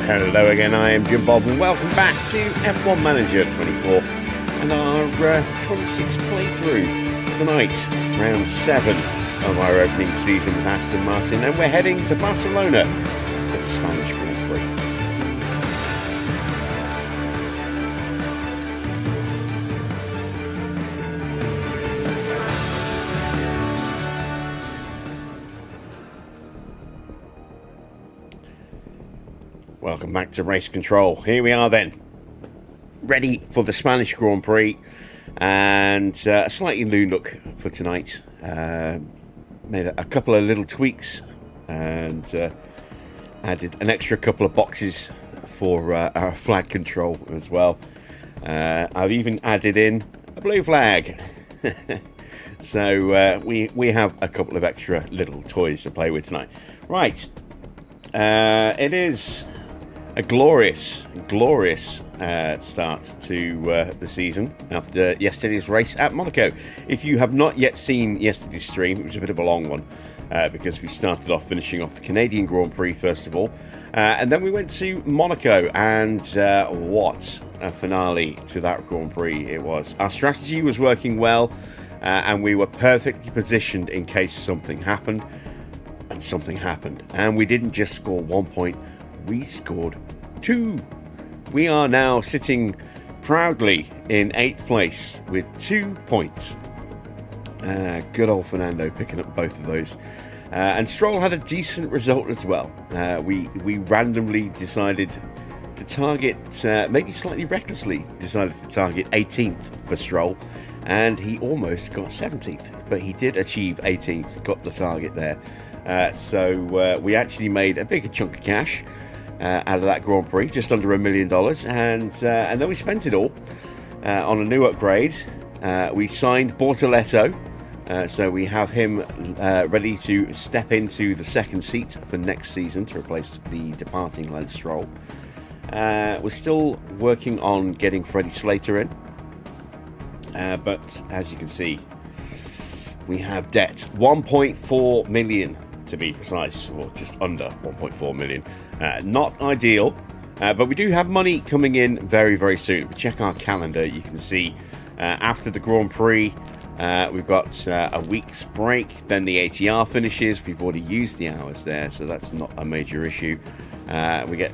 Hello again, I am Jim Bob and welcome back to F1 Manager 24 and our 26th playthrough tonight, round 7 of our opening season with Aston Martin, and we're heading to Barcelona for the Spanish Grand Prix. Welcome back to Race Control. Here we are then, ready for the Spanish Grand Prix, and a slightly new look for tonight. Made a couple of little tweaks and added an extra couple of boxes for our flag control as well. I've even added in a blue flag. So we have a couple of extra little toys to play with tonight. Right, it is a glorious start to the season after yesterday's race at Monaco. If you have not yet seen yesterday's stream, it was a bit of a long one because we started off finishing off the Canadian Grand Prix first of all, and then we went to Monaco, and what a finale to that Grand Prix it was. Our strategy was working well, and we were perfectly positioned in case something happened, and something happened, and we didn't just score 1 point, we scored 2. We are now sitting proudly in 8th place with 2 points. Good old Fernando picking up both of those. And Stroll had a decent result as well. We randomly decided to target, maybe slightly recklessly, decided to target 18th for Stroll. And he almost got 17th. But he did achieve 18th, got the target there. So we actually made a bigger chunk of cash out of that Grand Prix, just under $1 million, and then we spent it all on a new upgrade. We signed Bortoletto, so we have him ready to step into the second seat for next season to replace the departing Lance Stroll. We're still working on getting Freddie Slater in, but as you can see, we have debt, 1.4 million to be precise, or just under 1.4 million. Not ideal, but we do have money coming in very, very soon. If we check our calendar, you can see after the Grand Prix, we've got a week's break, then the ATR finishes. We've already used the hours there, so that's not a major issue. We get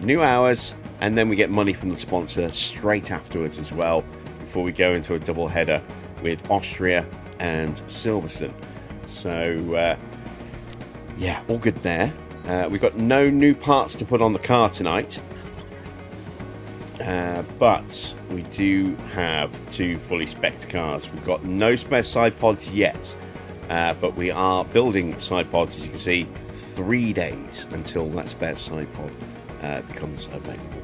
new hours, and then we get money from the sponsor straight afterwards as well, before we go into a double header with Austria and Silverstone. So yeah, all good there. We've got no new parts to put on the car tonight, but we do have 2 fully spec'd cars. We've got no spare side pods yet, but we are building side pods, as you can see, 3 days until that spare side pod becomes available.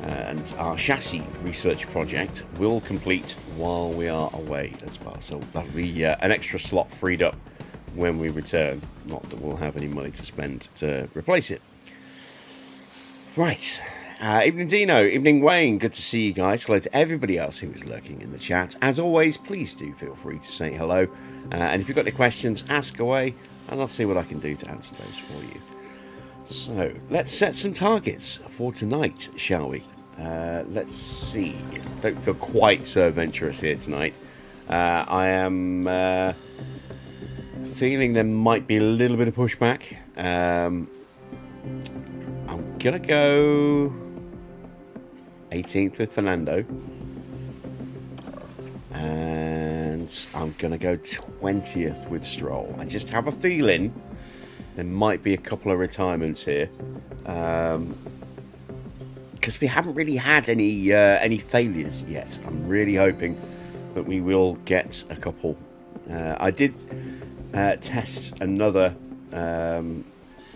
And our chassis research project will complete while we are away as well, so that'll be an extra slot freed up when we return. Not that we'll have any money to spend to replace it. Right. Evening Dino, evening Wayne, good to see you guys. Hello to everybody else who is lurking in the chat. As always, please do feel free to say hello. And if you've got any questions, ask away, and I'll see what I can do to answer those for you. So, let's set some targets for tonight, shall we? Let's see. Don't feel quite so adventurous here tonight. I am feeling there might be a little bit of pushback. I'm gonna go 18th with Fernando, and I'm gonna go 20th with Stroll. I just have a feeling there might be a couple of retirements here, because we haven't really had any failures yet. I'm really hoping that we will get a couple. I did test another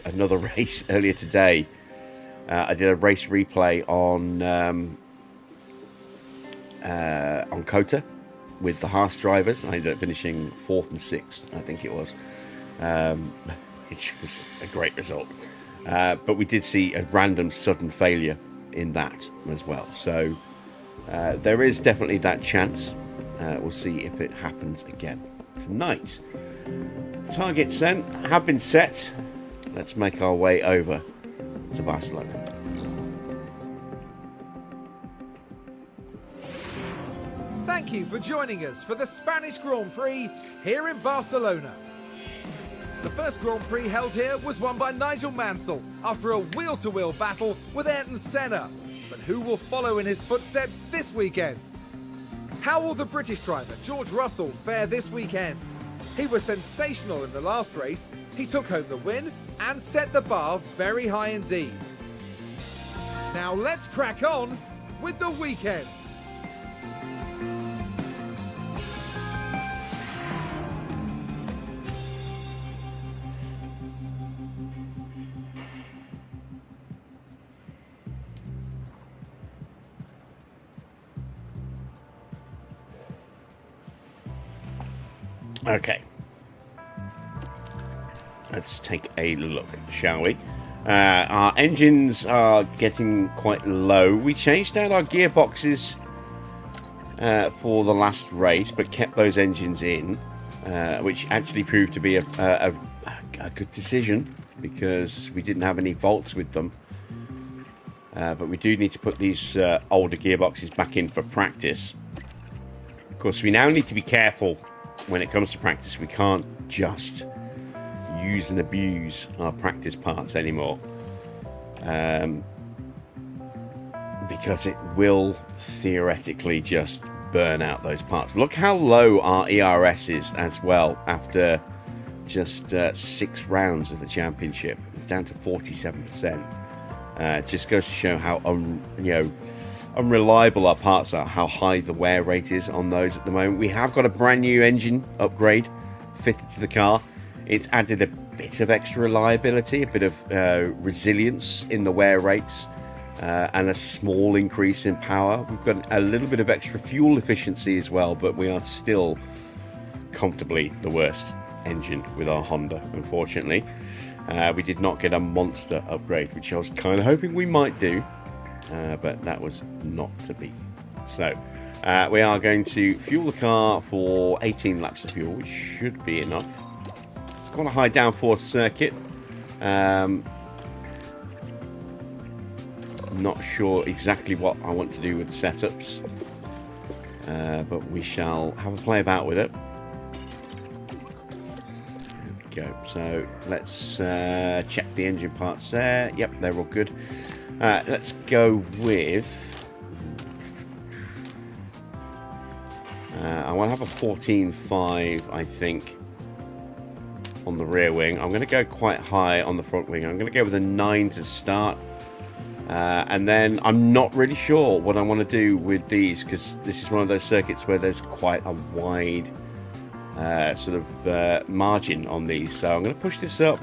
race earlier today. I did a race replay on Kota with the Haas drivers. I ended up finishing 4th and 6th, I think it was. It was a great result. But we did see a random sudden failure in that as well. So there is definitely that chance. We'll see if it happens again tonight. Targets then have been set. Let's make our way over to Barcelona. for joining us for the Spanish Grand Prix here in Barcelona. The first Grand Prix held here was won by Nigel Mansell after a wheel-to-wheel battle with Ayrton Senna. But who will follow in his footsteps this weekend? How will the British driver George Russell fare this weekend? He was sensational in the last race. He took home the win and set the bar very high indeed. Now let's crack on with the weekend. Okay, let's take a look, shall we? Our engines are getting quite low. We changed out our gearboxes for the last race, but kept those engines in, which actually proved to be a good decision because we didn't have any faults with them. But we do need to put these older gearboxes back in for practice. Of course, we now need to be careful when it comes to practice. We can't just use and abuse our practice parts anymore, because it will theoretically just burn out those parts. Look how low our ERS is as well after just 6 rounds of the championship. It's down to 47%. Just goes to show how unreliable our parts are, how high the wear rate is on those at the moment. We have got a brand new engine upgrade fitted to the car. It's added a bit of extra reliability, a bit of resilience in the wear rates, and a small increase in power. We've got a little bit of extra fuel efficiency as well, but we are still comfortably the worst engine with our Honda, unfortunately. We did not get a monster upgrade, which I was kind of hoping we might do. But that was not to be. So we are going to fuel the car for 18 laps of fuel, which should be enough. It's got a high downforce circuit. Not sure exactly what I want to do with the setups, but we shall have a play about with it. There we go. So let's check the engine parts there. Yep, they're all good. Let's go with... I want to have a 14.5, I think, on the rear wing. I'm going to go quite high on the front wing. I'm going to go with a 9 to start. And then I'm not really sure what I want to do with these, because this is one of those circuits where there's quite a wide margin on these. So I'm going to push this up.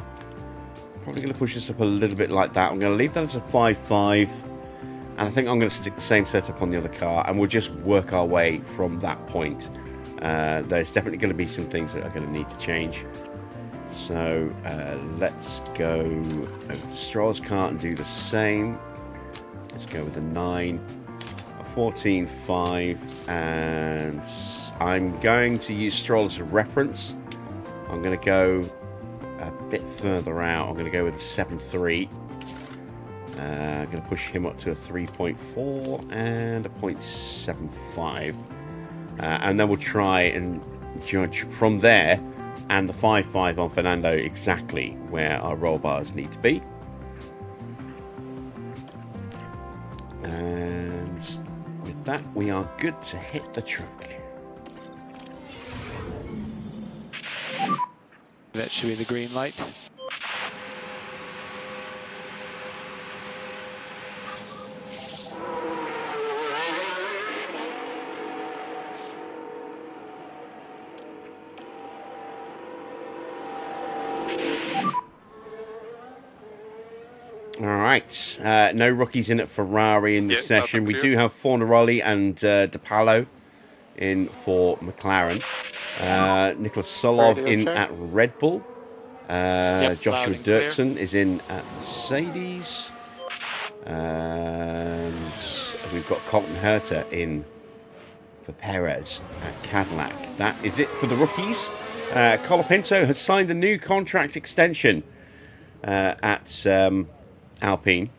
Probably going to push this up a little bit like that. I'm going to leave that as a 5.5, and I think I'm going to stick the same setup on the other car, and we'll just work our way from that point. There's definitely going to be some things that are going to need to change. So let's go over to Stroll's car and do the same. Let's go with a 9, a 14.5, and I'm going to use Stroll as a reference. I'm going to go a bit further out. I'm going to go with a 7.3. I'm going to push him up to a 3.4 and a 0.75. And then we'll try and judge from there and the 5.5 on Fernando exactly where our roll bars need to be. And with that, we are good to hit the track. That should be the green light. All right, no rookies in at Ferrari in this session. We do have Fornaroli and De Pallo in for McLaren. Nicholas Solov in at Red Bull. Joshua Dirksen is in at Mercedes. And we've got Colton Herta in for Perez at Cadillac. That is it for the rookies. Colapinto has signed a new contract extension at Alpine.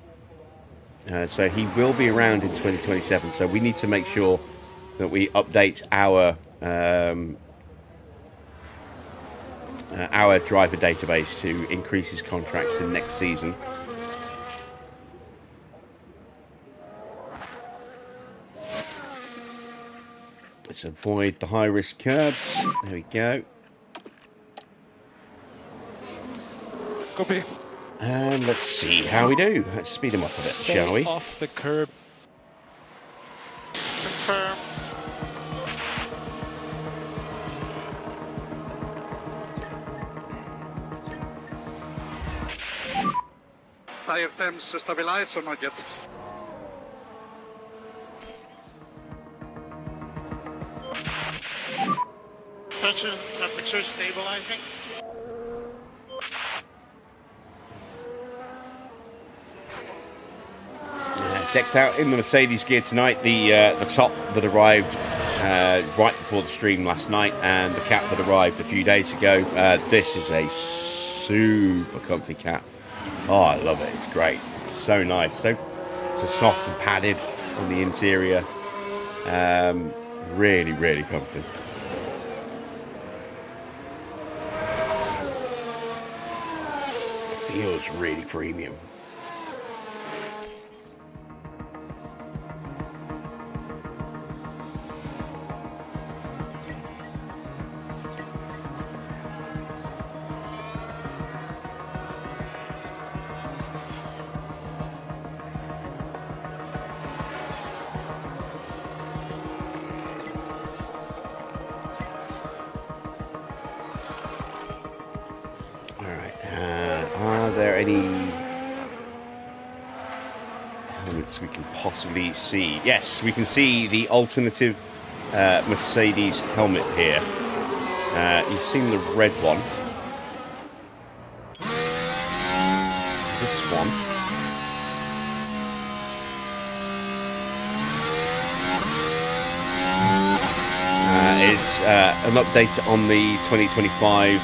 So he will be around in 2027. So we need to make sure that we update our driver database to increase his contract in next season. Let's avoid the high-risk curbs. There we go. Copy. And let's see how we do. Let's speed him up a bit, Stay shall we? off the curb. Confirm. Tire temps stabilized or not yet? Pressure, temperature stabilizing. Decked out in the Mercedes gear tonight. The top that arrived right before the stream last night, and the cap that arrived a few days ago. This is a super comfy cap. Oh, I love it. It's great. It's so nice. So soft and padded on the interior. Really, really comfy. Feels really premium. We can possibly see. Yes, we can see the alternative Mercedes helmet here. You've seen the red one. This one. Is an update on the 2025,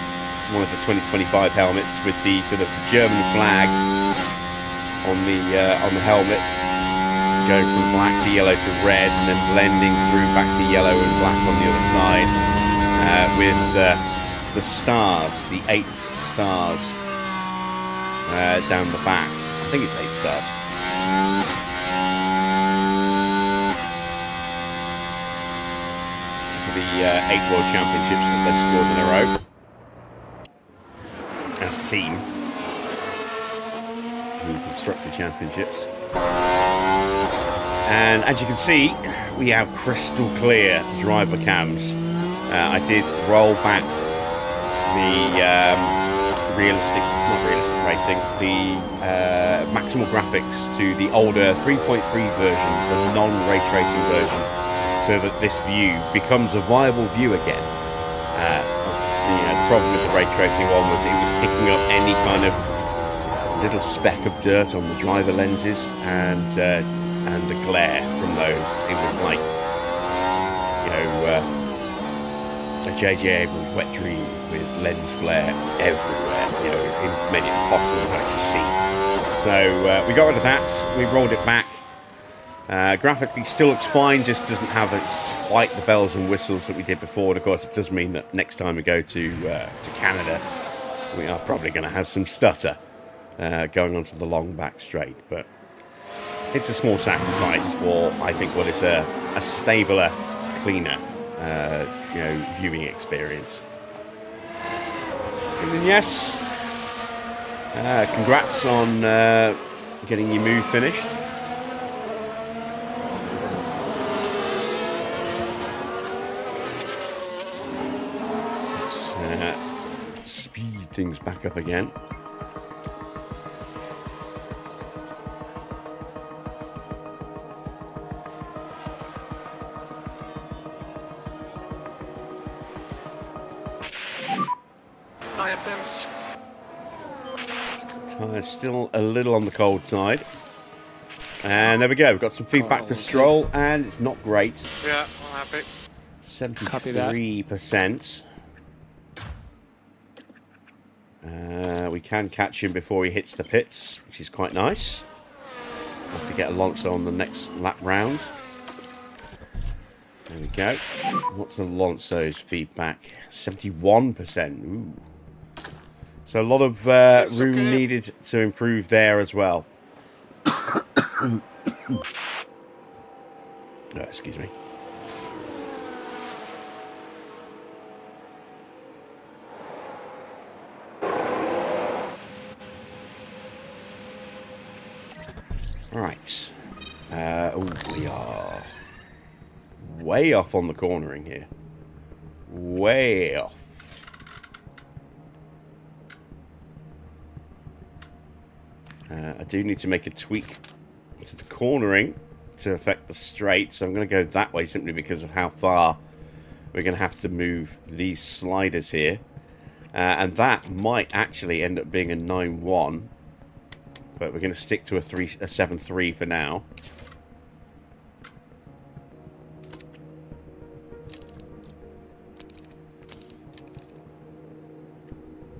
one of the 2025 helmets with the sort of German flag on the helmet. Go from black to yellow to red, and then blending through back to yellow and black on the other side, with the stars, the 8 stars down the back. I think it's 8 stars. For the 8 World Championships that they scored in a row as a team. The Constructor Championships. And as you can see, we have crystal clear driver cams. I did roll back the not realistic racing, the maximal graphics to the older 3.3 version, the non-ray tracing version, so that this view becomes a viable view again. The problem with the ray tracing one was it was picking up any kind of little speck of dirt on the driver lenses, and the glare from those. It was like, a J.J. Abrams wet dream with lens glare everywhere. It made it impossible to actually see. So we got rid of that. We rolled it back. Graphically still looks fine, just doesn't have quite the bells and whistles that we did before. And of course, it does mean that next time we go to Canada, we are probably going to have some stutter going onto the long back straight. But it's a small sacrifice for, I think, what is a stabler, cleaner, viewing experience. And then, yes, congrats on getting your move finished. Let's speed things back up again. Tyres still a little on the cold side. And there we go. We've got some feedback for Stroll, and it's not great. Yeah, I'm happy. 73%. We can catch him before he hits the pits, which is quite nice. We'll have to get Alonso on the next lap round. There we go. What's Alonso's feedback? 71%. Ooh. So a lot of room needed to improve there as well. Oh, excuse me. Right. We are way off on the cornering here. Way off. I do need to make a tweak to the cornering to affect the straight, so I'm going to go that way simply because of how far we're going to have to move these sliders here. And that might actually end up being a 9-1, but we're going to stick to a 7-3 for now.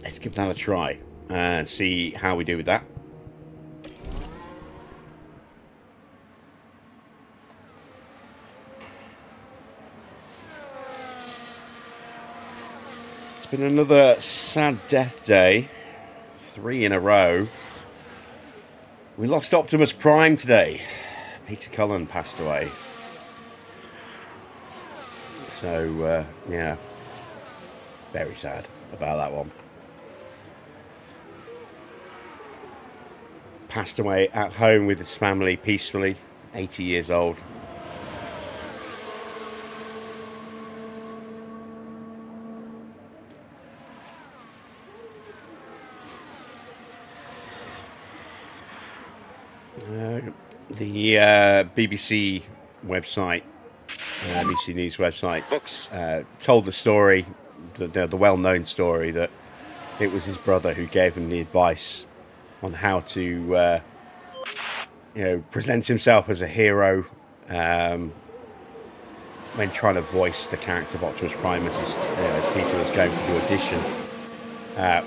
Let's give that a try and see how we do with that. It's been another sad death day. 3 in a row. We lost Optimus Prime today. Peter Cullen passed away. So, yeah. Very sad about that one. Passed away at home with his family peacefully. 80 years old. The BBC website, BBC News website, told the story, the well-known story, that it was his brother who gave him the advice on how to, present himself as a hero when trying to voice the character of Optimus Prime as Peter was going for the audition.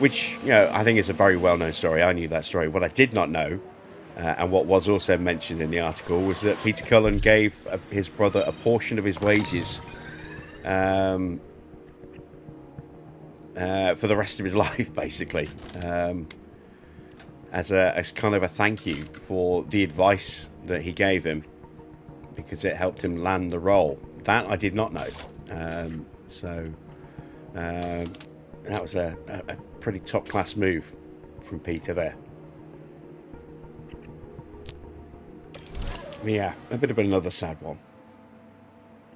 Which, I think is a very well-known story. I knew that story. What I did not know, and what was also mentioned in the article, was that Peter Cullen gave his brother a portion of his wages for the rest of his life, basically, as kind of a thank you for the advice that he gave him, because it helped him land the role. That I did not know. That was a pretty top-class move from Peter there. Yeah, a bit of another sad one.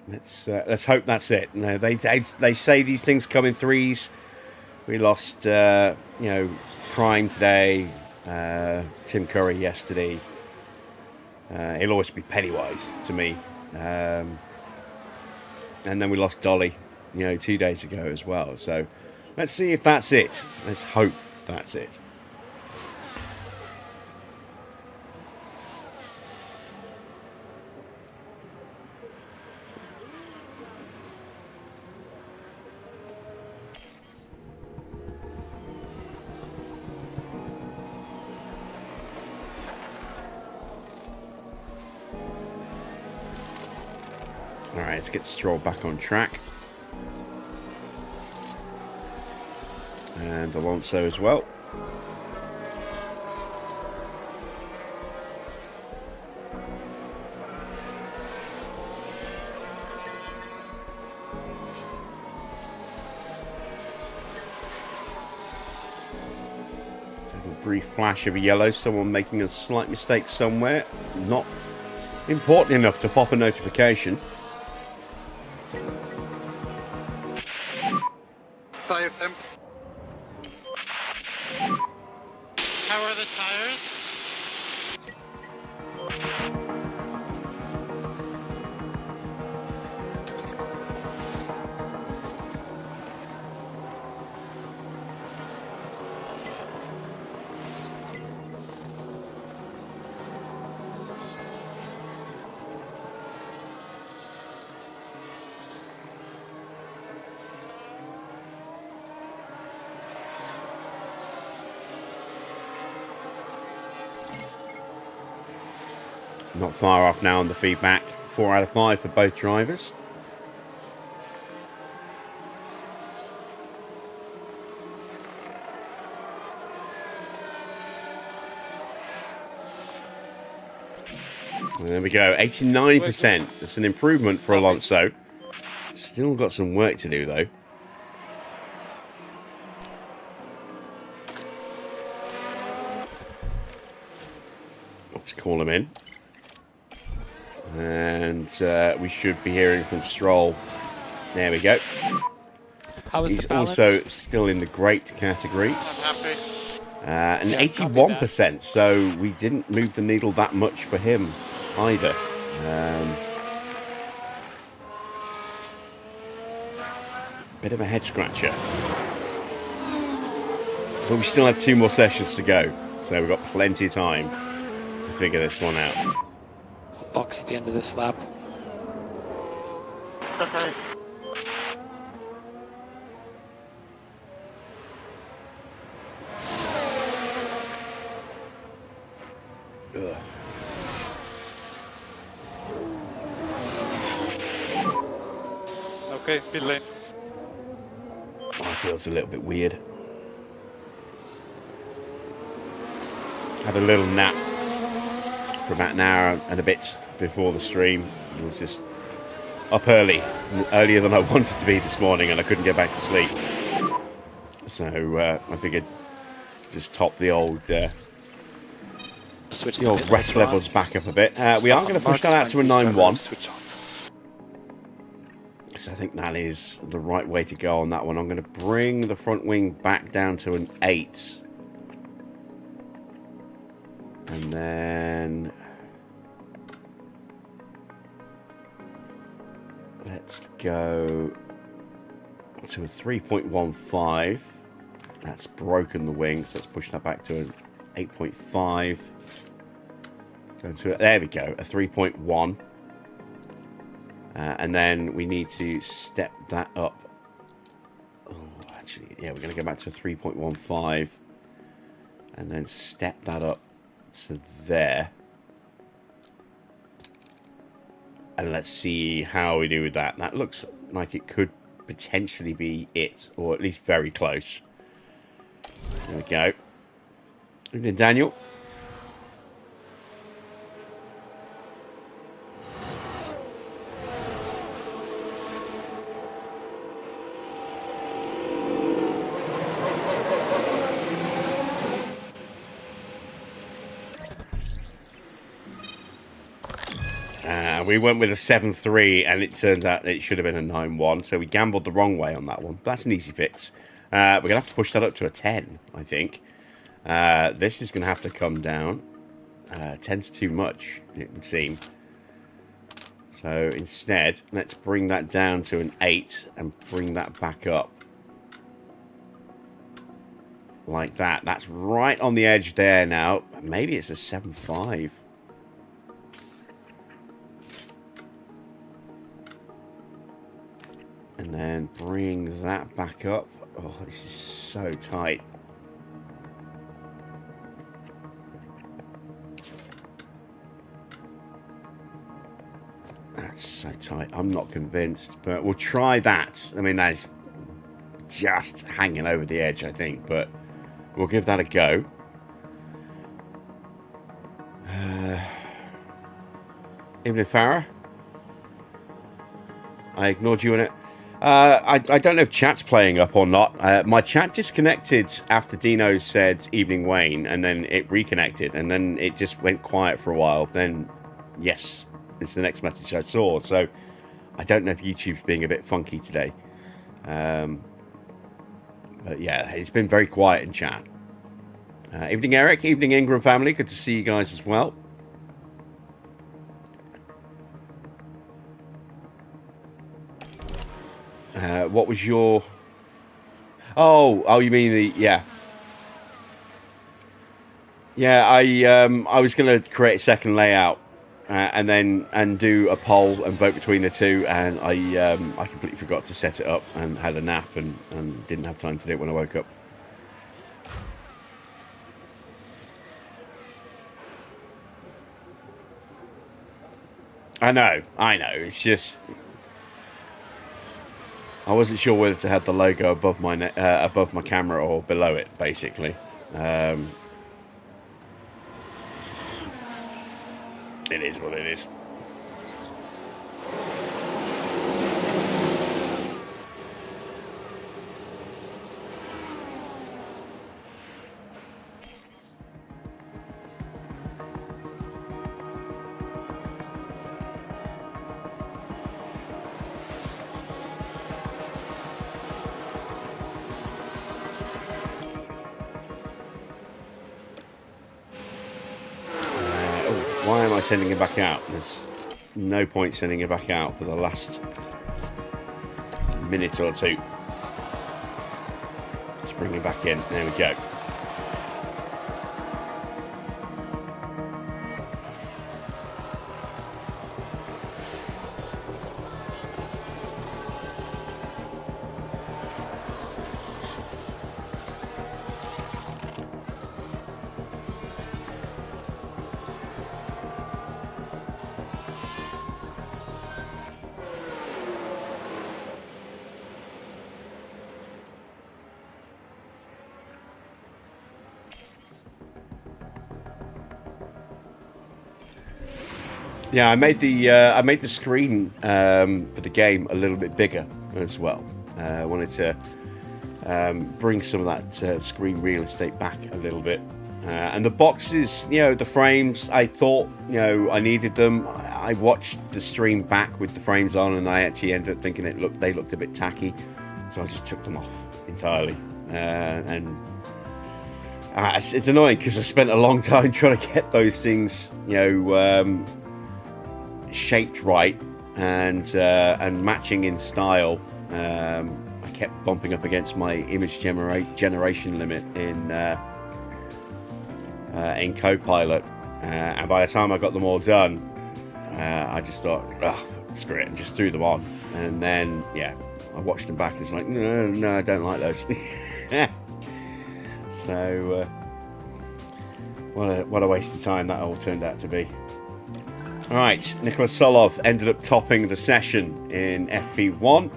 Let's hope that's it. No, they say these things come in threes. We lost, Prime today, Tim Curry yesterday. He'll always be Pennywise to me. And then we lost Dolly, 2 days ago as well. So let's see if that's it. Let's hope that's it. Alright, let's get Stroll back on track. And Alonso as well. A brief flash of a yellow, someone making a slight mistake somewhere. Not important enough to pop a notification. Tire temp. How are the tires? Not far off now on the feedback. 4 out of 5 for both drivers. There we go, 89%. That's an improvement for Alonso. Still got some work to do, though. Let's call him in. And we should be hearing from Stroll. There we go. How is He's the balance? also still in the great category. I'm happy. And Yeah, 81%, so we didn't move the needle that much for him either. Bit of a head scratcher. But we still have 2 more sessions to go, so we've got plenty of time to figure this one out. Box at the end of this lap. Okay. Ugh. Okay, pit lane. I feel it's a little bit weird. Had a little nap for about an hour and a bit before the stream. I was just up early, earlier than I wanted to be this morning, and I couldn't get back to sleep. So I figured just top the old Switch the old pit rest later on. levels back up a bit. We Stop are going to on push that out marks to a when you start 9-1. Switch off. So I think that is the right way to go on that one. I'm going to bring the front wing back down to an 8. And then let's go to a 3.15. That's broken the wing, so let's push that back to an 8.5. Go to there we go, a 3.1. And then we need to step that up. Oh, actually, yeah, we're going to go back to a 3.15. And then step that up to there. And let's see how we do with that. That looks like it could potentially be it, or at least very close. There we go. Evening, Daniel. We went with a 7-3, and it turns out it should have been a 9-1, so we gambled the wrong way on that one. That's an easy fix. We're going to have to push that up to a 10, I think. This is going to have to come down. 10's too much, it would seem. So instead, let's bring that down to an 8 and bring that back up. Like that. That's right on the edge there now. Maybe it's a 7-5. And then bring that back up. Oh, this is so tight. That's so tight. I'm not convinced, but we'll try that. I mean, that is just hanging over the edge, I think, but we'll give that a go. Evening, Farah. I ignored you in it. I don't know if chat's playing up or not. My chat disconnected after Dino said evening Wayne, and then it reconnected, and then it just went quiet for a while. Then, yes, it's the next message I saw. So I don't know if YouTube's being a bit funky today. But yeah, it's been very quiet in chat. Evening Eric, evening Ingram family. Good to see you guys as well. What was your... Oh, you mean the... Yeah. Yeah, I was going to create a second layout and do a poll and vote between the two, and I completely forgot to set it up and had a nap and didn't have time to do it when I woke up. I know. It's just... I wasn't sure whether to have the logo above my camera or below it, basically. It is what it is. Why am I sending it back out? There's no point sending it back out for the last minute or two. Let's bring it back in. There we go. Yeah, I made the screen for the game a little bit bigger as well. I wanted to bring some of that screen real estate back a little bit. And the boxes, the frames, I thought, I needed them. I watched the stream back with the frames on, and I actually ended up thinking they looked a bit tacky, so I just took them off entirely. It's annoying because I spent a long time trying to get those things, shaped right and matching in style. I kept bumping up against my image generation limit in Copilot, and by the time I got them all done, I just thought, screw it, and just threw them on. And then I watched them back and it's like, no, I don't like those. So what a waste of time that all turned out to be. Alright, Nicholas Solov ended up topping the session in FP1.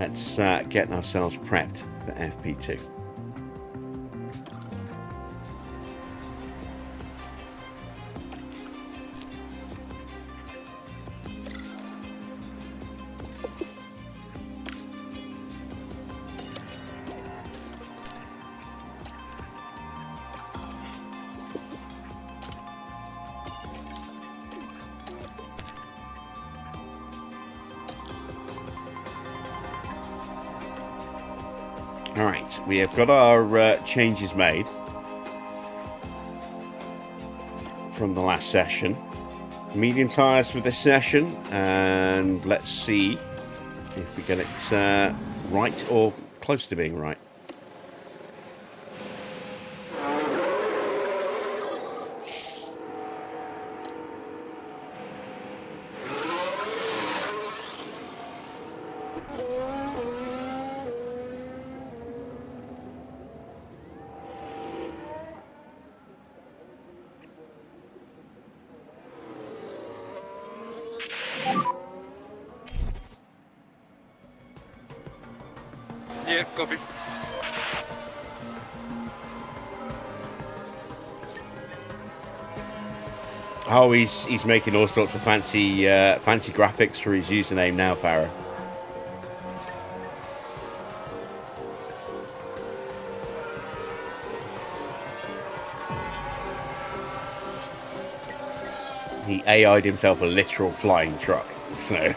Let's get ourselves prepped for FP2. Alright, we have got our changes made from the last session. Medium tyres for this session, and let's see if we get it right or close to being right. Yeah, copy. Oh, he's making all sorts of fancy graphics for his username now, Farah. He AI'd himself a literal flying truck, so...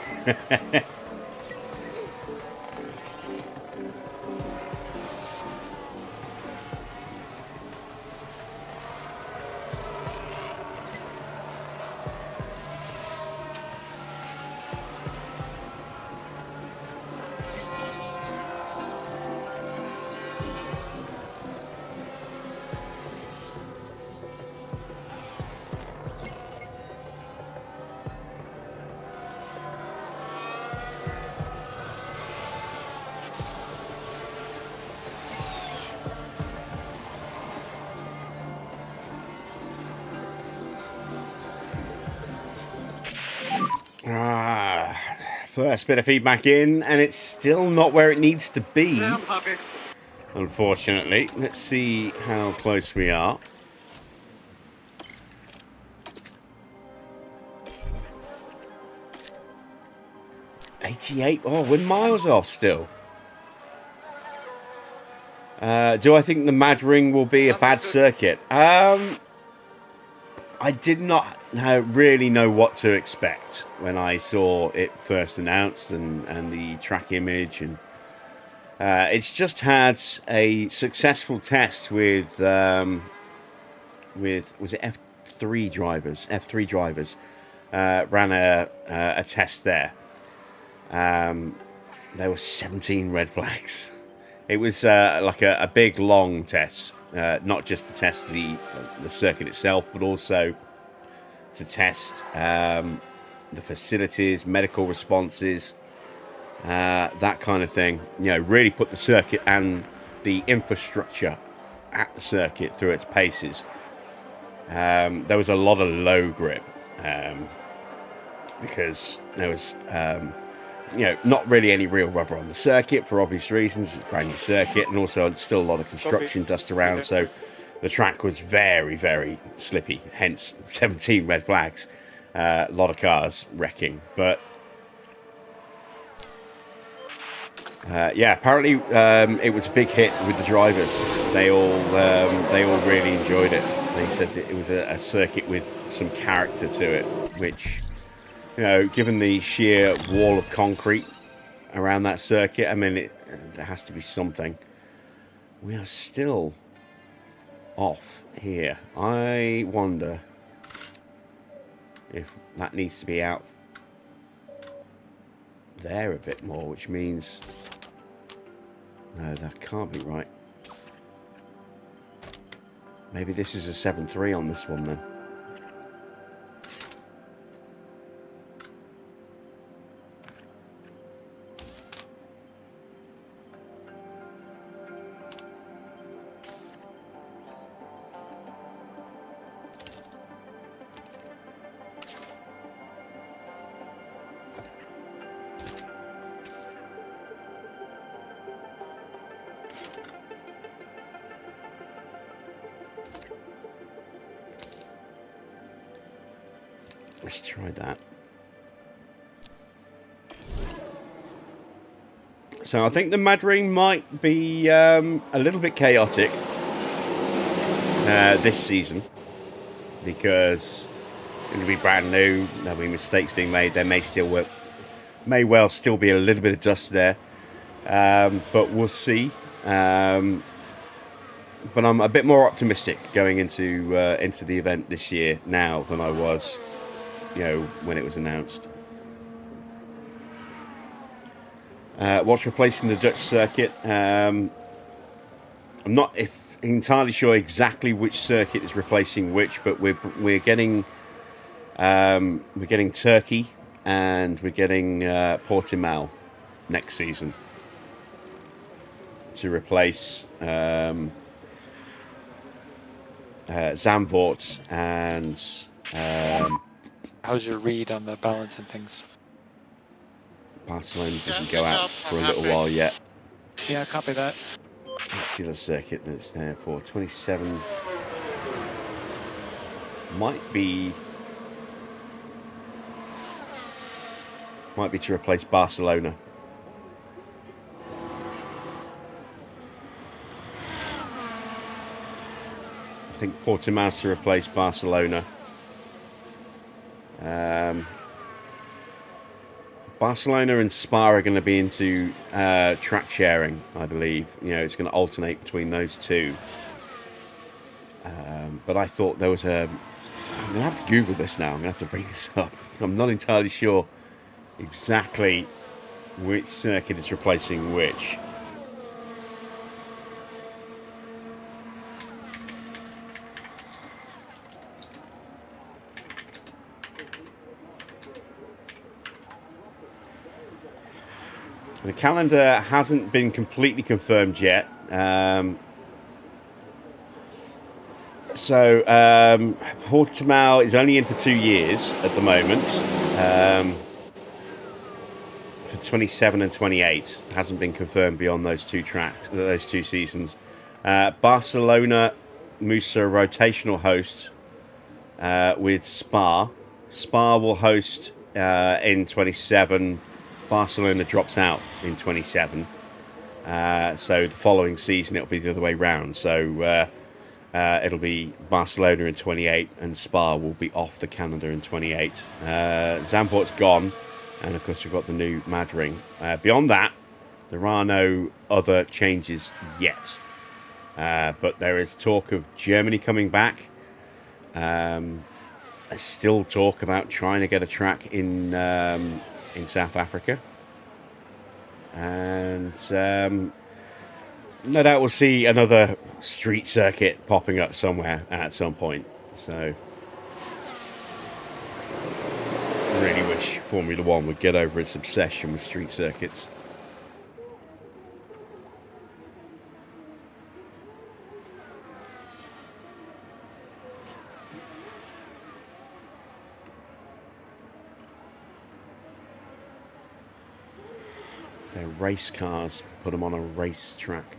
First bit of feedback in, and it's still not where it needs to be. Yeah, I'm happy. Unfortunately. Let's see how close we are. 88. Oh, we're miles off still. Do I think the Madring will be a bad circuit? I did not really know what to expect when I saw it first announced and the track image, and it's just had a successful test with was it F3 drivers? F3 drivers ran a test there. There were 17 red flags. It was like a big, long test, not just to test the circuit itself, but also to test the facilities, medical responses, that kind of thing. You know, really put the circuit and the infrastructure at the circuit through its paces. There was a lot of low grip because there was... not really any real rubber on the circuit for obvious reasons. It's a brand new circuit, and also still a lot of construction dust around, so the track was very, very slippy, hence 17 red flags. A lot of cars wrecking, but apparently it was a big hit with the drivers. They all really enjoyed it. They said that it was a circuit with some character to it, which... given the sheer wall of concrete around that circuit, I mean, there has to be something. We are still off here. I wonder if that needs to be out there a bit more, which means... No, that can't be right. Maybe this is a 7.3 on this one, then. Let's try that. So I think the Madring might be a little bit chaotic this season, because it'll be brand new. There'll be mistakes being made. There may well still be a little bit of dust there, but we'll see. But I'm a bit more optimistic going into the event this year now than I was, when it was announced. What's replacing the Dutch circuit? I'm not entirely sure exactly which circuit is replacing which, but we're getting Turkey and we're getting Portimao next season to replace Zandvoort and. How's your read on the balance and things? Barcelona doesn't go out for a little while yet. Yeah, copy that. Let's see the circuit that's there for 27. Might be to replace Barcelona. I think Portimao's to replace Barcelona. Barcelona and Spa are going to be into track sharing, I believe. It's going to alternate between those two. But I thought there was I'm going to have to Google this now. I'm going to have to bring this up. I'm not entirely sure exactly which circuit is replacing which. The calendar hasn't been completely confirmed yet. So Portimao is only in for 2 years at the moment. For 27 and 28. Hasn't been confirmed beyond those two seasons. Barcelona moves to a rotational host with Spa. Spa will host in 27 Barcelona drops out in 27. So the following season it'll be the other way round. So it'll be Barcelona in 28 and Spa will be off the calendar in 28. Zandvoort's gone, and of course we've got the new Mad Ring. Beyond that, there are no other changes yet. But there is talk of Germany coming back. There's still talk about trying to get a track in South Africa. And no doubt we'll see another street circuit popping up somewhere at some point. So I really wish Formula One would get over its obsession with street circuits. They're race cars. Put them on a race track.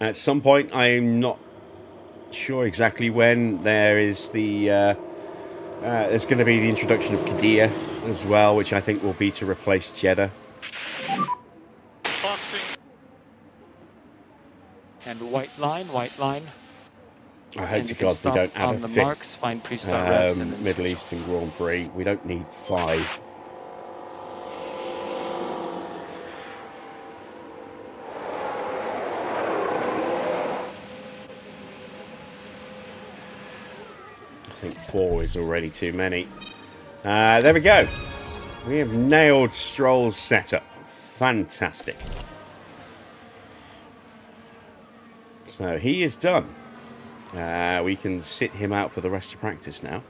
At some point, I'm not sure exactly when, there is the there's going to be the introduction of Qadr as well, which I think will be to replace Jeddah. Boxing. And white line. I hope And to you can God we stop don't add on a the fifth marks, find pre-start reps, and then Middle switch Eastern off. Grand Prix. We don't need 5. I think 4 is already too many. There we go. We have nailed Stroll's setup. Fantastic. So he is done. We can sit him out for the rest of practice now.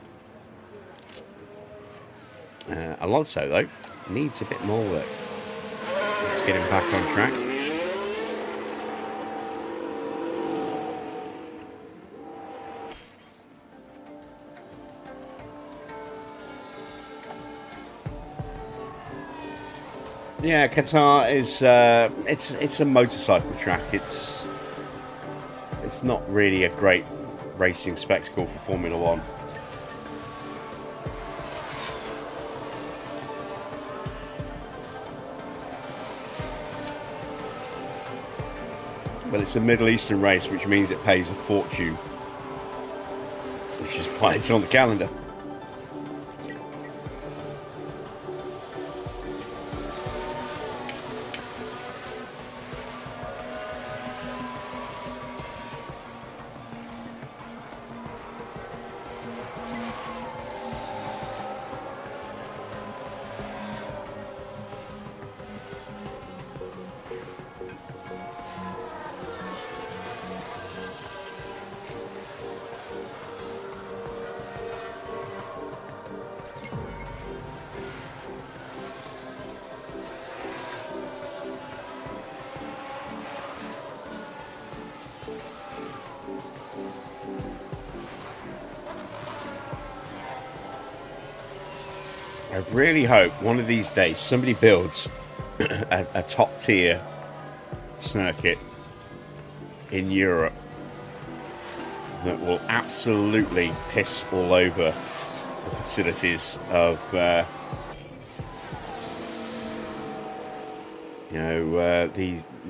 Alonso, though, needs a bit more work. Let's get him back on track. Yeah, Qatar is it's a motorcycle track. It's not really a great racing spectacle for Formula One. But it's a Middle Eastern race, which means it pays a fortune, which is why it's on the calendar. I really hope one of these days somebody builds a top tier circuit in Europe that will absolutely piss all over the facilities of the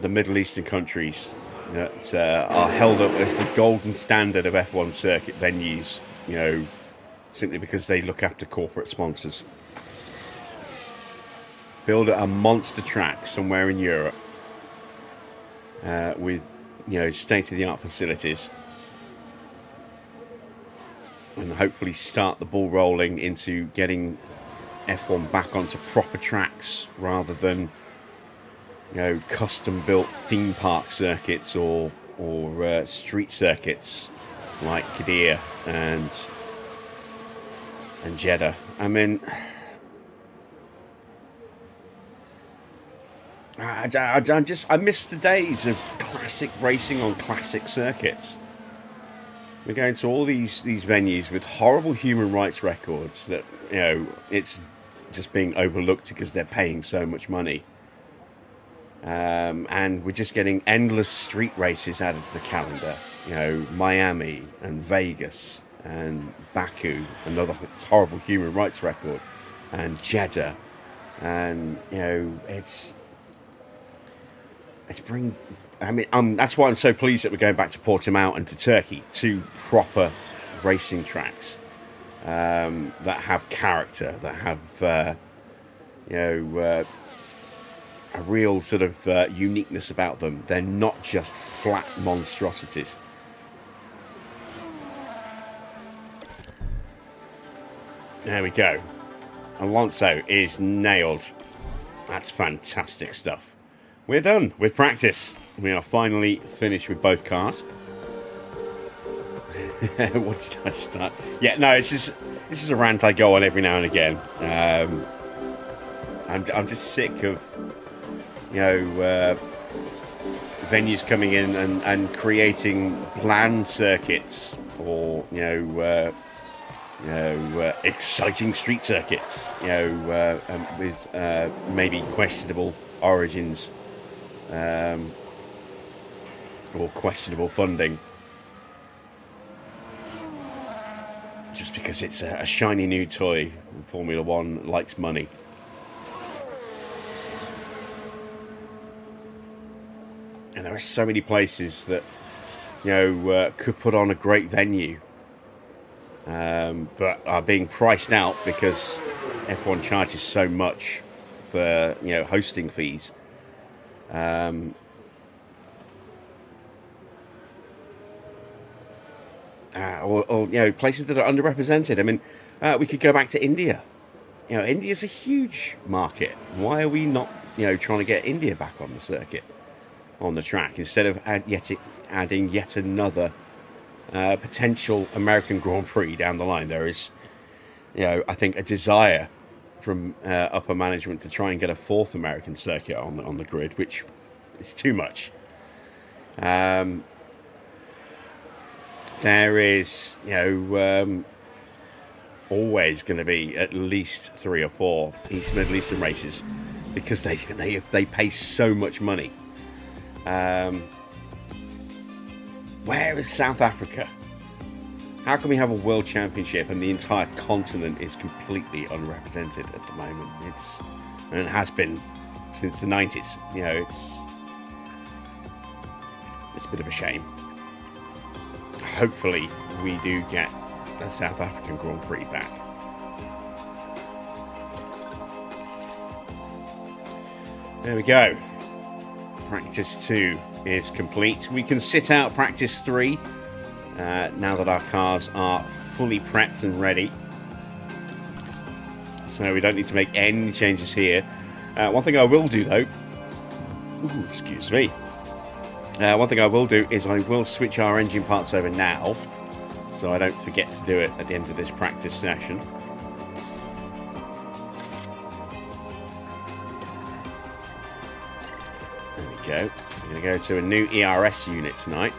Middle Eastern countries that are held up as the golden standard of F1 circuit venues, simply because they look after corporate sponsors. Build a monster track somewhere in Europe with, state-of-the-art facilities, and hopefully start the ball rolling into getting F1 back onto proper tracks rather than, custom-built theme park circuits or street circuits like Qadr and Jeddah. I mean, I miss the days of classic racing on classic circuits. We're going to all these venues with horrible human rights records that, it's just being overlooked because they're paying so much money. And we're just getting endless street races added to the calendar. You know, Miami and Vegas and Baku, another horrible human rights record, and Jeddah. And, you know, it's bring. I mean, that's why I'm so pleased that we're going back to Portimao and to Turkey, two proper racing tracks that have character, that have, a real sort of uniqueness about them. They're not just flat monstrosities. There we go. Alonso is nailed. That's fantastic stuff. We're done with practice. We are finally finished with both cars. What did I start? Yeah, no, this is a rant I go on every now and again. I'm just sick of, venues coming in and creating bland circuits or exciting street circuits, with maybe questionable origins or questionable funding, just because it's a shiny new toy. Formula One likes money. And there are so many places that could put on a great venue, but are being priced out because F1 charges so much for hosting fees. Or places that are underrepresented. I mean, we could go back to India. India's a huge market. Why are we not trying to get India back on the circuit, on the track, instead of adding yet another potential American Grand Prix down the line? There is, I think, a desire from upper management to try and get a fourth American circuit on the grid, which is too much. There is, always going to be at least 3 or 4 East Middle Eastern races because they pay so much money. Where is South Africa? How can we have a world championship and the entire continent is completely unrepresented at the moment? And it has been since the 90s. It's a bit of a shame. Hopefully we do get the South African Grand Prix back. There we go. Practice 2 is complete. We can sit out practice 3 now that our cars are fully prepped and ready. So we don't need to make any changes here. One thing I will do though, excuse me. One thing I will do is I will switch our engine parts over now, so I don't forget to do it at the end of this practice session. There we go. We're going to go to a new ERS unit tonight.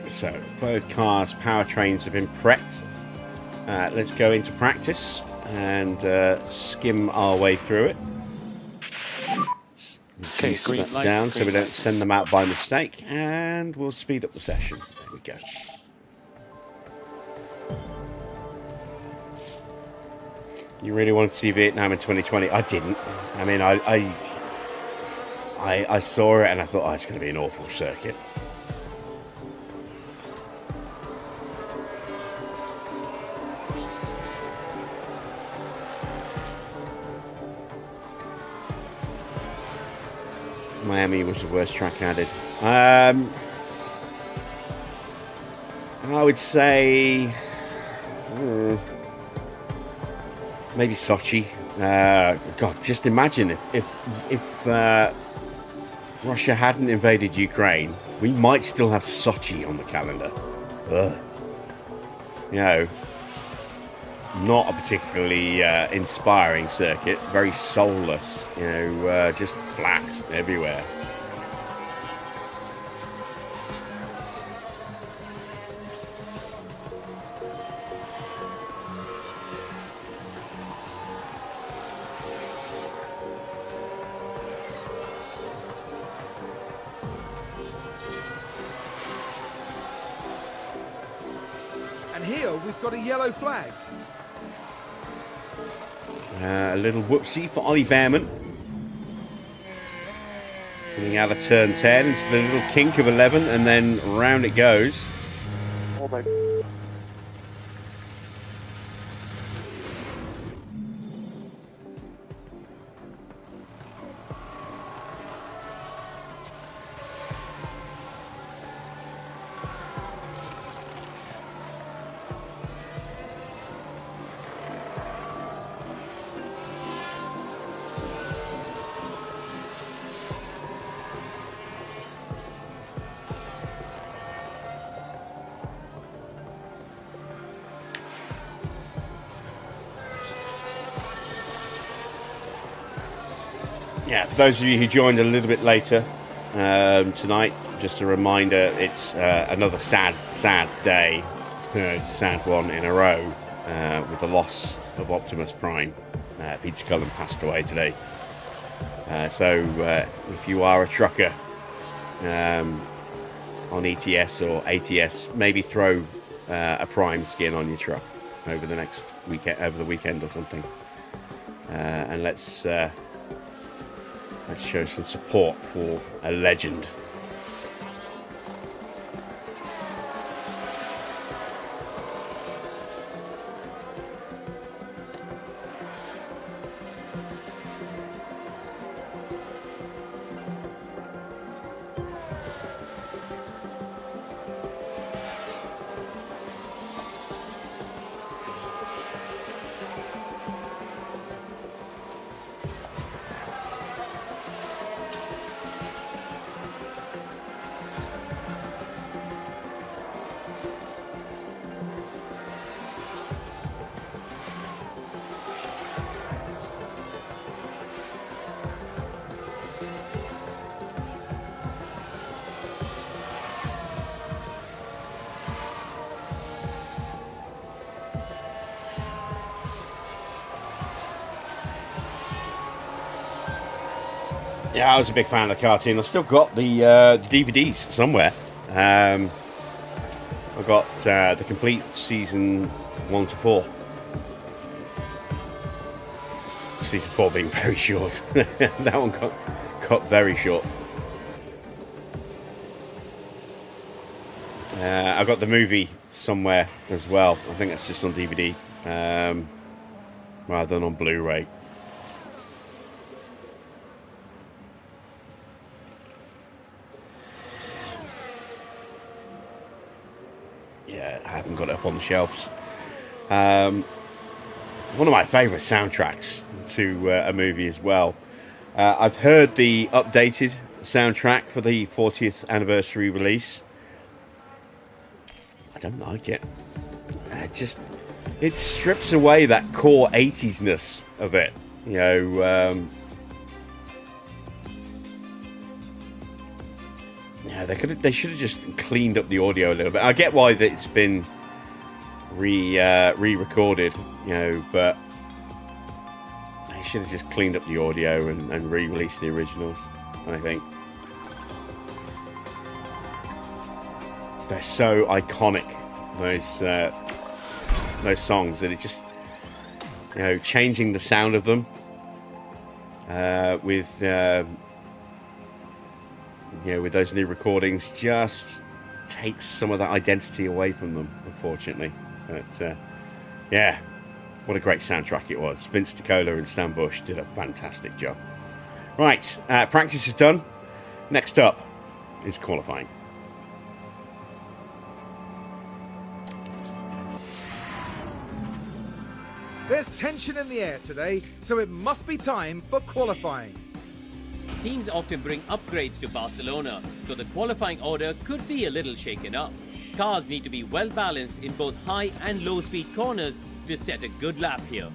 So both cars' powertrains have been prepped. Let's go into practice and skim our way through it. Okay, green light, down so we green don't send them out by mistake, and we'll speed up the session. There we go. You really wanted to see Vietnam in 2020? I didn't. I mean, I saw it and I thought, oh, it's going to be an awful circuit. Miami was the worst track added. I would say maybe Sochi. God, just imagine if Russia hadn't invaded Ukraine We might still have Sochi on the calendar. Ugh. You know, not a particularly inspiring circuit. Very soulless. You know, just flat everywhere. And here we've got a yellow flag. A little whoopsie for Ollie Behrman. Coming out of turn 10 into the little kink of 11, and then round it goes. Oh my. Yeah, for those of you who joined a little bit later tonight, just a reminder, it's another sad day, third sad one in a row, with the loss of Optimus Prime. Peter Cullen passed away today. So if you are a trucker on ETS or ATS, maybe throw a Prime skin on your truck over the next weekend, over the weekend or something, and let's show some support for a legend. Yeah, I was a big fan of the cartoon. I've still got the DVDs somewhere. I've got the complete season 1 to 4. Season 4 being very short. That one got very short. I've got the movie somewhere as well. I think that's just on DVD rather than on Blu-ray. Yeah, I haven't got it up on the shelves. One of my favourite soundtracks to a movie as well. I've heard the updated soundtrack for the 40th anniversary release. I don't like it. It strips away that core 80s-ness of it. You know, yeah, they should have just cleaned up the audio a little bit. I get why it's been re-recorded, you know, but they should have just cleaned up the audio and re-released the originals, I think. They're so iconic, those songs, that it just, you know, changing the sound of them with you know, with those new recordings just takes some of that identity away from them, unfortunately. But yeah, what a great soundtrack it was. Vince DiCola and Stan Bush did a fantastic job. Right, practice is done. Next up is qualifying. There's tension in the air today, so it must be time for qualifying. teams often bring upgrades to Barcelona, so the qualifying order could be a little shaken up. Cars need to be well balanced in both high and low speed corners to set a good lap here.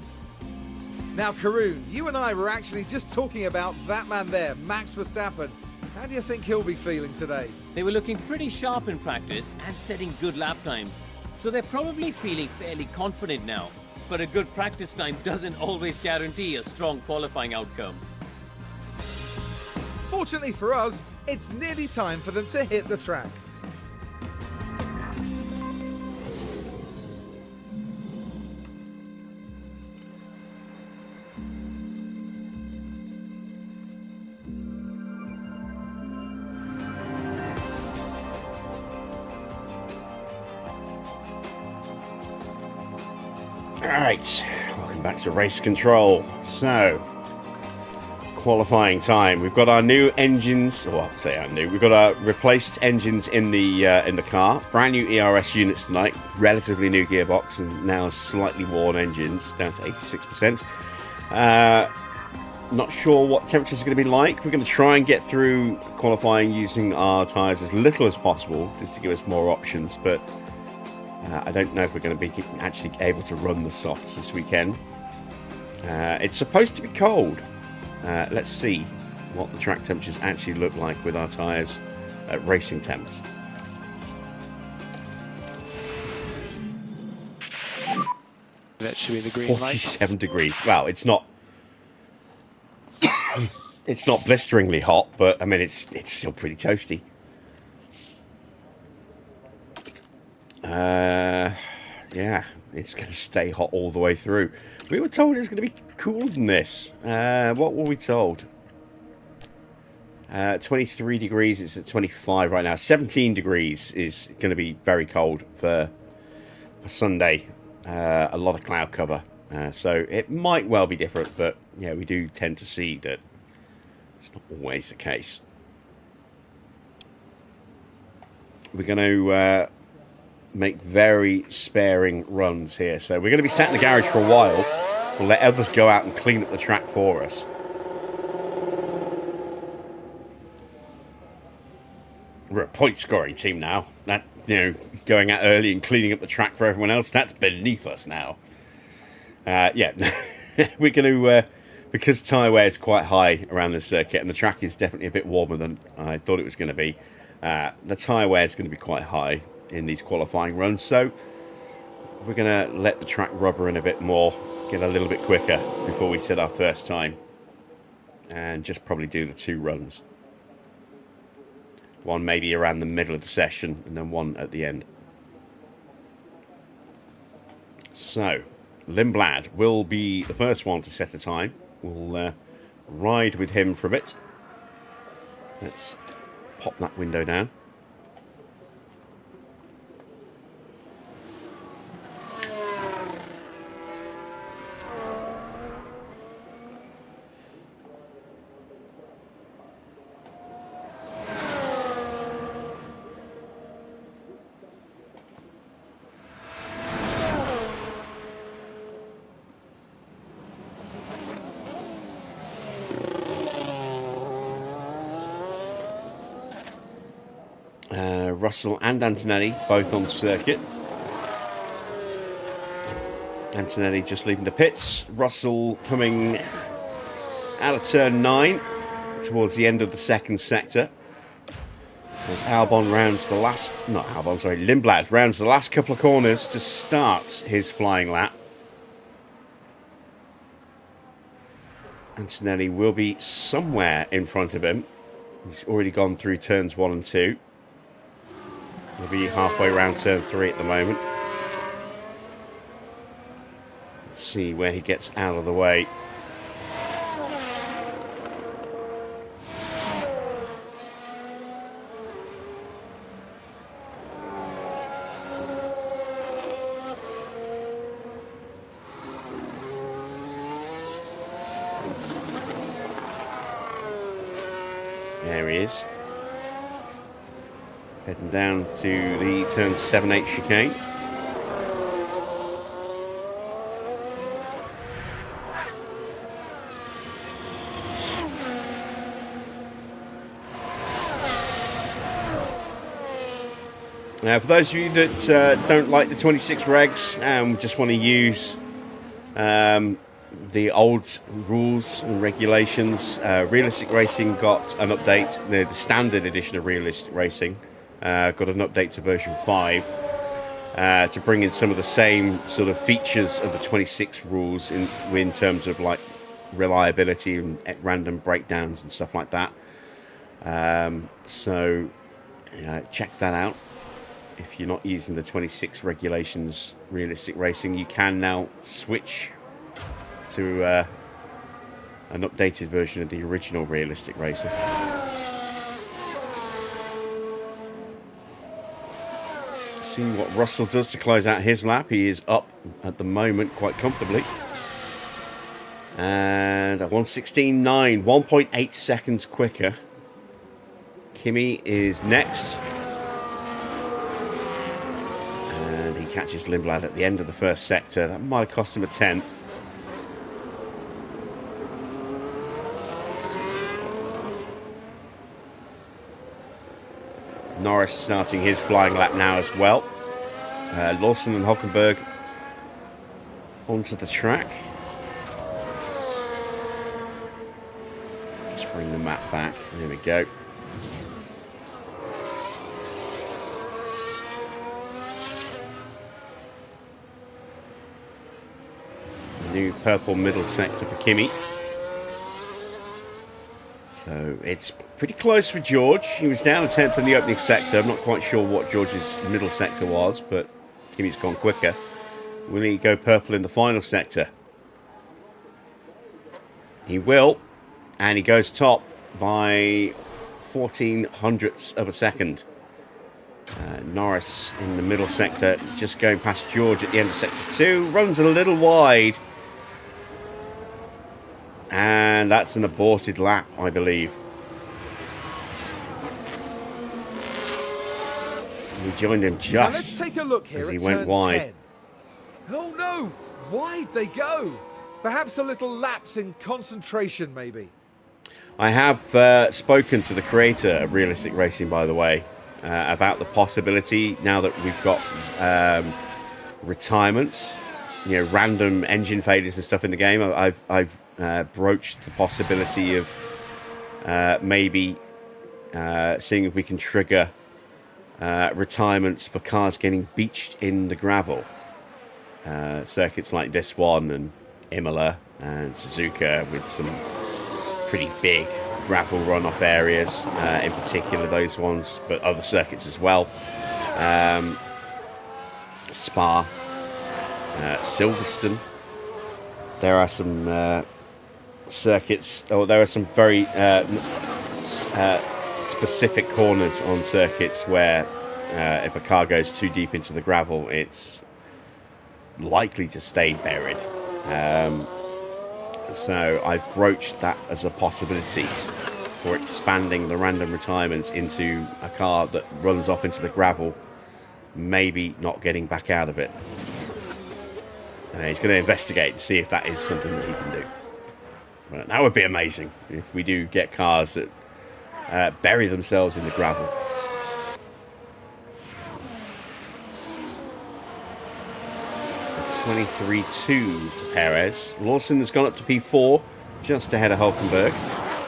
Now, Karun, you and I were actually just talking about that man there, Max Verstappen. How do you think he'll be feeling today? They were looking pretty sharp in practice and setting good lap times, so they're probably feeling fairly confident now. But a good practice time doesn't always guarantee a strong qualifying outcome. Fortunately for us, it's nearly time for them to hit the track. Alright, welcome back to race control. So, qualifying time. We've got our new engines, or I'll say our new, we've got our replaced engines in the car. Brand new ERS units tonight, relatively new gearbox, and now slightly worn engines, down to 86%. Not sure what temperatures are going to be like. We're going to try and get through qualifying using our tyres as little as possible, just to give us more options, but I don't know if we're going to be actually able to run the softs this weekend. It's supposed to be cold. Let's see what the track temperatures actually look like with our tyres at racing temps. That should be the green light. 47 degrees. Well, it's not. It's not blisteringly hot, but I mean it's still pretty toasty. Yeah, it's going to stay hot all the way through. We were told it was going to be cooler than this. What were we told? 23 degrees, it's at 25 right now. 17 degrees is going to be very cold for Sunday. A lot of cloud cover. So it might well be different, but yeah, we do tend to see that it's not always the case. We're going to make very sparing runs here. So we're going to be sat in the garage for a while. We'll let others go out and clean up the track for us. We're a point-scoring team now. That, you know, going out early and cleaning up the track for everyone else, that's beneath us now. Yeah, we're going to, because tyre wear is quite high around this circuit, and the track is definitely a bit warmer than I thought it was going to be. The tyre wear is going to be quite high in these qualifying runs, so we're going to let the track rubber in a bit more, get a little bit quicker before we set our first time, and just probably do the 2 runs. One maybe around the middle of the session, and then one at the end. So, Lindblad will be the first one to set a time. We'll ride with him for a bit. Let's pop that window down. Russell and Antonelli both on circuit. Antonelli just leaving the pits. Russell coming out of turn 9 towards the end of the second sector. As Albon rounds the last... Not Albon, sorry. Lindblad rounds the last couple of corners to start his flying lap. Antonelli will be somewhere in front of him. He's already gone through turns 1 and 2. We'll be halfway around turn 3 at the moment. Let's see where he gets out of the way. There he is. Heading down to the turn 7-8 chicane. Now, for those of you that don't like the 26 regs and just want to use the old rules and regulations, Realistic Racing got an update. The standard edition of Realistic Racing got an update to version 5 to bring in some of the same sort of features of the 26 rules in terms of like reliability and random breakdowns and stuff like that. So check that out. If you're not using the 26 regulations Realistic Racing, you can now switch to an updated version of the original Realistic Racing. Seeing what Russell does to close out his lap. He is up at the moment quite comfortably. And at 1:16.9, 1.8 seconds quicker. Kimi is next. And he catches Lindblad at the end of the first sector. That might have cost him a 10th. Norris starting his flying lap now as well. Lawson and Hulkenberg onto the track. Just bring the map back. There we go. New purple middle sector for Kimi. So it's pretty close for George. He was down a 10th in the opening sector. I'm not quite sure what George's middle sector was, but Kimi's gone quicker. Will he go purple in the final sector? He will. And he goes top by 14 hundredths of a second. Norris in the middle sector, just going past George at the end of sector 2. Runs a little wide. And that's an aborted lap, I believe. We joined him Now let's just take a look here as he at went turn wide. 10. Oh no! Wide they go! Perhaps a little lapse in concentration, maybe. I have spoken to the creator of Realistic Racing, by the way, about the possibility, now that we've got retirements, you know, random engine failures and stuff in the game. I've broached the possibility of maybe seeing if we can trigger retirements for cars getting beached in the gravel. Circuits like this one and Imola and Suzuka with some pretty big gravel runoff areas, in particular those ones, but other circuits as well. Spa, Silverstone. There are some circuits, or there are some very specific corners on circuits where if a car goes too deep into the gravel, it's likely to stay buried. So I broached that as a possibility for expanding the random retirements into a car that runs off into the gravel, maybe not getting back out of it. He's going to investigate and see if that is something that he can do. But that would be amazing if we do get cars that bury themselves in the gravel. .23.2 for Perez. Lawson has gone up to P4, just ahead of Hulkenberg,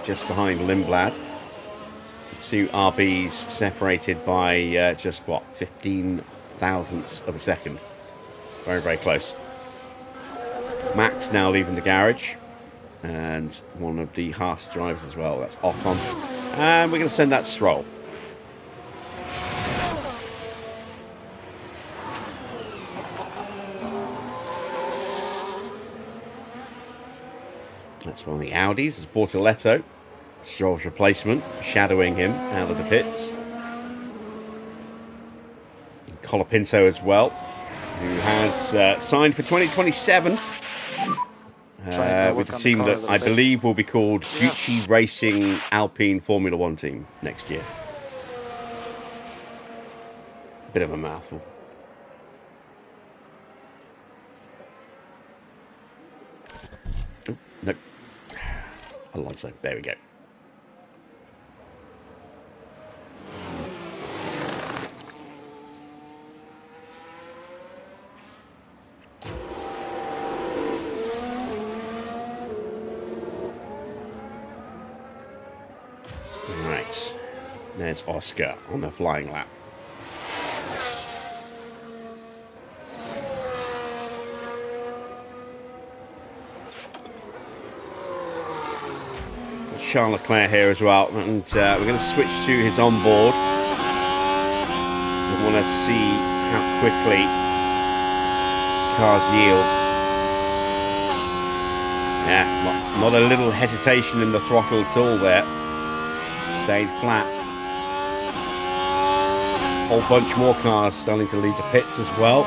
just behind Lindblad. The two RBs separated by just, 15 thousandths of a second. Very, very close. Max now leaving the garage. And one of the Haas drivers as well. That's Ocon. And we're going to send that Stroll. That's one of the Audis. It's Bortoletto, Stroll's replacement, shadowing him out of the pits. And Colapinto as well, who has signed for 2027 with the team that I believe will be called Gucci Racing Alpine Formula One team next year. Bit of a mouthful. Oh, no. Alonso, there we go. There's Oscar on the flying lap. Charles Leclerc here as well, and we're going to switch to his onboard. I want to see how quickly cars yield. Yeah, not a little hesitation in the throttle at all there. Stayed flat. Whole bunch more cars starting to leave the pits as well.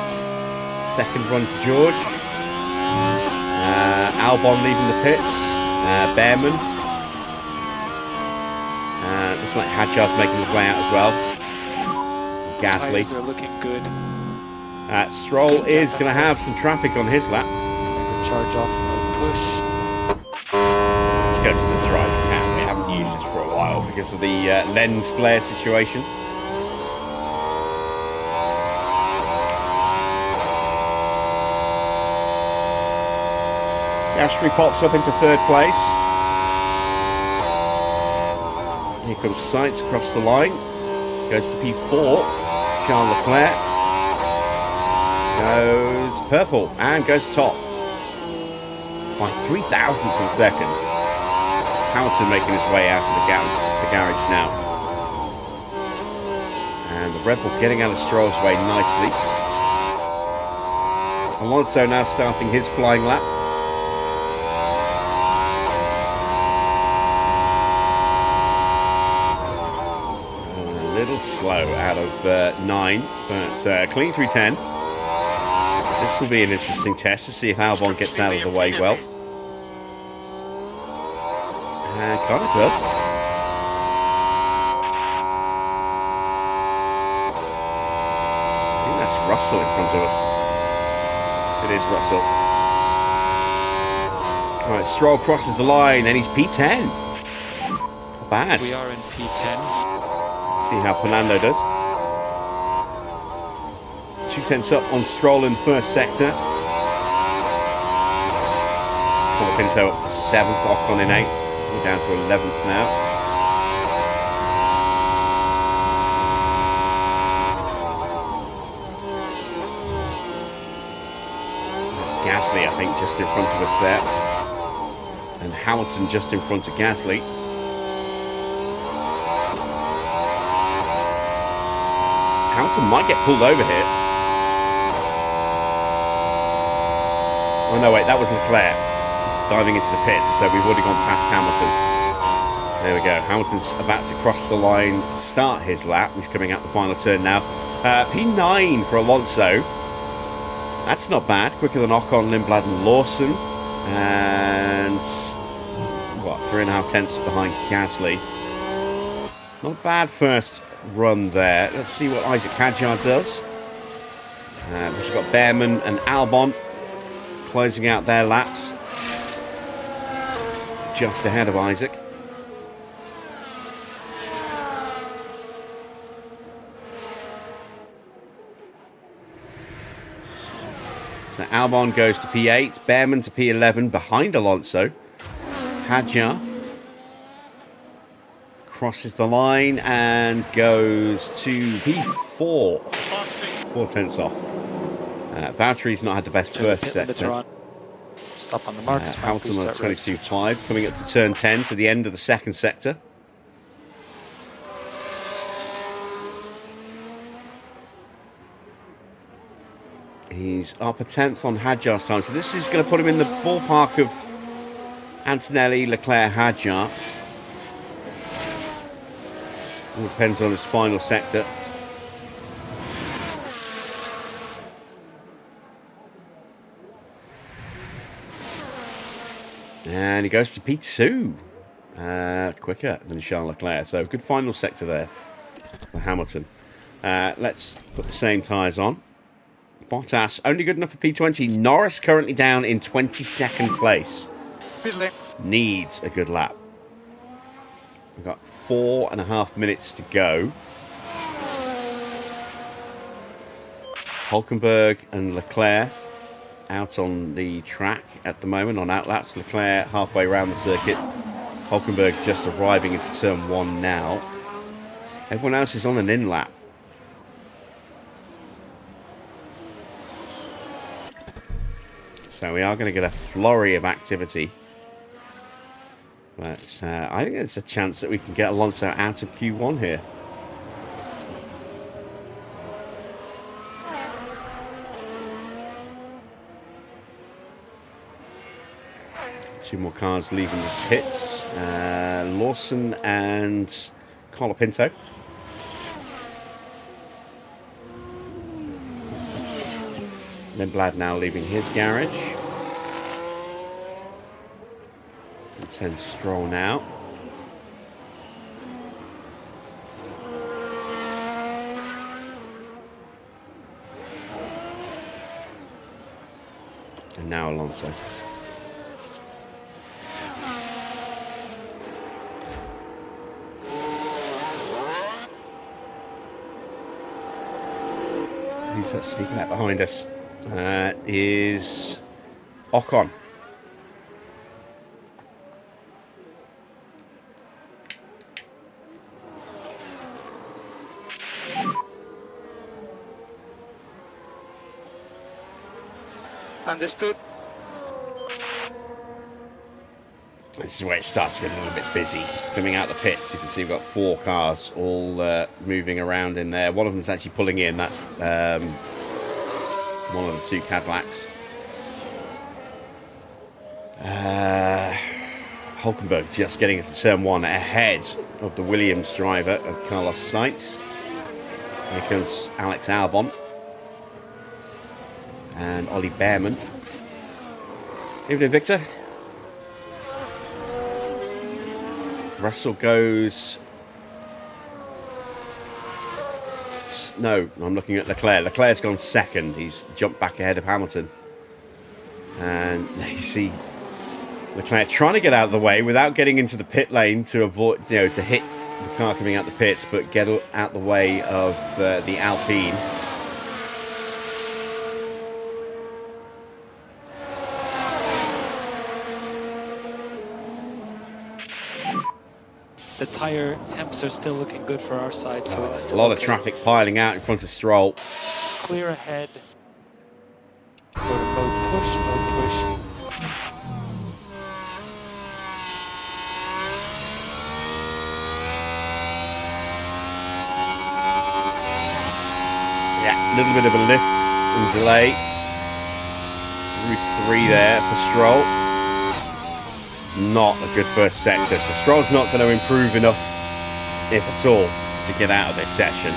Second run for George. Albon leaving the pits. Behrman. Looks like Hadjar's making his way out as well. Gasly. Tires are looking good. Stroll is going to have some traffic on his lap. Charge off, push. Let's go to the driver cam. We haven't used this for a while because of the lens flare situation. Gasly pops up into third place. Here comes Sainz across the line. Goes to P4. Charles Leclerc goes purple and goes top by 0.003 seconds. Hamilton making his way out of the garage now. And the Red Bull getting out of Stroll's way nicely. Alonso now starting his flying lap. Slow out of 9, but clean through 10. This will be an interesting test to see if Albon gets out of the way well. And kind of does. I think that's Russell in front of us. It is Russell. Alright, Stroll crosses the line and he's P10. Not bad. We are in P10. See how Fernando does. 2/10 up on Stroll in first sector. Pinto up to 7th, Ocon in 8th. We're down to 11th now. There's Gasly, I think, just in front of us there. And Hamilton just in front of Gasly. Hamilton might get pulled over here. Oh no, wait, that was Leclerc diving into the pits, so we've already gone past Hamilton. There we go. Hamilton's about to cross the line to start his lap. He's coming out the final turn now. P9 for Alonso. That's not bad. Quicker than Ocon, Lindblad and Lawson. And what, 3.5 tenths behind Gasly. Not bad first run there. Let's see what Isaac Hadjar does. We've got Behrman and Albon closing out their laps just ahead of Isaac. So Albon goes to P8, Behrman to P11 behind Alonso. Hadjar crosses the line and goes to P4. 0.4 off. Valtteri's not had the best first sector. Stop on the marks. Hamilton on 22.5, coming up to turn 10 to the end of the second sector. He's up a 10th on Hadjar's time, so this is going to put him in the ballpark of Antonelli, Leclerc, Hadjar. All depends on his final sector. And he goes to P2. Quicker than Charles Leclerc. So good final sector there for Hamilton. Let's put the same tyres on. Bottas only good enough for P20. Norris currently down in 22nd place. Needs a good lap. We've got 4.5 minutes to go. Hulkenberg and Leclerc out on the track at the moment on outlaps. Leclerc halfway around the circuit. Hulkenberg just arriving into turn 1 now. Everyone else is on an in lap. So we are going to get a flurry of activity. But I think there's a chance that we can get Alonso out of Q1 here. Two more cars leaving the pits. Lawson and Colapinto. Then Blad now leaving his garage. And send Stroll now. And now Alonso. Who's that sneaking out behind us? Is Ocon. Understood. This is where it starts to get a little bit busy. Coming out the pits, you can see we've got 4 cars all moving around in there. One of them's actually pulling in. That's one of the 2 Cadillacs. Hulkenberg just getting into turn 1 ahead of the Williams driver of Carlos Sainz. Here comes Alex Albon and Ollie Behrman. Evening, Victor. Russell goes... No, I'm looking at Leclerc. Leclerc's gone second. He's jumped back ahead of Hamilton. And they see Leclerc trying to get out of the way without getting into the pit lane to avoid, to hit the car coming out the pits, but get out the way of the Alpine. The tire temps are still looking good for our side, so it's A still lot of okay. traffic piling out in front of Stroll. Clear ahead. Go to mode push, mode push. Yeah, a little bit of a lift and delay. Route 3 there for Stroll. Not a good first sector, so Stroll's not going to improve enough, if at all, to get out of this session.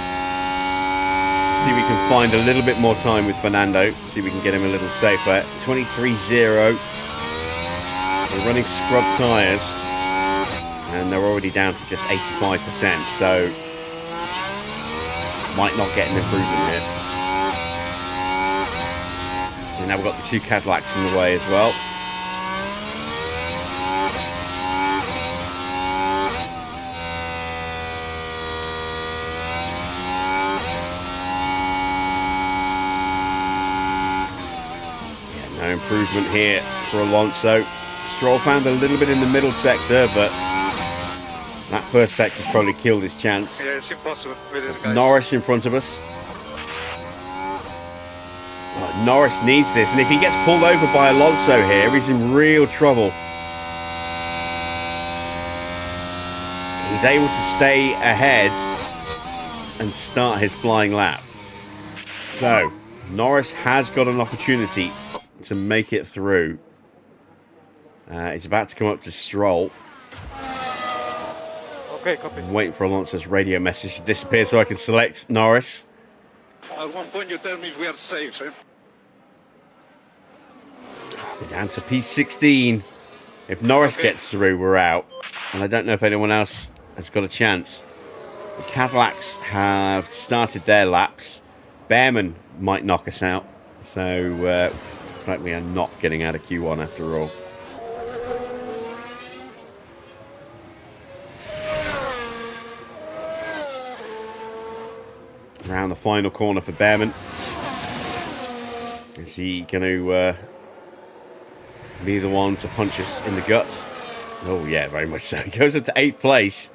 See if we can find a little bit more time with Fernando. See if we can get him a little safer. 23-0. We're running scrub tyres, and they're already down to just 85%, so might not get an improvement here. And now we've got the 2 Cadillacs in the way as well. No improvement here for Alonso. Stroll found a little bit in the middle sector, but that first sector's probably killed his chance. Yeah, it's impossible with this guy. Norris in front of us. Oh, Norris needs this, and if he gets pulled over by Alonso here, he's in real trouble. He's able to stay ahead and start his flying lap. So, Norris has got an opportunity to make it through. He's about to come up to Stroll. Okay, copy. I'm waiting for Alonso's radio message to disappear so I can select Norris. At one point you tell me we are safe, eh? We're down to P16. If Norris gets through, we're out. And I don't know if anyone else has got a chance. The Cadillacs have started their laps. Behrman might knock us out. So, looks like we are not getting out of Q1 after all. Around the final corner for Behrman. Is he going to be the one to punch us in the guts? Oh, yeah, very much so. He goes up to 8th place.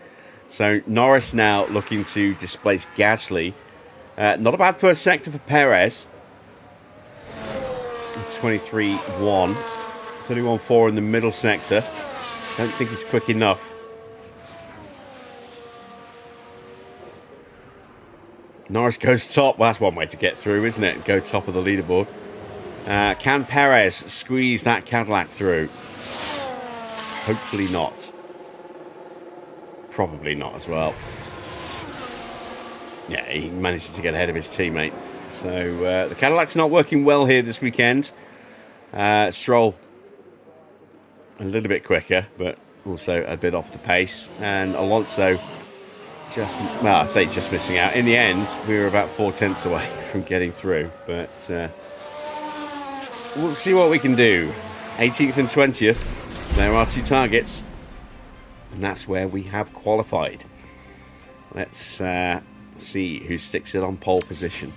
So Norris now looking to displace Gasly. Not a bad first sector for Perez. 23.1. 31.4 in the middle sector. Don't think he's quick enough. Norris goes top. Well, that's one way to get through, isn't it? Go top of the leaderboard. Can Perez squeeze that Cadillac through? Hopefully not. Probably not as well. Yeah, he manages to get ahead of his teammate. So the Cadillac's not working well here this weekend. Stroll a little bit quicker, but also a bit off the pace. And Alonso just missing out. In the end, we were about 4/10 away from getting through. But we'll see what we can do. 18th and 20th. There are 2 targets. And that's where we have qualified. Let's see who sticks it on pole position.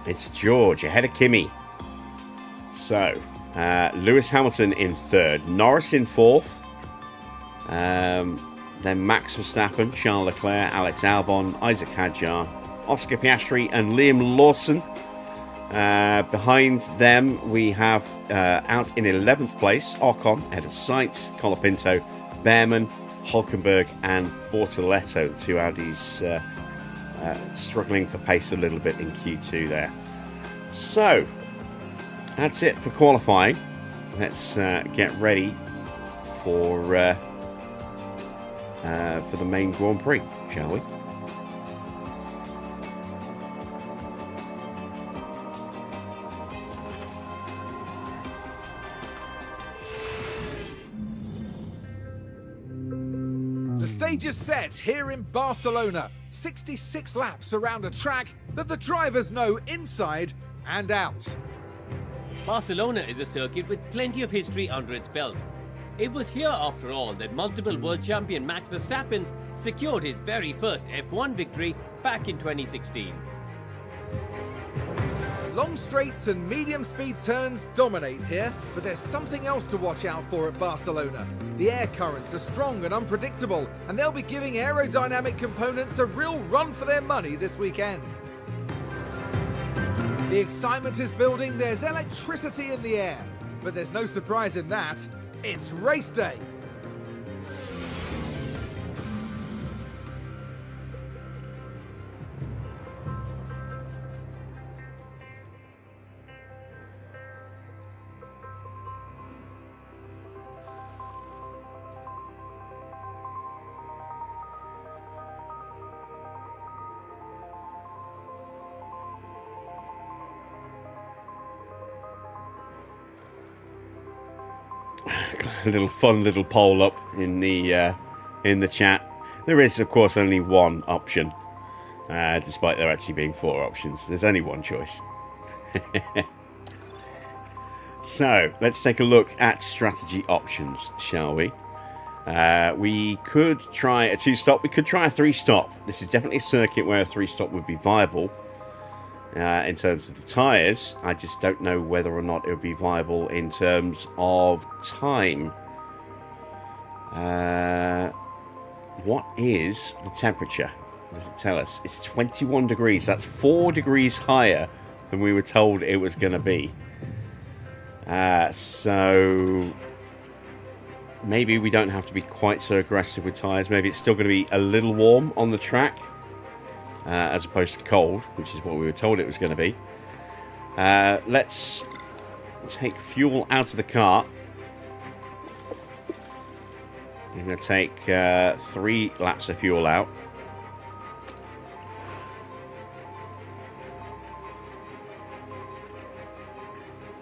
It's George ahead of Kimi. So, Lewis Hamilton in 3rd. Norris in 4th. Then Max Verstappen, Charles Leclerc, Alex Albon, Isaac Hadjar, Oscar Piastri and Liam Lawson. Behind them, we have out in 11th place, Ocon, ahead of Sainz, Colapinto, Behrman, Hulkenberg and Bortoletto. The 2 Audis struggling for pace a little bit in Q2 there. So, that's it for qualifying. Let's get ready for the main Grand Prix, shall we? The stage is set here in Barcelona. 66 laps around a track that the drivers know inside and out. Barcelona is a circuit with plenty of history under its belt. It was here, after all, that multiple world champion Max Verstappen secured his very first F1 victory back in 2016. Long straights and medium speed turns dominate here, but there's something else to watch out for at Barcelona. The air currents are strong and unpredictable, and they'll be giving aerodynamic components a real run for their money this weekend. The excitement is building, there's electricity in the air, but there's no surprise in that. It's race day. A fun little poll up in the chat. There is, of course, only one option, despite there actually being 4 options. There's only one choice. So let's take a look at strategy options, shall we? We could try a 2-stop. We could try a 3-stop. This is definitely a circuit where a 3-stop would be viable. In terms of the tyres, I just don't know whether or not it would be viable in terms of time. What is the temperature? What does it tell us? It's 21 degrees. That's 4 degrees higher than we were told it was going to be. So maybe we don't have to be quite so aggressive with tyres. Maybe it's still going to be a little warm on the track. As opposed to cold, which is what we were told it was going to be. Let's take fuel out of the car. I'm going to take 3 laps of fuel out.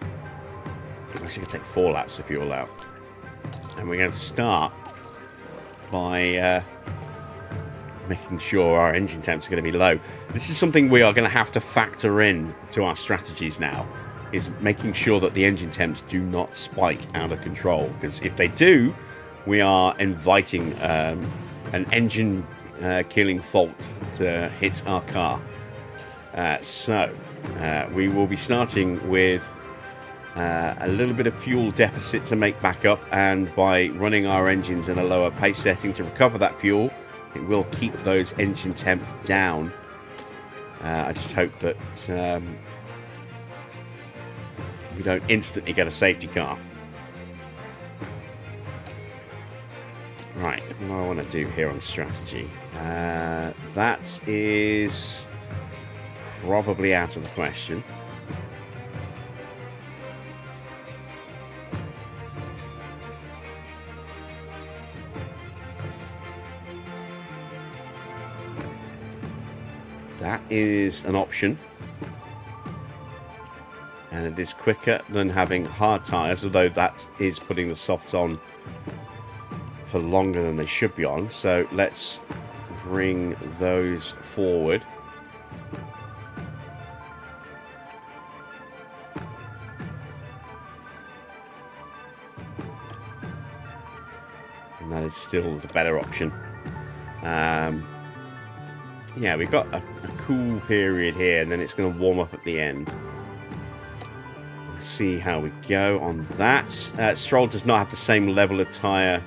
I'm actually going to take 4 laps of fuel out. And we're going to start by making sure our engine temps are going to be low. This is something we are going to have to factor in to our strategies now, is making sure that the engine temps do not spike out of control, because if they do, we are inviting an engine killing fault to hit our car. So we will be starting with a little bit of fuel deficit to make back up, and by running our engines in a lower pace setting to recover that fuel, it will keep those engine temps down. I just hope that we don't instantly get a safety car. Right, what do I want to do here on strategy? That is probably out of the question. That is an option. And it is quicker than having hard tyres, although that is putting the softs on for longer than they should be on. So let's bring those forward. And that is still the better option. Yeah, we've got a cool period here, and then it's going to warm up at the end. Let's see how we go on that. Stroll does not have the same level of tyre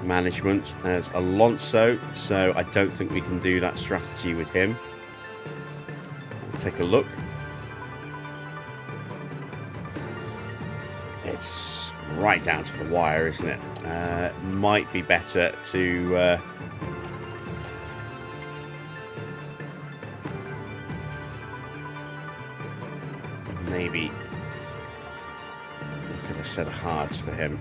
management as Alonso, so I don't think we can do that strategy with him. Take a look. It's right down to the wire, isn't it? Might be better to maybe look at a set of hards for him.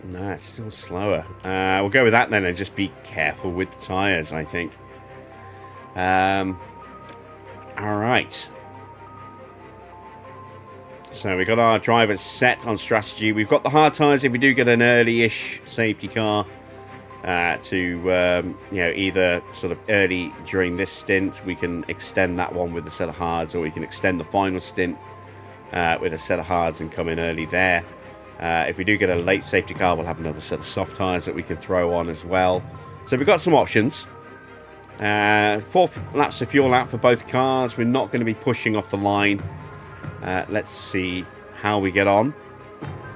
No, it's still slower. We'll go with that then, and just be careful with the tyres, I think. All right. So we got our drivers set on strategy. We've got the hard tyres if we do get an early-ish safety car to either sort of early during this stint. We can extend that one with a set of hards, or we can extend the final stint with a set of hards and come in early there. If we do get a late safety car, we'll have another set of soft tyres that we can throw on as well. So we've got some options. 4 laps of fuel out for both cars. We're not going to be pushing off the line. Let's see how we get on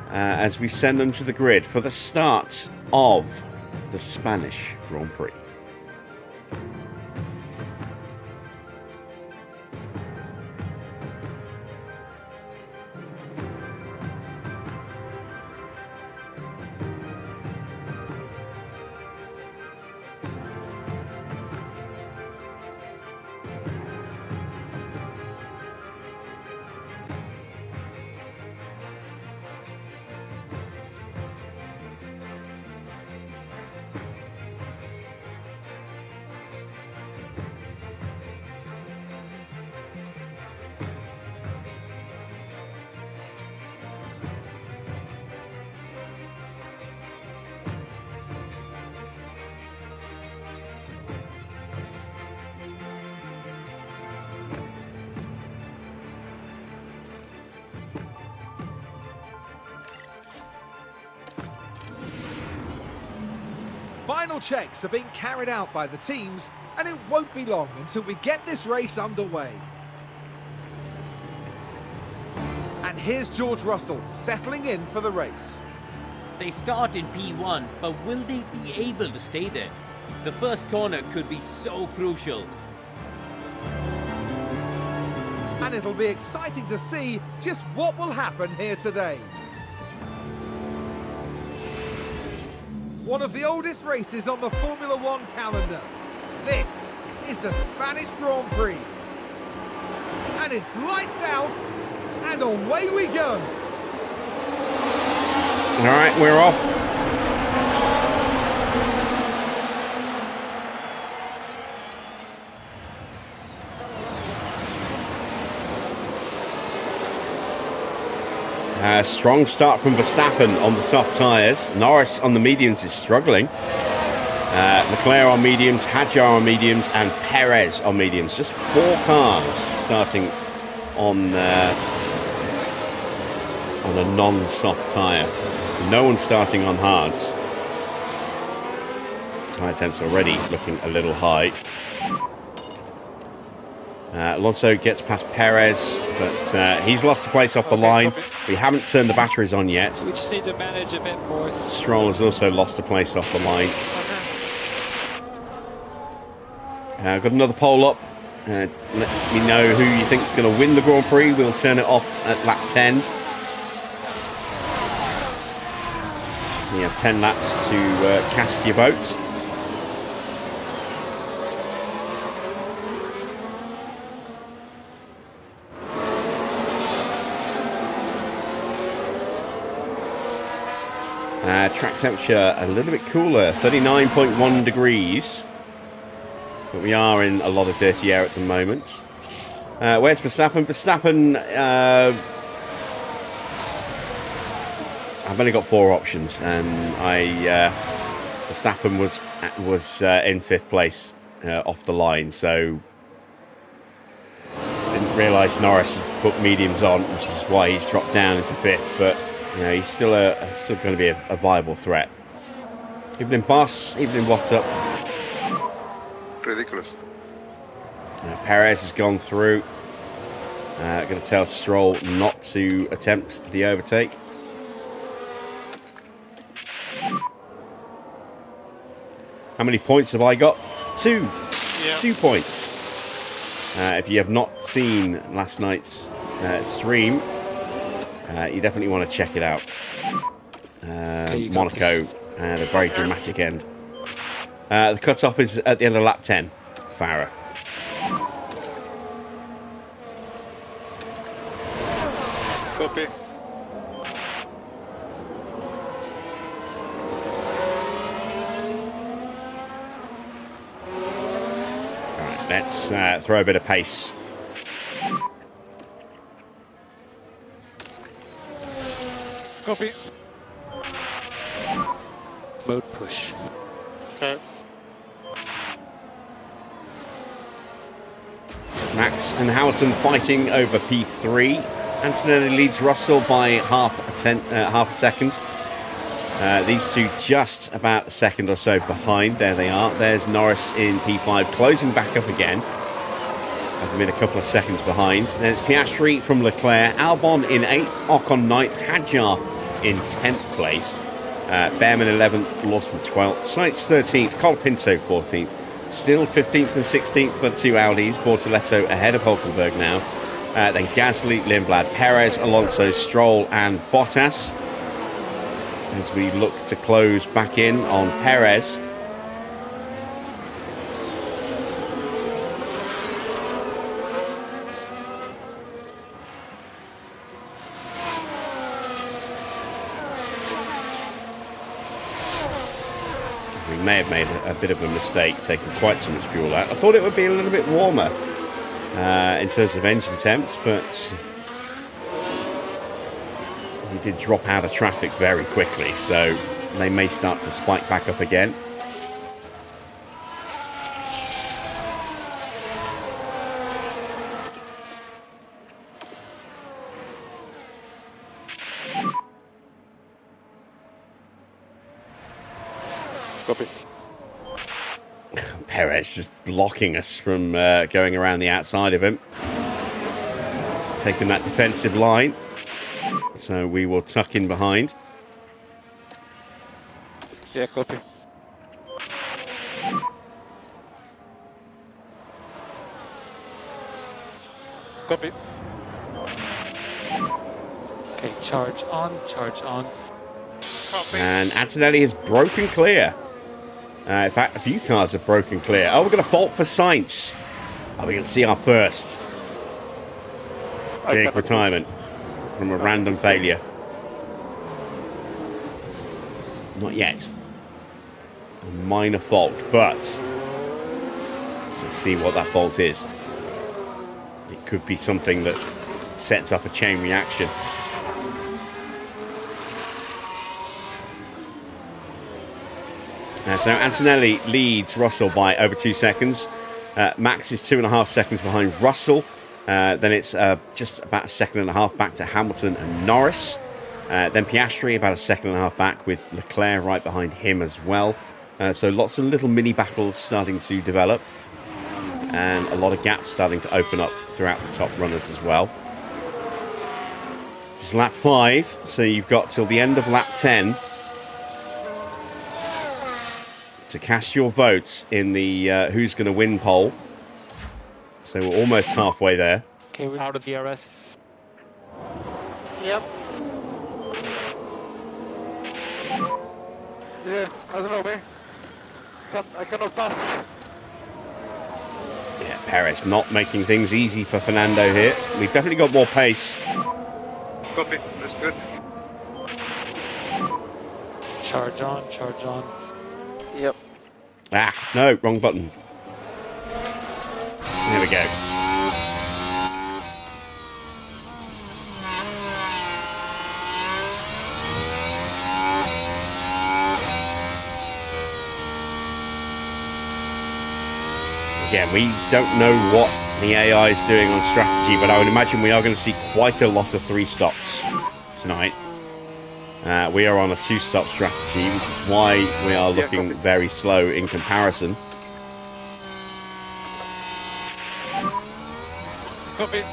as we send them to the grid for the start of the Spanish Grand Prix. Final checks are being carried out by the teams, and it won't be long until we get this race underway. And here's George Russell settling in for the race. They start in P1, but will they be able to stay there? The first corner could be so crucial. And it'll be exciting to see just what will happen here today. One of the oldest races on the Formula One calendar. This is the Spanish Grand Prix. And it's lights out, and away we go. All right, we're off. Strong start from Verstappen on the soft tyres. Norris on the mediums is struggling. Leclerc on mediums, Hadjar on mediums, and Perez on mediums. Just 4 cars starting on a non-soft tyre. No one starting on hards. Tyre temps already looking a little high. Alonso gets past Perez, but he's lost a place off the line. Copy. We haven't turned the batteries on yet. We just need to manage a bit more. Stroll has also lost a place off the line. Got another poll up. Let me know who you think is going to win the Grand Prix. We'll turn it off at lap 10. So you have 10 laps to cast your vote. Track temperature a little bit cooler, 39.1 degrees. But we are in a lot of dirty air at the moment. Where's Verstappen? Verstappen, I've only got 4 options, and Verstappen was in 5th place off the line, so didn't realise Norris had put mediums on, which is why he's dropped down into 5th. But you know, he's still going to be a viable threat. Even in Boss, even in What's Up. Ridiculous. Perez has gone through. Going to tell Stroll not to attempt the overtake. How many points have I got? 2. Yeah. 2 points. If you have not seen last night's stream, you definitely want to check it out. You got Monaco had a very dramatic end. The cut-off is at the end of lap 10. Farah. Copy. All right, let's throw a bit of pace. Copy. Mode push. Okay. Max and Hamilton fighting over P3. Antonelli leads Russell by half a second. These two just about a second or so behind. There they are. There's Norris in P5, closing back up again. I've been a couple of seconds behind. Then it's Piastri from Leclerc, Albon in 8th, Ocon 9th, Hadjar in 10th place. Behrman 11th, Lawson 12th, Sainz 13th, Colapinto 14th, still 15th and 16th, but 2 Audis. Bortoletto ahead of Hulkenberg now. Then Gasly, Lindblad, Perez, Alonso, Stroll and Bottas. As we look to close back in on Perez. We may have made a bit of a mistake taking quite so much fuel out. I thought it would be a little bit warmer in terms of engine temps, but we did drop out of traffic very quickly, so they may start to spike back up again. Copy. Perez just blocking us from going around the outside of him. Taking that defensive line. So we will tuck in behind. Yeah, copy. Copy. Okay, charge on, charge on. Copy. And Antonelli has broken clear. In fact, a few cars have broken clear. Oh, we're going to fault for Sainz. Oh, we can see our first big retirement from a random failure. Not yet. A minor fault, but let's see what that fault is. It could be something that sets off a chain reaction. So Antonelli leads Russell by over 2 seconds. Max is 2.5 seconds behind Russell. Then it's just about a second and a half back to Hamilton and Norris. Then Piastri about a second and a half back with Leclerc right behind him as well. So lots of little mini battles starting to develop, and a lot of gaps starting to open up throughout the top runners as well. This is lap 5, so you've got till the end of lap 10 to cast your votes in the who's going to win poll. So we're almost halfway there. Okay, we're out of the DRS. Yep. Yeah, I don't know, man. I cannot pass. Yeah, Perez not making things easy for Fernando here. We've definitely got more pace. Copy. Let's do it. Charge on, charge on. Yep. Ah, no, wrong button. There we go. Again, we don't know what the AI is doing on strategy, but I would imagine we are going to see quite a lot of 3 stops tonight. We are on a 2-stop strategy, which is why we are looking very slow in comparison. Copy.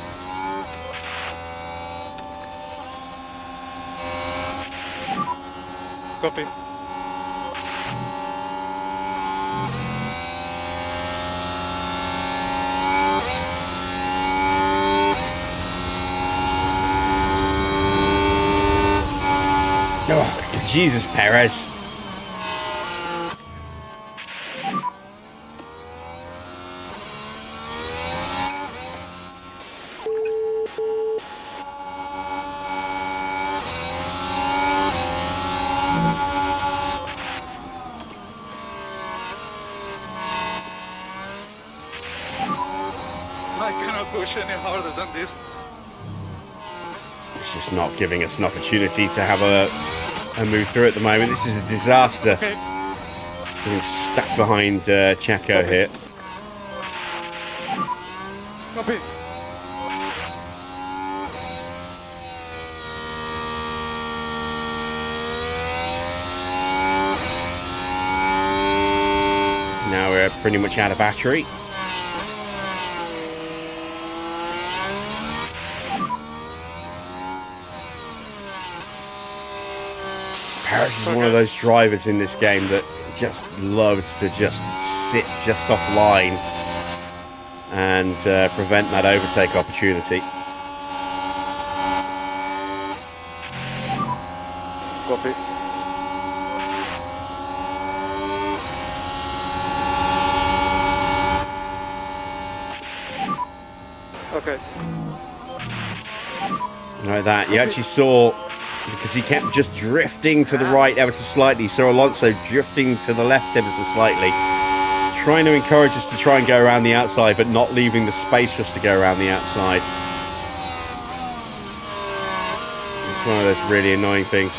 Copy. Oh, Jesus, Perez. I cannot push any harder than this. It's just not giving us an opportunity to have a move through at the moment. This is a disaster. Okay. Being stuck behind Checo here. Copy. Now we're pretty much out of battery. Paris is one of those drivers in this game that just loves to just sit just offline and prevent that overtake opportunity. Copy. Okay. Like that. You actually saw, because he kept just drifting to the right ever so slightly. So Alonso drifting to the left ever so slightly, trying to encourage us to try and go around the outside, but not leaving the space for us to go around the outside. It's one of those really annoying things.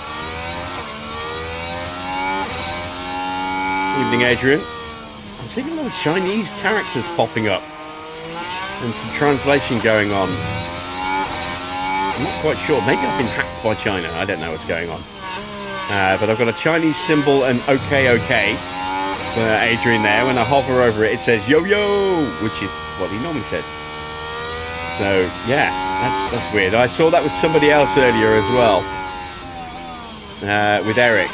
Evening, Adrian. I'm seeing a lot of Chinese characters popping up and some translation going on. I'm not quite sure. Maybe I've been hacked by China. I don't know what's going on. But I've got a Chinese symbol and OK for Adrian there. When I hover over it, it says yo yo, which is what he normally says. So yeah, that's weird. I saw that with somebody else earlier as well, with Eric.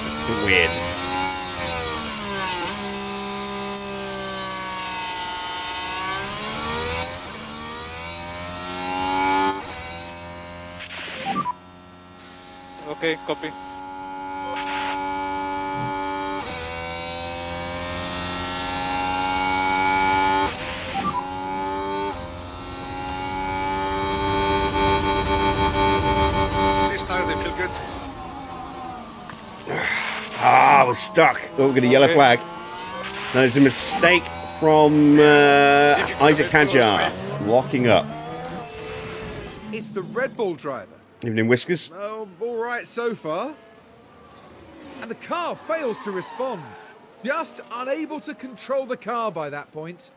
It's a bit weird. Okay, copy. This tire, they feel good. Ah, we're stuck. Oh, we're going to yellow flag. No, there's a mistake from Isaac Hadjar locking up. It's the Red Bull driver. Evening, Whiskers. Oh, all right so far. And the car fails to respond. Just unable to control the car by that point.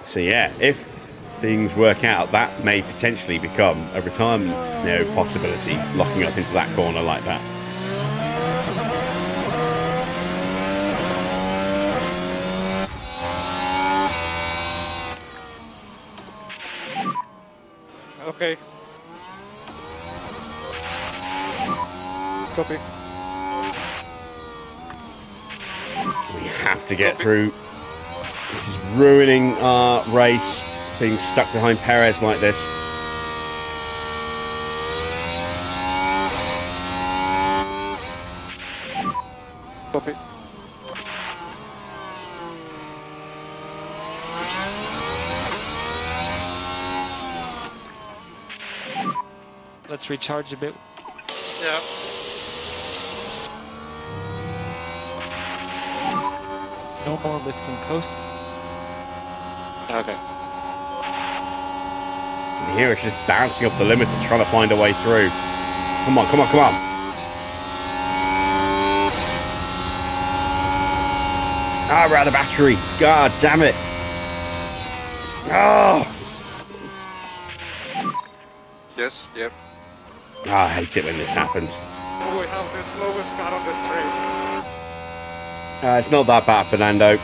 So yeah, if things work out, that may potentially become a retirement, possibility, locking up into that corner like that. Okay. Copy. We have to get through. This is ruining our race, being stuck behind Perez like this. Copy. Let's recharge a bit. Yeah. No more lift and coast. Okay. And here it's just bouncing off the limit and trying to find a way through. Come on, come on, come on. Ah, we're out of battery. God damn it. Oh. Yes, yep. I hate it when this happens. We have the slowest car on the street. It's not that bad, Fernando.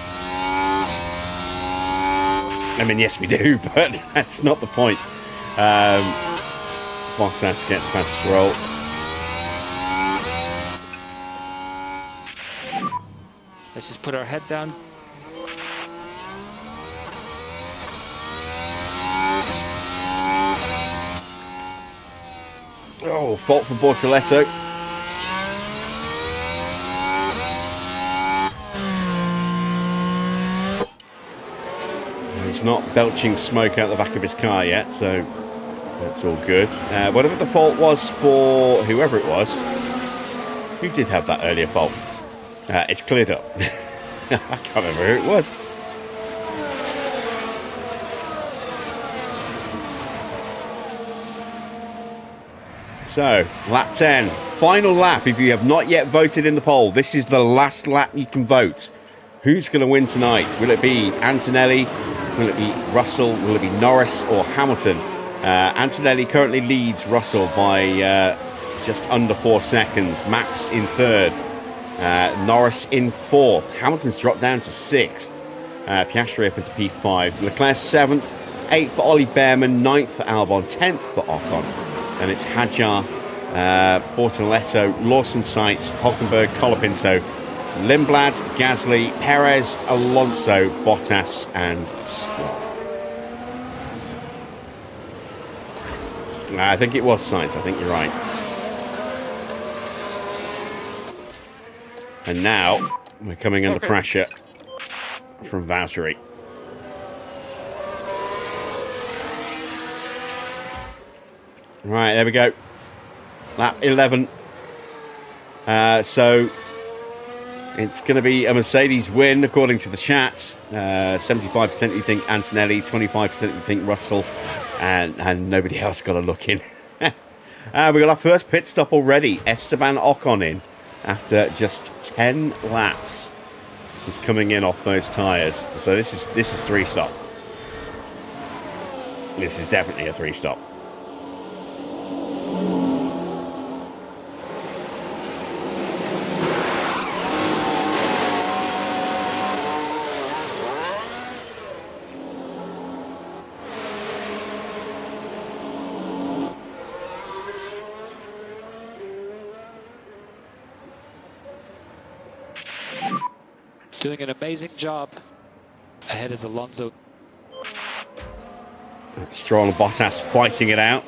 I mean, yes, we do, but that's not the point. Bottas gets past Stroll. Let's just put our head down. Oh, fault for Bortoletto. He's not belching smoke out the back of his car yet, so that's all good. Whatever the fault was for whoever it was, who did have that earlier fault? It's cleared up. I can't remember who it was. So, lap 10. Final lap if you have not yet voted in the poll. This is the last lap you can vote. Who's going to win tonight? Will it be Antonelli? Will it be Russell? Will it be Norris or Hamilton? Antonelli currently leads Russell by just under 4 seconds. Max in third. Norris in fourth. Hamilton's dropped down to sixth. Piastri up into P5. Leclerc 7th. 8th for Ollie Behrman. 9th for Albon. 10th for Ocon. And it's Hadjar, Bortoletto, Lawson Seitz, Hockenberg, Colapinto, Lindblad, Gasly, Perez, Alonso, Bottas, and Stroll. I think it was Seitz. I think you're right. And now we're coming under pressure from Valtteri. Right, there we go. Lap 11. So it's going to be a Mercedes win, according to the chat. 75% you think Antonelli, 25% you think Russell, and nobody else got a look in. We got our first pit stop already. Esteban Ocon in after just 10 laps. He's coming in off those tyres. So this is 3-stop. This is definitely a 3-stop. Doing an amazing job. Ahead is Alonso. Stroll and Bottas fighting it out.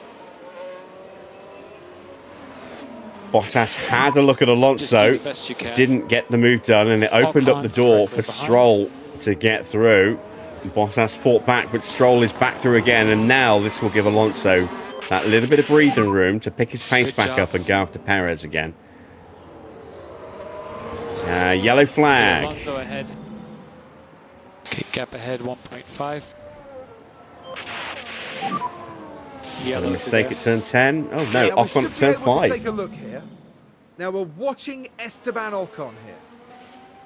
Bottas had a look at Alonso, didn't get the move done, and it opened up the door for Stroll to get through. Bottas fought back, but Stroll is back through again, and now this will give Alonso that little bit of breathing room to pick his pace back up and go after Perez again. Yellow flag. Alonso ahead. Okay, gap ahead 1.5. A mistake at turn 10. Oh no, Ocon at turn 5. Take a look here. Now we're watching Esteban Ocon here.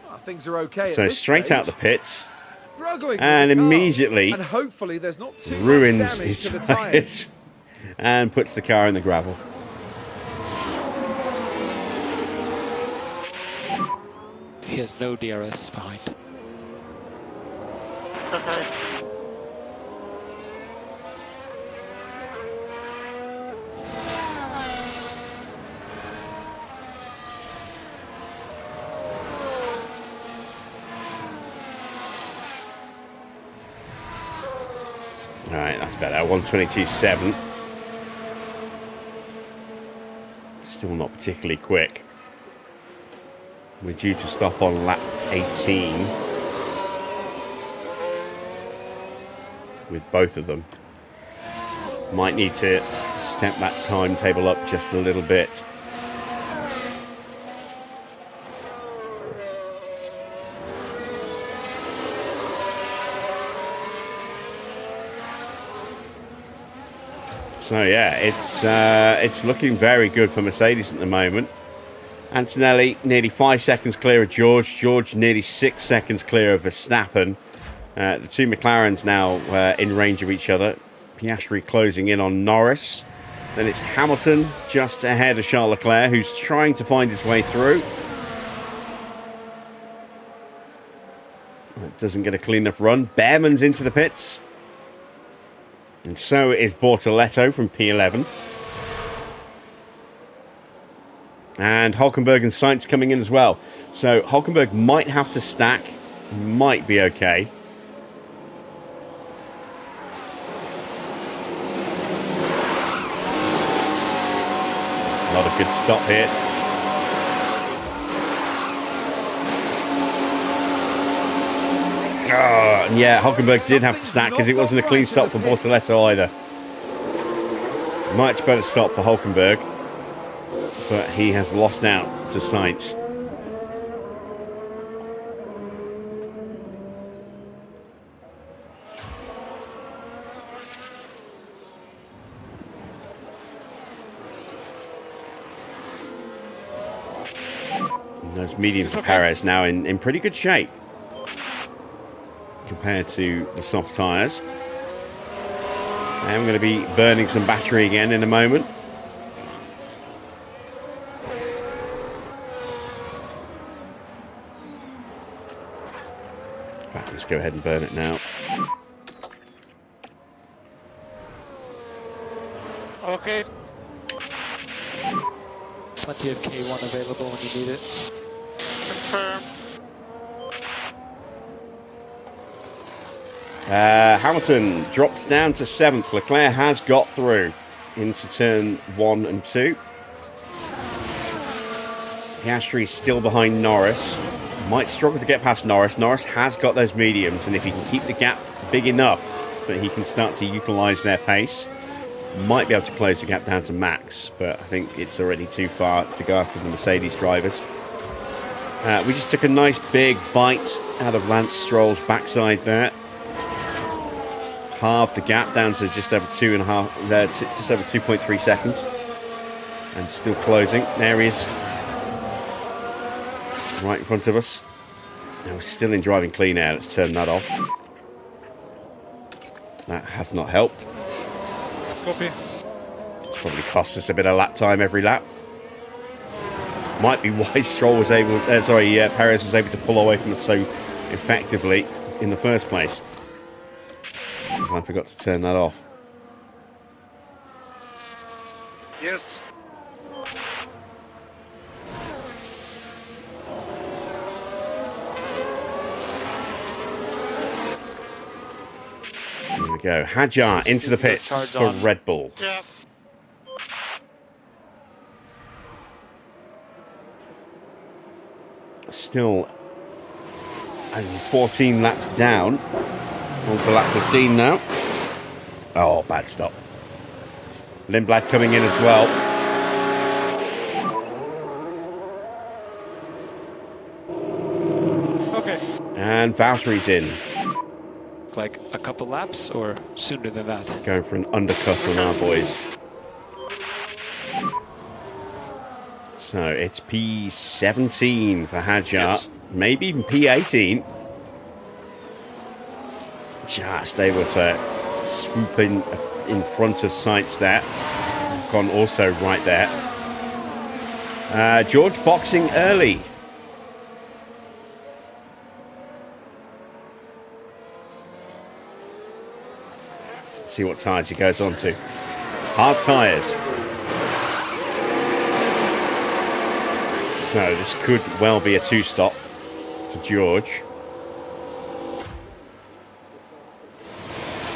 Well, things are okay. So straight out the pits. struggling and with the car. immediately And hopefully there's not too much ruins damage his to the tyres. tyres and puts the car in the gravel. He has no DRS behind. Okay. All right, that's better. 122.7. Still not particularly quick. We're due to stop on lap 18 with both of them. Might need to step that timetable up just a little bit. So yeah, it's looking very good for Mercedes at the moment. Antonelli nearly 5 seconds clear of George. George nearly 6 seconds clear of Verstappen. The two McLarens now in range of each other. Piastri closing in on Norris. Then it's Hamilton just ahead of Charles Leclerc, who's trying to find his way through. That doesn't get a clean enough run. Behrman's into the pits. And so is Bortoletto from P11. And Hulkenberg and Sainz coming in as well. So Hulkenberg might have to stack. Might be okay. Not a good stop here. Oh, and yeah, Hulkenberg did have to stack because it wasn't a clean stop for Bortoletto either. Much better stop for Hulkenberg. But he has lost out to Sainz. And those mediums for Perez now in pretty good shape compared to the soft tyres. And we're going to be burning some battery again in a moment. Let's go ahead and burn it now. Okay. Plenty of K1 available when you need it. Confirm. Hamilton drops down to 7th. Leclerc has got through into turn 1 and 2. Piastri still behind Norris. Might struggle to get past Norris. Norris has got those mediums, and if he can keep the gap big enough that he can start to utilise their pace, might be able to close the gap down to Max, but I think it's already too far to go after the Mercedes drivers. We just took a nice big bite out of Lance Stroll's backside there. Halved the gap down to just over 2.3 seconds. And still closing. There he is. Right in front of us. Now we're still in driving clean air. Let's turn that off. That has not helped. Copy. It's probably cost us a bit of lap time every lap. Might be why Stroll was able, Perez was able to pull away from us so effectively in the first place. I forgot to turn that off. Yes. There we go. Hadjar into the pits for Red Bull. Yeah. Still only 14 laps down. On to lap 15 now. Oh, bad stop. Lindblad coming in as well. Okay. And Valtteri's in. Like a couple laps or sooner than that? Going for an undercut on our boys. So it's P17 for Hadjar. Yes. Maybe even P18. just able to swoop in front of Sainz there. Gone also right there. George boxing early. See what tyres he goes on to. Hard tyres. So this could well be a 2-stop for George.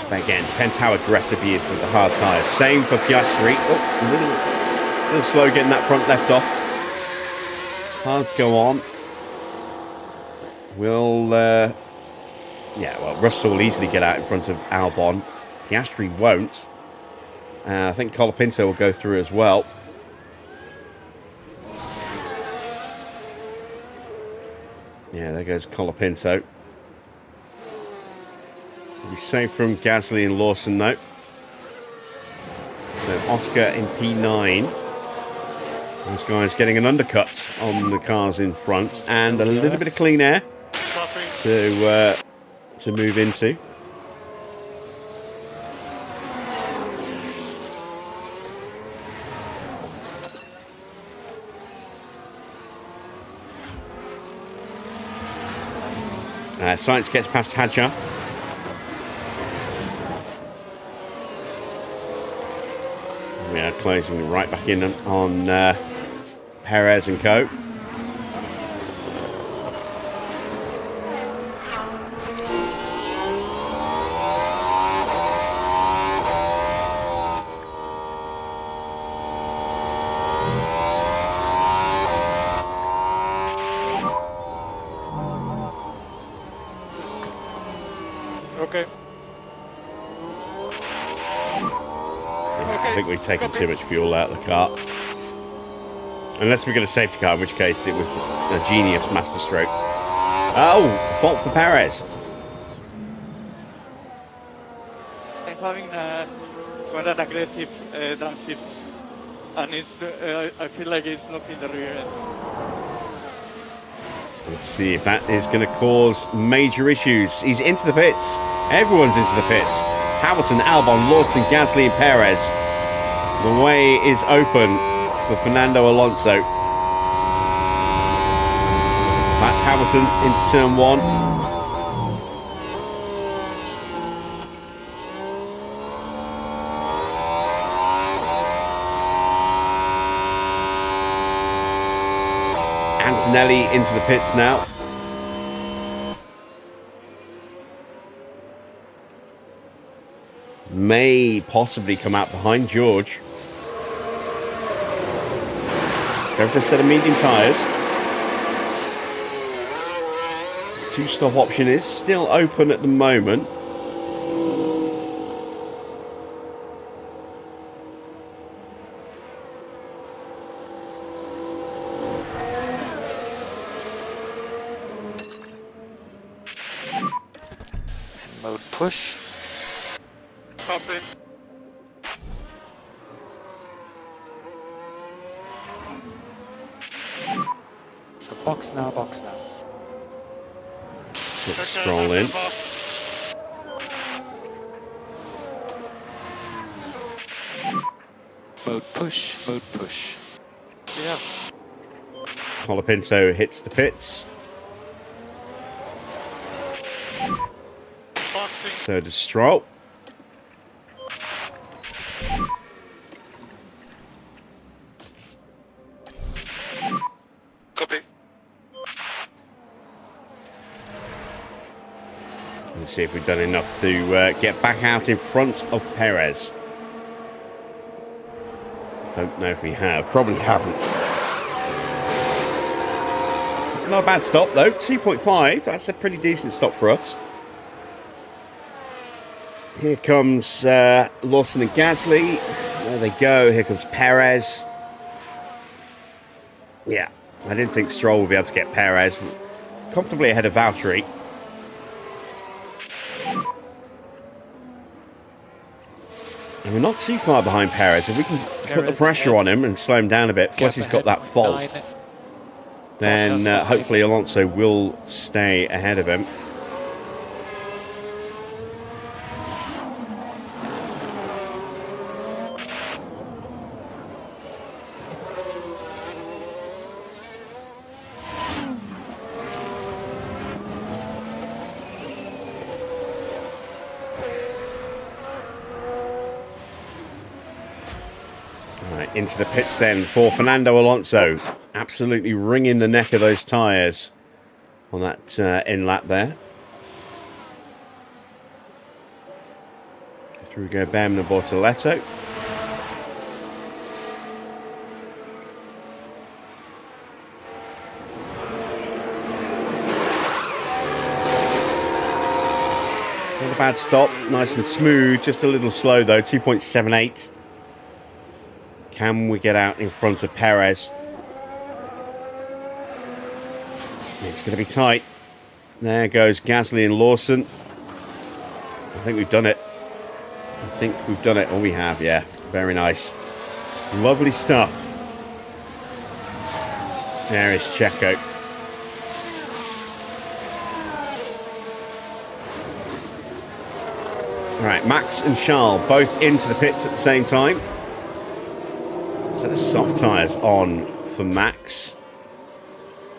But again, depends how aggressive he is with the hard tyres. Same for Piastri. Oh, a little slow getting that front left off. Hard to go on. Well, Russell will easily get out in front of Albon. Piastri won't. I think Colapinto will go through as well. Yeah, there goes Colapinto. He's safe from Gasly and Lawson, though. So Oscar in P9. Those guys getting an undercut on the cars in front, and a little bit of clean air to move into. Sainz gets past Hadjar. We are closing right back in on Perez and co. Okay. I think we've taken too much fuel out of the car. Unless we get a safety car, in which case it was a genius masterstroke. Oh, fault for Perez. I'm having quite an aggressive downshifts, and it's I feel like it's not in the rear end. Let's see if that is going to cause major issues. He's into the pits. Everyone's into the pits. Hamilton, Albon, Lawson, Gasly and Perez. The way is open for Fernando Alonso. That's Hamilton into turn 1. Antonelli into the pits now. May possibly come out behind George. Go for a set of medium tyres. 2-stop option is still open at the moment. Mode push. Copy. So box now, box now. Let's get Stroll in. Mode push, mode push. Yeah. Colapinto hits the pits. Boxing. So does Stroll. Copy. Let's see if we've done enough to get back out in front of Perez. Don't know if we have. Probably haven't. It's not a bad stop though. 2.5. That's a pretty decent stop for us. Here comes Lawson and Gasly. There they go. Here comes Perez. Yeah, I didn't think Stroll would be able to get Perez. Comfortably ahead of Valtteri. And we're not too far behind Perez. If we can put the pressure on him and slow him down a bit, plus he's got that fault, then hopefully Alonso will stay ahead of him. into the pits then for Fernando Alonso. Absolutely wringing the neck of those tyres on that in lap there. Through we go Behrman and Bortoleto. Not a bad stop, nice and smooth, just a little slow though, 2.78. Can we get out in front of Perez? It's going to be tight. There goes Gasly and Lawson. I think we've done it. Oh, we have, yeah. Very nice. Lovely stuff. There is Checo. All right, Max and Charles both into the pits at the same time. Set of soft tyres on for Max.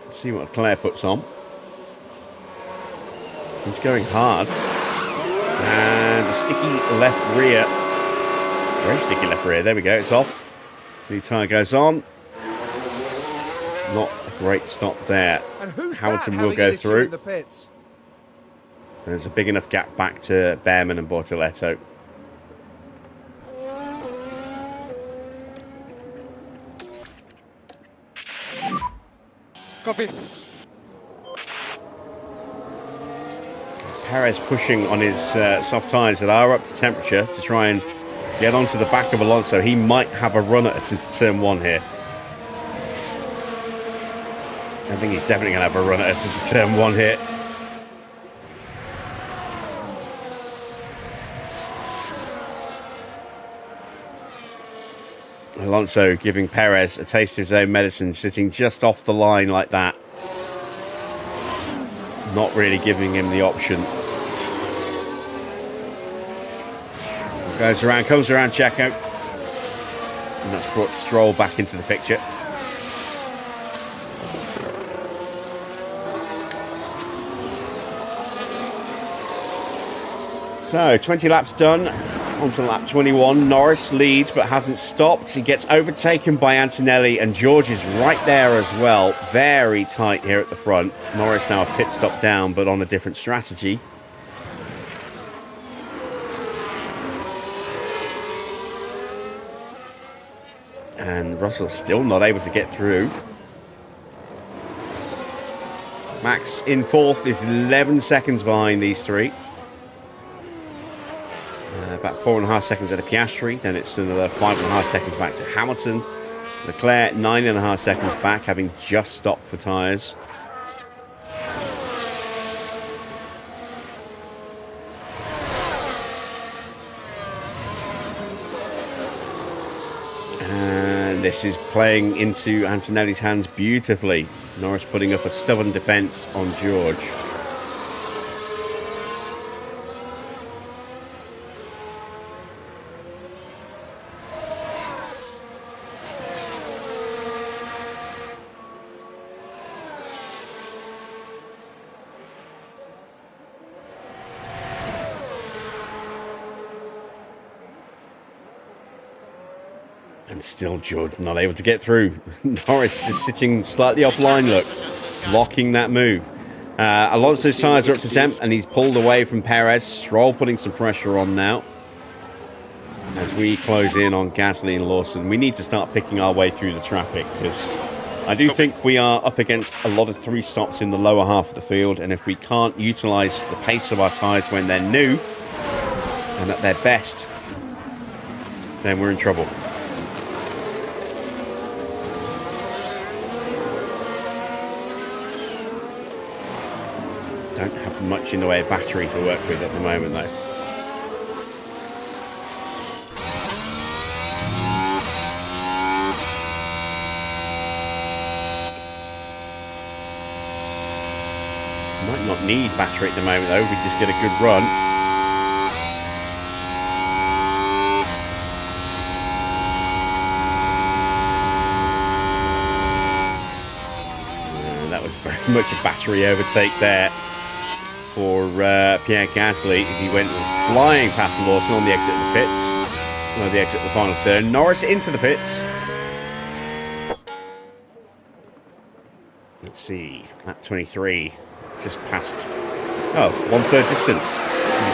Let's see what Leclerc puts on. He's going hard. And a sticky left rear. Very sticky left rear. There we go. It's off. New tyre goes on. Not a great stop there. And who's Hamilton that will having go an issue through. in the pits? There's a big enough gap back to Behrman and Bortoleto. Copy. Perez pushing on his soft tyres that are up to temperature to try and get onto the back of Alonso. He might have a run at us into turn 1 here. I think he's definitely going to have a run at us into turn 1 here. Alonso giving Perez a taste of his own medicine, sitting just off the line like that. Not really giving him the option. Goes around, comes around Checo. And that's brought Stroll back into the picture. So, 20 laps done. On to lap 21. Norris leads but hasn't stopped. He gets overtaken by Antonelli, and George is right there as well. Very tight here at the front. Norris now a pit stop down, but on a different strategy. And Russell still not able to get through. Max in 4th is 11 seconds behind these three. About 4.5 seconds at Piastri. Then it's another 5.5 seconds back to Hamilton. Leclerc 9.5 seconds back, having just stopped for tyres. And this is playing into Antonelli's hands beautifully. Norris putting up a stubborn defence on George. And still George not able to get through. Norris just sitting slightly offline, look. Blocking that move. Alonso's tyres are up to temp and he's pulled away from Perez. Stroll putting some pressure on now. As we close in on Gasly and Lawson. We need to start picking our way through the traffic because I do think we are up against a lot of 3 stops in the lower half of the field. And if we can't utilise the pace of our tyres when they're new and at their best, then we're in trouble. Don't have much in the way of battery to work with at the moment though. Might not need battery at the moment though, we just get a good run. That was very much a battery overtake there for Pierre Gasly as he went flying past Lawson on the exit of the pits. Oh, the exit, the final turn. Norris into the pits. Let's see. Lap 23. Just past, 1/3 distance.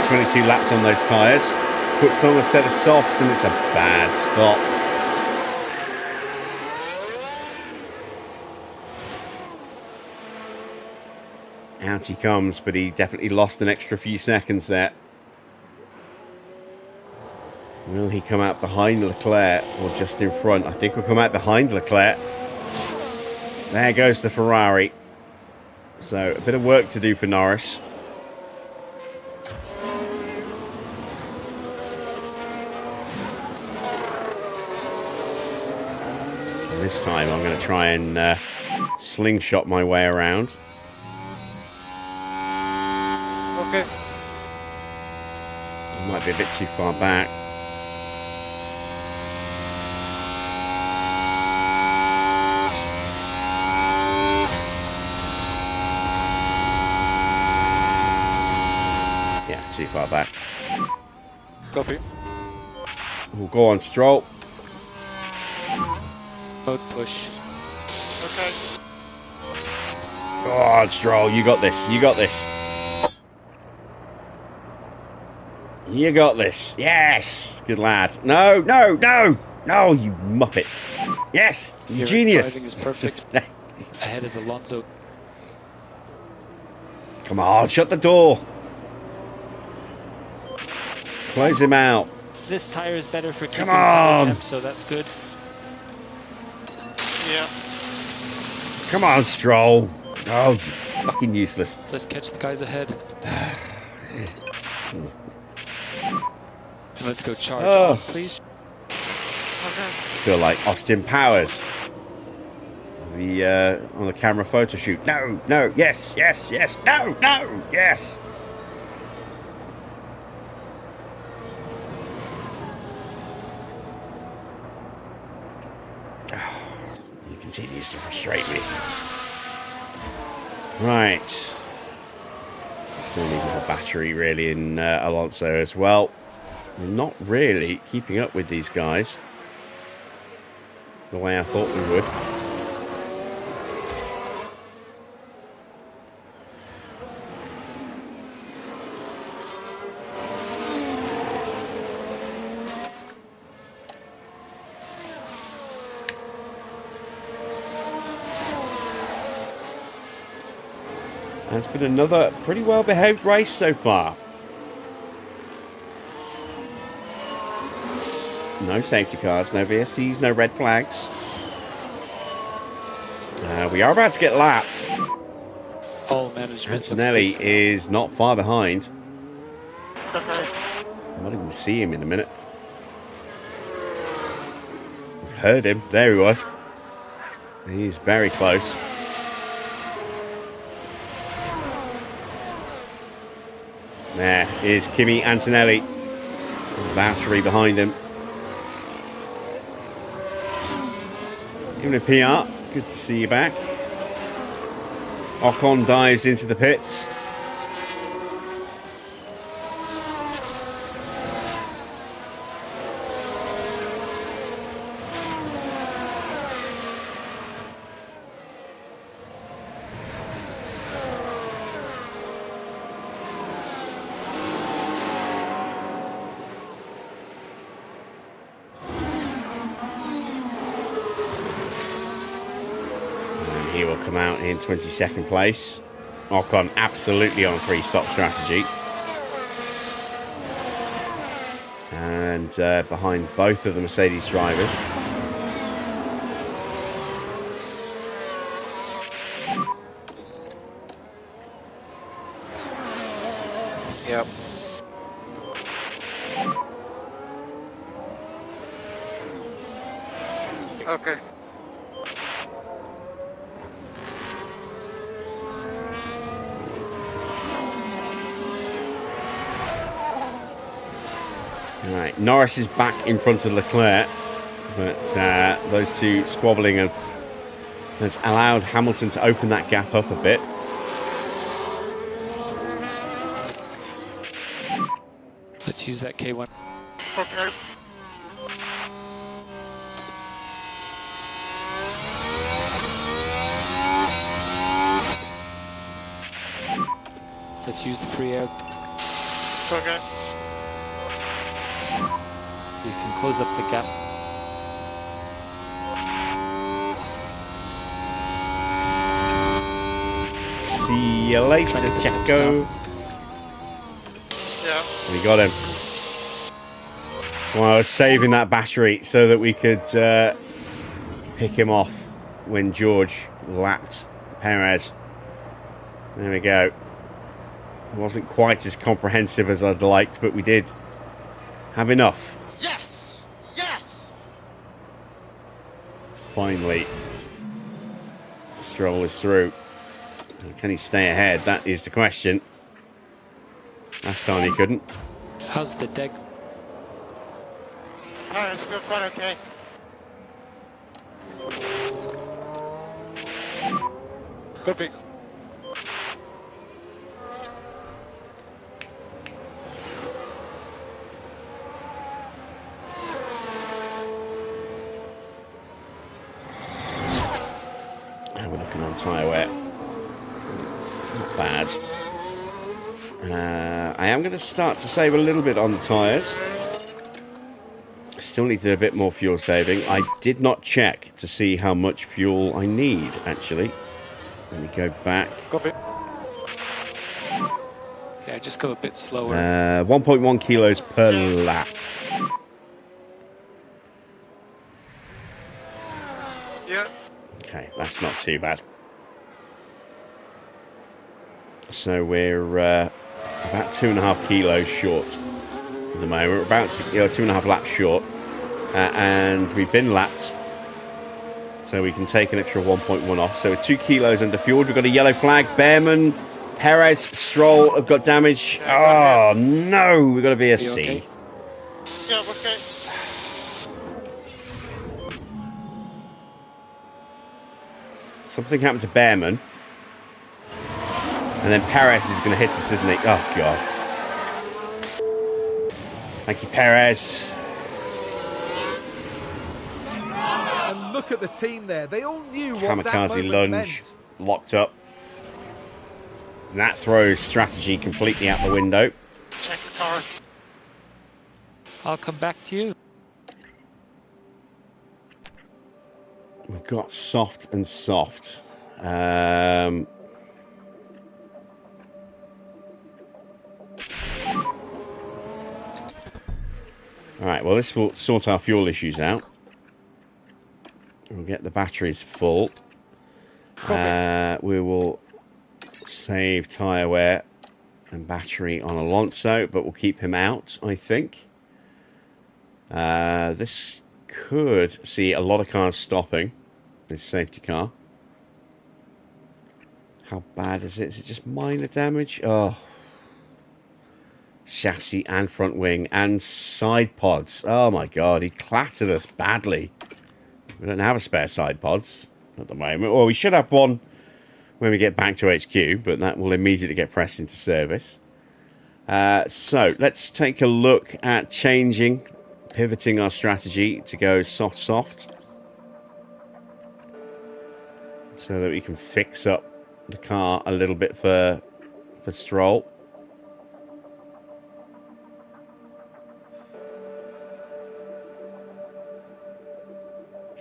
22 laps on those tyres. Puts on a set of softs and it's a bad stop. Out he comes, but he definitely lost an extra few seconds there. Will he come out behind Leclerc or just in front? I think he'll come out behind Leclerc. There goes the Ferrari. So a bit of work to do for Norris. And this time I'm going to try and slingshot my way around. Okay. Might be a bit too far back. Yeah, too far back. Copy. We'll go on, Stroll. Mode push. Okay. Go on, Stroll. You got this. You got this. You got this. Yes. Good lad. No, no, no. No, you muppet. Yes. You Your genius. driving is perfect. Ahead is Alonso. Come on, shut the door. Close him out. This tire is better for keeping on. tire temp, so that's good. Yeah. Come on, Stroll. Oh, fucking useless. Let's catch the guys ahead. And let's go charge Oh. on, please. Okay. Feel like Austin Powers. The on the camera photo shoot. No, no, yes, yes, yes. No, no, yes. He continues to frustrate me. Right. Still need more battery really in Alonso as well. We're not really keeping up with these guys the way I thought we would. And it's been another pretty well behaved race so far. No safety cars, no VSCs, no red flags. We are about to get lapped. All management. looks Antonelli good for is not far behind. Okay. I might even see him in a minute. Heard him. There he was. He's very close. There is Kimi Antonelli. Valtteri behind him. Even a PR. Good to see you back. Ocon dives into the pits. He will come out in 22nd place. Ocon absolutely on 3-stop strategy. And behind both of the Mercedes drivers. Yep. Okay. Right, Norris is back in front of Leclerc, but those two squabbling has allowed Hamilton to open that gap up a bit. Let's use that K1. Okay. Let's use the free air. Okay. You can close up the gap. See you later, Try to get the temps Checo. Yeah. We got him. Well, I was saving that battery so that we could pick him off when George lapped Perez. There we go. It wasn't quite as comprehensive as I'd liked, but we did have enough. Yes! Yes! Finally, Stroll is through. Can he stay ahead? That is the question. Last time he couldn't. How's the deck? Alright, it's still quite okay. Copy. How are we looking on tyre wear? Not bad. I am going to start to save a little bit on the tyres. Still need to do a bit more fuel saving. I did not check to see how much fuel I need, actually. Let me go back. Copy. Yeah, just go a bit slower. 1.1 kilos per lap. Yeah. Okay, that's not too bad. So we're about 2.5 kilos short at the moment. We're about 2.5 laps short. And we've been lapped. So we can take an extra 1.1 off. So we're 2 kilos under fuel. We've got a yellow flag. Behrman, Perez, Stroll have got damage. Oh, no. We've got to be a C. Okay? Yeah, okay. Something happened to Behrman. And then Perez is going to hit us, isn't he? Oh, God. Thank you, Perez. And look at the team there. They all knew what that Kamikaze moment lunge. meant. Locked up. And that throws strategy completely out the window. Check the car. I'll come back to you. We've got soft and soft. Alright, well, this will sort our fuel issues out. We'll get the batteries full. We will save tyre wear and battery on Alonso, but we'll keep him out, I think. This could see a lot of cars stopping. This safety car. How bad is it? Is it just minor damage? Oh. Chassis and front wing and side pods. Oh my God, he clattered us badly. We don't have a spare side pods at the moment. Well, we should have one when we get back to HQ, but that will immediately get pressed into service. So let's take a look at pivoting our strategy to go soft, so that we can fix up the car a little bit for Stroll.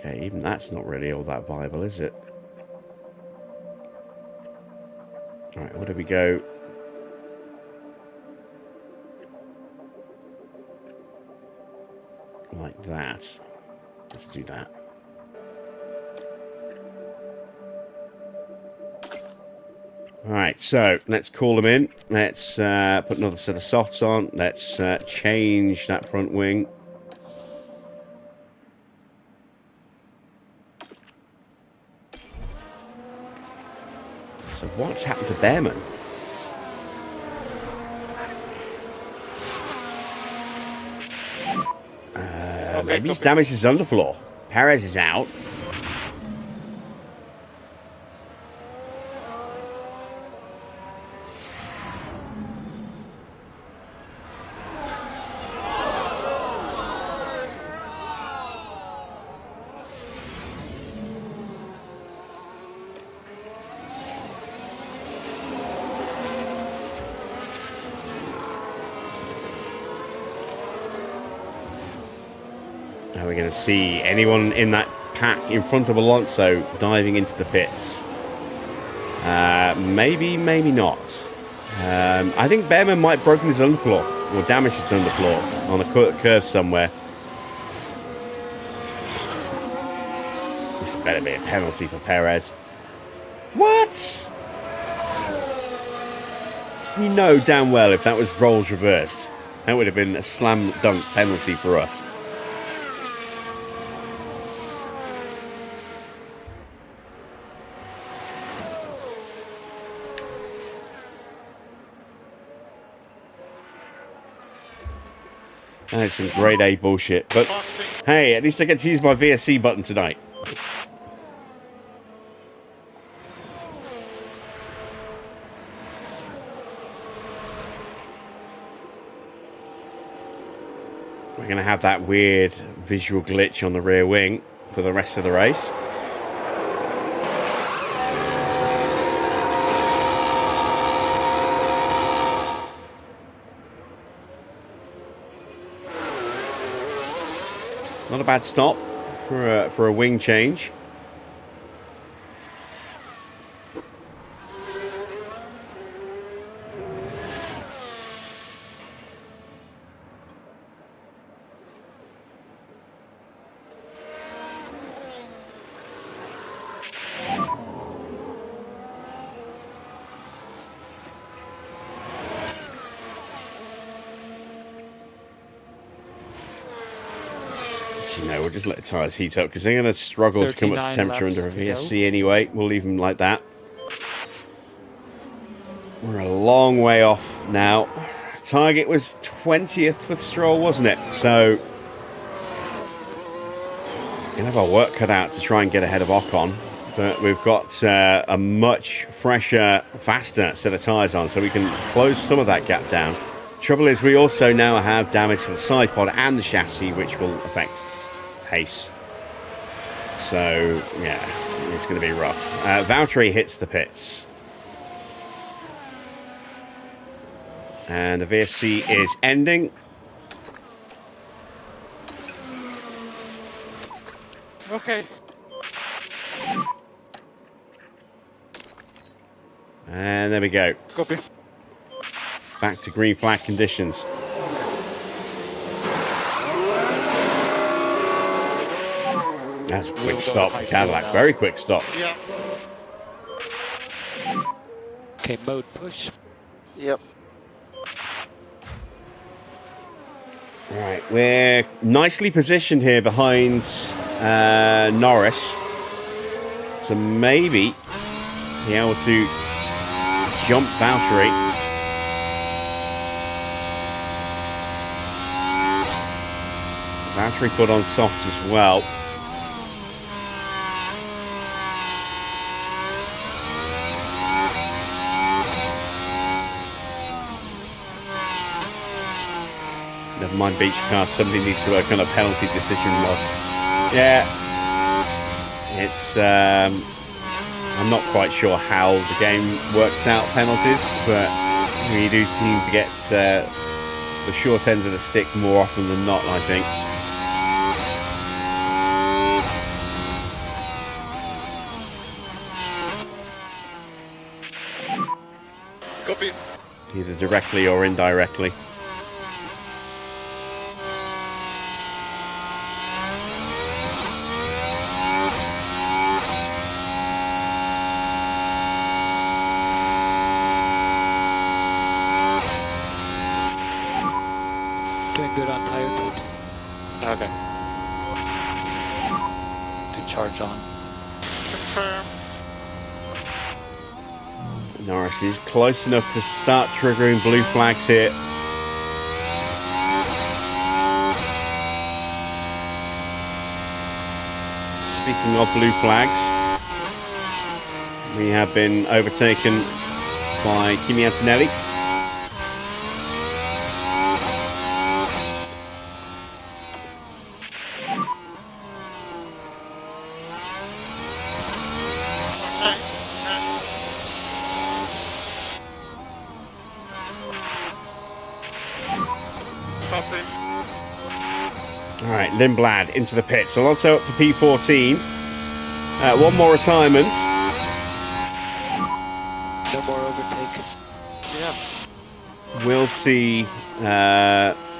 Okay, even that's not really all that viable, is it? Alright, where do we go? Like that. Let's do that. Alright, so let's call them in. Let's put another set of softs on. Let's change that front wing. So what's happened to Behrman? Maybe he's damaged his underfloor. Perez is out. Are we going to see anyone in that pack in front of Alonso diving into the pits? Maybe, maybe not. I think Behrman might have broken his underfloor or damaged his underfloor on a curve somewhere. This better be a penalty for Perez. What? You know damn well if that was roles reversed, that would have been a slam dunk penalty for us. That is some grade A bullshit. But hey, at least I get to use my VSC button tonight. We're going to have that weird visual glitch on the rear wing for the rest of the race. Not a bad stop for a wing change. You know, we'll just let the tyres heat up because they're going to struggle to come up to temperature under a VSC anyway. We'll leave them like that. We're a long way off now. Target was 20th for Stroll, wasn't it? So we're going to have our work cut out to try and get ahead of Ocon. But we've got a much fresher, faster set of tyres on, so we can close some of that gap down. Trouble is, we also now have damage to the side pod and the chassis, which will affect pace. So, yeah, it's going to be rough. Valtteri hits the pits. And the VSC is ending. Okay. And there we go. Copy. Back to green flag conditions. That's a quick stop for Cadillac. Very quick stop. Yeah. Okay, mode push. Yep. Right, we're nicely positioned here behind Norris to maybe be able to jump Valtteri. Valtteri put on softs as well. Never mind beach car, somebody needs to work on a penalty decision mod. Yeah, it's I'm not quite sure how the game works out penalties, but we do seem to get the short end of the stick more often than not, I think. Copy. Either directly or indirectly. Doing good on tire tips. Okay. To charge on. Confirm. Norris is close enough to start triggering blue flags here. Speaking of blue flags, we have been overtaken by Kimi Antonelli. Right, Lindblad into the pits. Alonso up to P14. One more retirement. No more overtake. Yeah. We'll see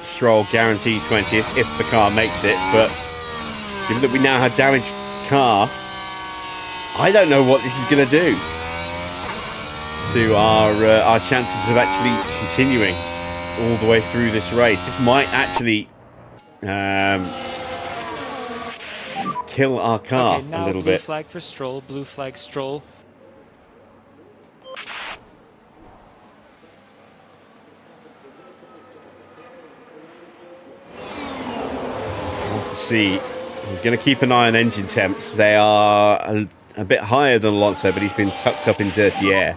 Stroll guaranteed 20th if the car makes it, but given that we now have damaged car, I don't know what this is going to do to our chances of actually continuing all the way through this race. This might actually kill our car Okay, now a little blue bit. flag for Stroll, blue flag Stroll. We'll have to see. We're going to keep an eye on engine temps. They are a bit higher than Alonso, but he's been tucked up in dirty air.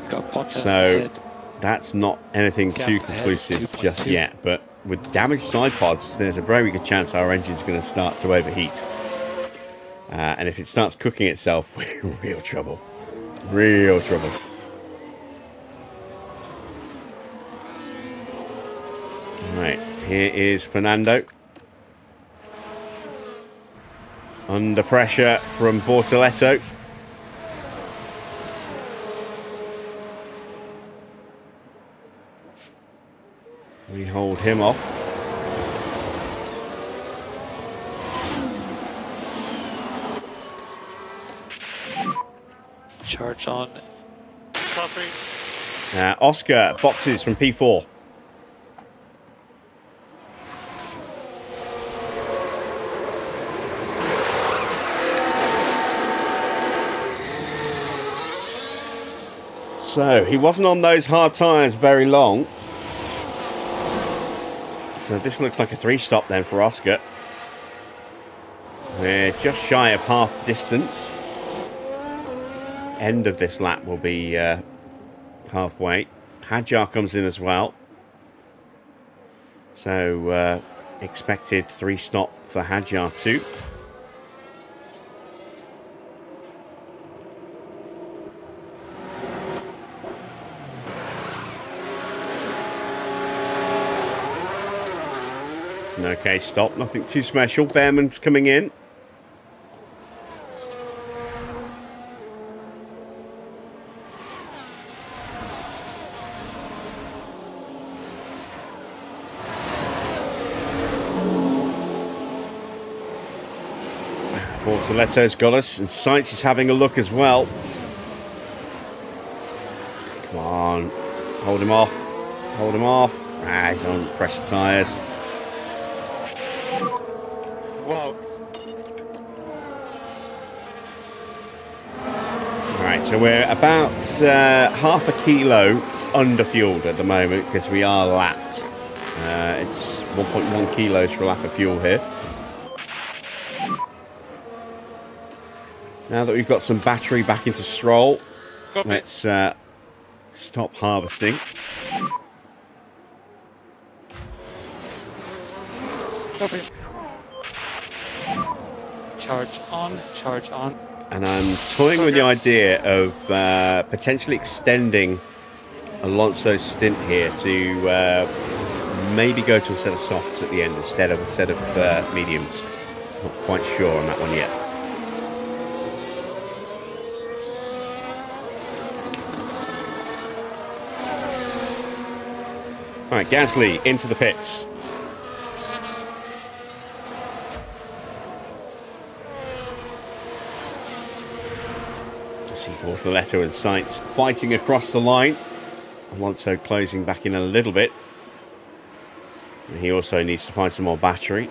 Got Bottas So ahead. that's not anything Gap too ahead, conclusive 2.2. just yet. But with damaged side pods, there's a very good chance our engine's going to start to overheat. And if it starts cooking itself, we're in real trouble. Real trouble. Right, here is Fernando. Under pressure from Bortoletto. We hold him off. Charge on. Copy. Oscar boxes from P4. So he wasn't on those hard tyres very long. So this looks like a 3-stop then for Oscar. We're just shy of half distance. End of this lap will be halfway. Hadjar comes in as well. So expected 3-stop for Hadjar too. It's an okay stop, nothing too special. Behrman's coming in. Bortoletto's got us, and Sainz is having a look as well. Come on, hold him off, hold him off. He's on pressure tyres. Wow. Right, so we're about half a kilo underfueled at the moment because we are lapped. It's 1.1 kilos for a lap of fuel here. Now that we've got some battery back into Stroll, Copy. let's stop harvesting. Copy. Charge on, charge on. And I'm toying with the idea of potentially extending Alonso's stint here to maybe go to a set of softs at the end instead of a set of mediums. Not quite sure on that one yet. All right, Gasly into the pits. See Bortoletto and Sainz fighting across the line. Alonso closing back in a little bit. And he also needs to find some more battery.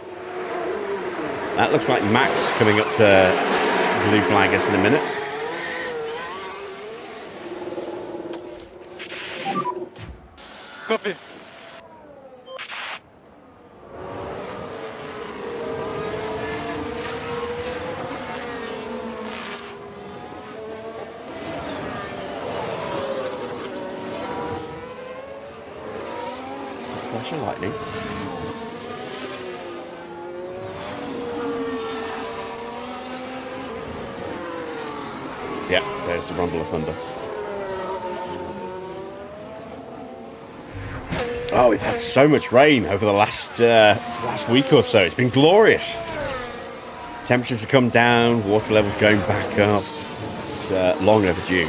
That looks like Max coming up to blue flag us in a minute. Copy. Flash of lightning. Yeah, there's the rumble of thunder. Oh, we've had so much rain over the last week or so. It's been glorious. Temperatures have come down, water levels going back up. It's long overdue.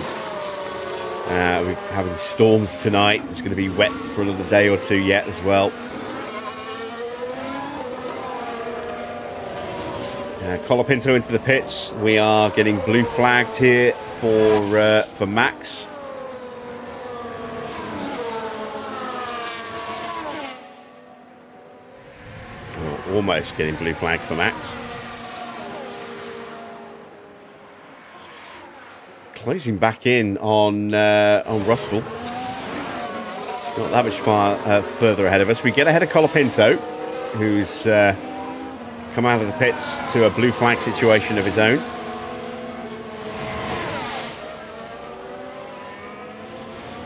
We're having storms tonight. It's going to be wet for another day or two yet as well. Colapinto into the pits. We are getting blue flagged here for Max. Almost getting blue flagged for Max. Closing back in on Russell. Not that much further ahead of us. We get ahead of Colapinto, who's come out of the pits to a blue flag situation of his own.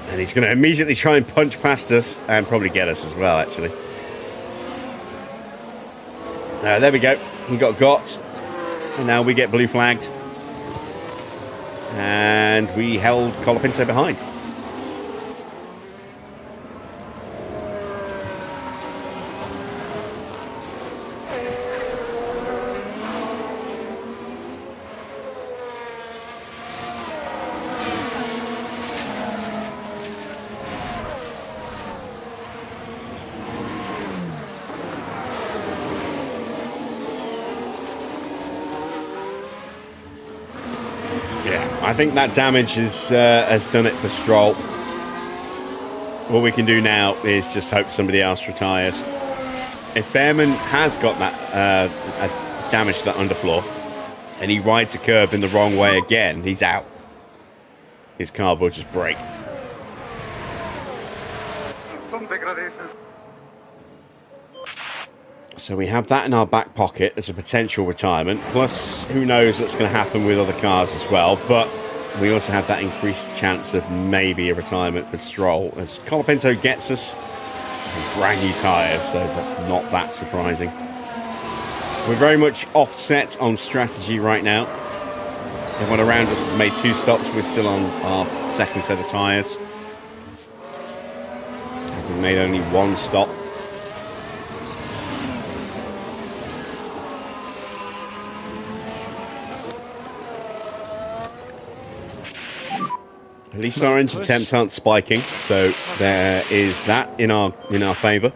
And he's going to immediately try and punch past us and probably get us as well, actually. There we go. He got. And now we get blue flagged. And we held Colapinto behind. I think that damage has done it for Stroll. All we can do now is just hope somebody else retires. If Behrman has got that damage to that underfloor and he rides a curb in the wrong way again, he's out. His car will just break. Some degradations. So we have that in our back pocket as a potential retirement. Plus, who knows what's going to happen with other cars as well. But we also have that increased chance of maybe a retirement for Stroll. As Colapinto gets us brand new tyres, so that's not that surprising. We're very much offset on strategy right now. Everyone around us has made 2 stops. We're still on our second set of tyres. We've made only 1 stop. At least our engine temps aren't spiking, so there is that in our favour.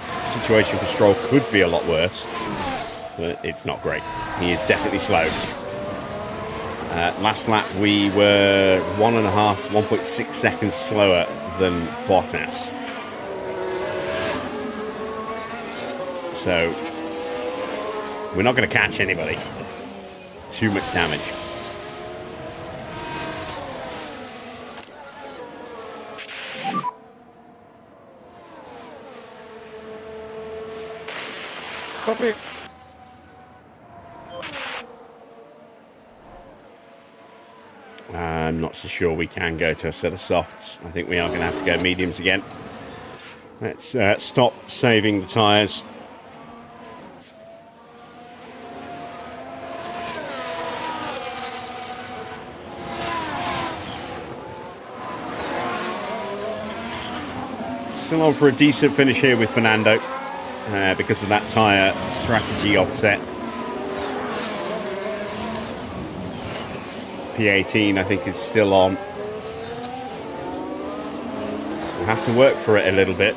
The situation for Stroll could be a lot worse, but it's not great. He is definitely slowed. Last lap we were 1.6 seconds slower than Bottas. So we're not going to catch anybody. Too much damage. Copy. I'm not so sure we can go to a set of softs. I think we are going to have to go mediums again. Let's stop saving the tyres. Still on for a decent finish here with Fernando. Because of that tyre strategy offset. P18 I think is still on. We'll have to work for it a little bit.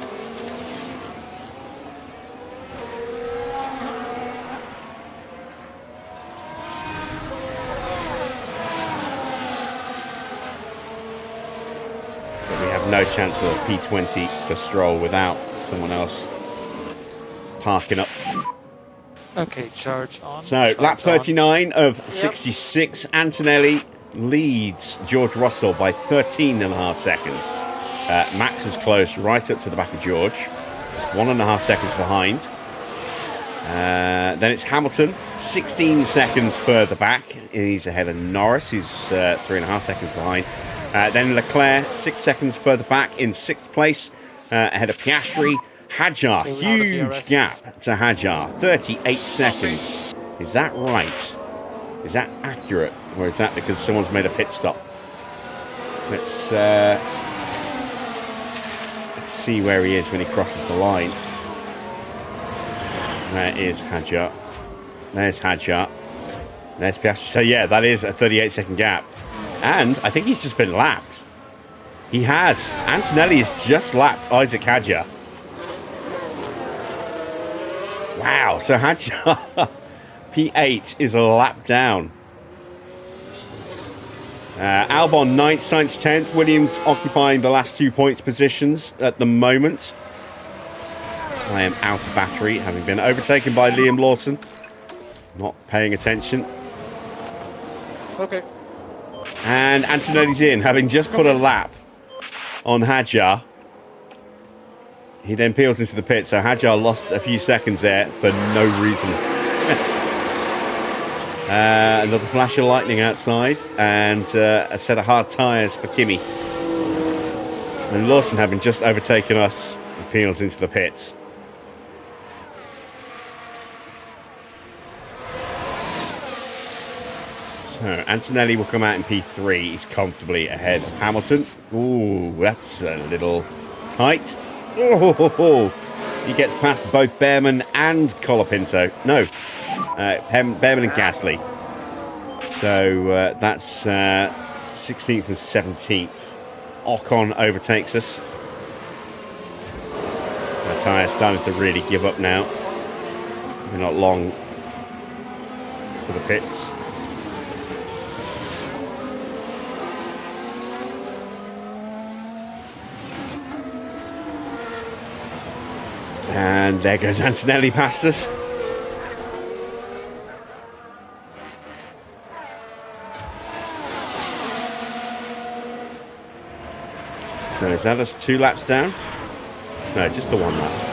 But we have no chance of a P20 for Stroll without someone else parking up. Okay, charge on. So, charge lap 39 on. of 66. Antonelli leads George Russell by 13.5 seconds. Max is close right up to the back of George. Just 1.5 seconds behind. Then it's Hamilton, 16 seconds further back. He's ahead of Norris, who's 3.5 seconds behind. Then Leclerc, 6 seconds further back in 6th place, ahead of Piastri. Hadjar, huge gap to Hadjar, 38 seconds. Is that right? Is that accurate? Or is that because someone's made a pit stop? Let's Let's see where he is when he crosses the line. There is Hadjar. There's Hadjar. There's Piastri. So yeah, that is a 38-second gap. And I think he's just been lapped. He has. Antonelli has just lapped Isaac Hadjar. Wow, so Hadjar P8 is a lap down. Albon 9th, Sainz 10th. Williams occupying the last 2 points positions at the moment. I am out of battery, having been overtaken by Liam Lawson. Not paying attention. Okay. And Antonelli's in, having just put a lap on Hadjar. He then peels into the pit, so Hadjar lost a few seconds there for no reason. Another flash of lightning outside, and a set of hard tyres for Kimi. And Lawson, having just overtaken us, peels into the pits. So Antonelli will come out in P3. He's comfortably ahead of Hamilton. Ooh, that's a little tight. Oh, he gets past both Behrman and Colapinto. No, Behrman and Gasly. So that's 16th and 17th. Ocon overtakes us. The tyre's starting to really give up now. We're not long for the pits. And there goes Antonelli past us. So is that us 2 laps down? No, just the 1 lap.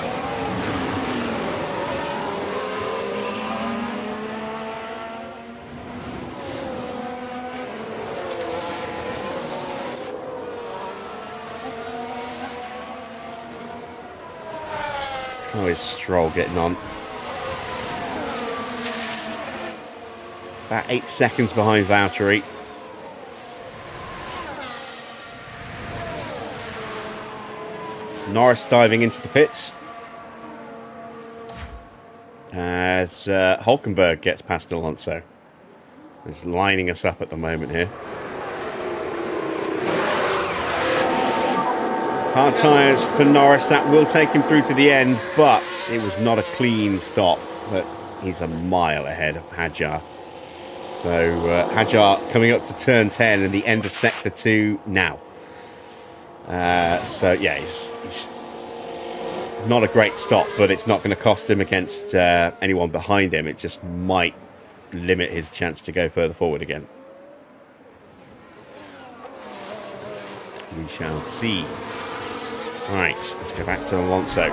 How is Stroll getting on? About 8 seconds behind Valtteri. Norris diving into the pits as Hulkenberg gets past Alonso. He's lining us up at the moment here. Hard tyres for Norris. That will take him through to the end, but it was not a clean stop. But he's a mile ahead of Hadjar. So Hadjar coming up to turn 10 and the end of sector 2 now. So yeah, he's not a great stop, but it's not going to cost him against anyone behind him. It just might limit his chance to go further forward again. We shall see. Right, let's go back to Alonso.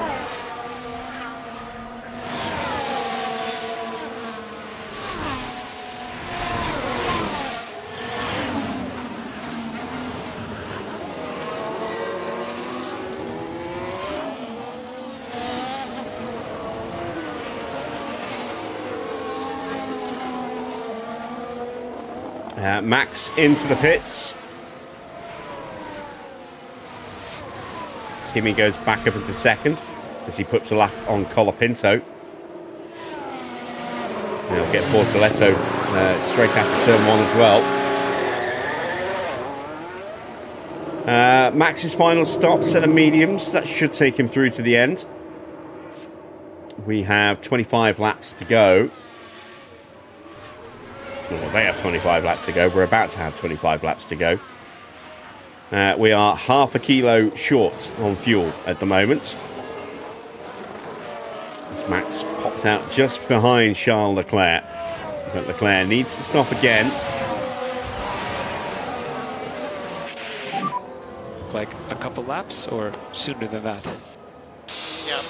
Max into the pits. Kimi goes back up into second as he puts a lap on Colapinto. They'll get Bortoletto straight after turn 1 as well. Max's final stop, set of mediums. That should take him through to the end. We have 25 laps to go. Well, they have 25 laps to go. We're about to have 25 laps to go. We are half a kilo short on fuel at the moment. As Max pops out just behind Charles Leclerc. But Leclerc needs to stop again. Like a couple laps or sooner than that? Yeah.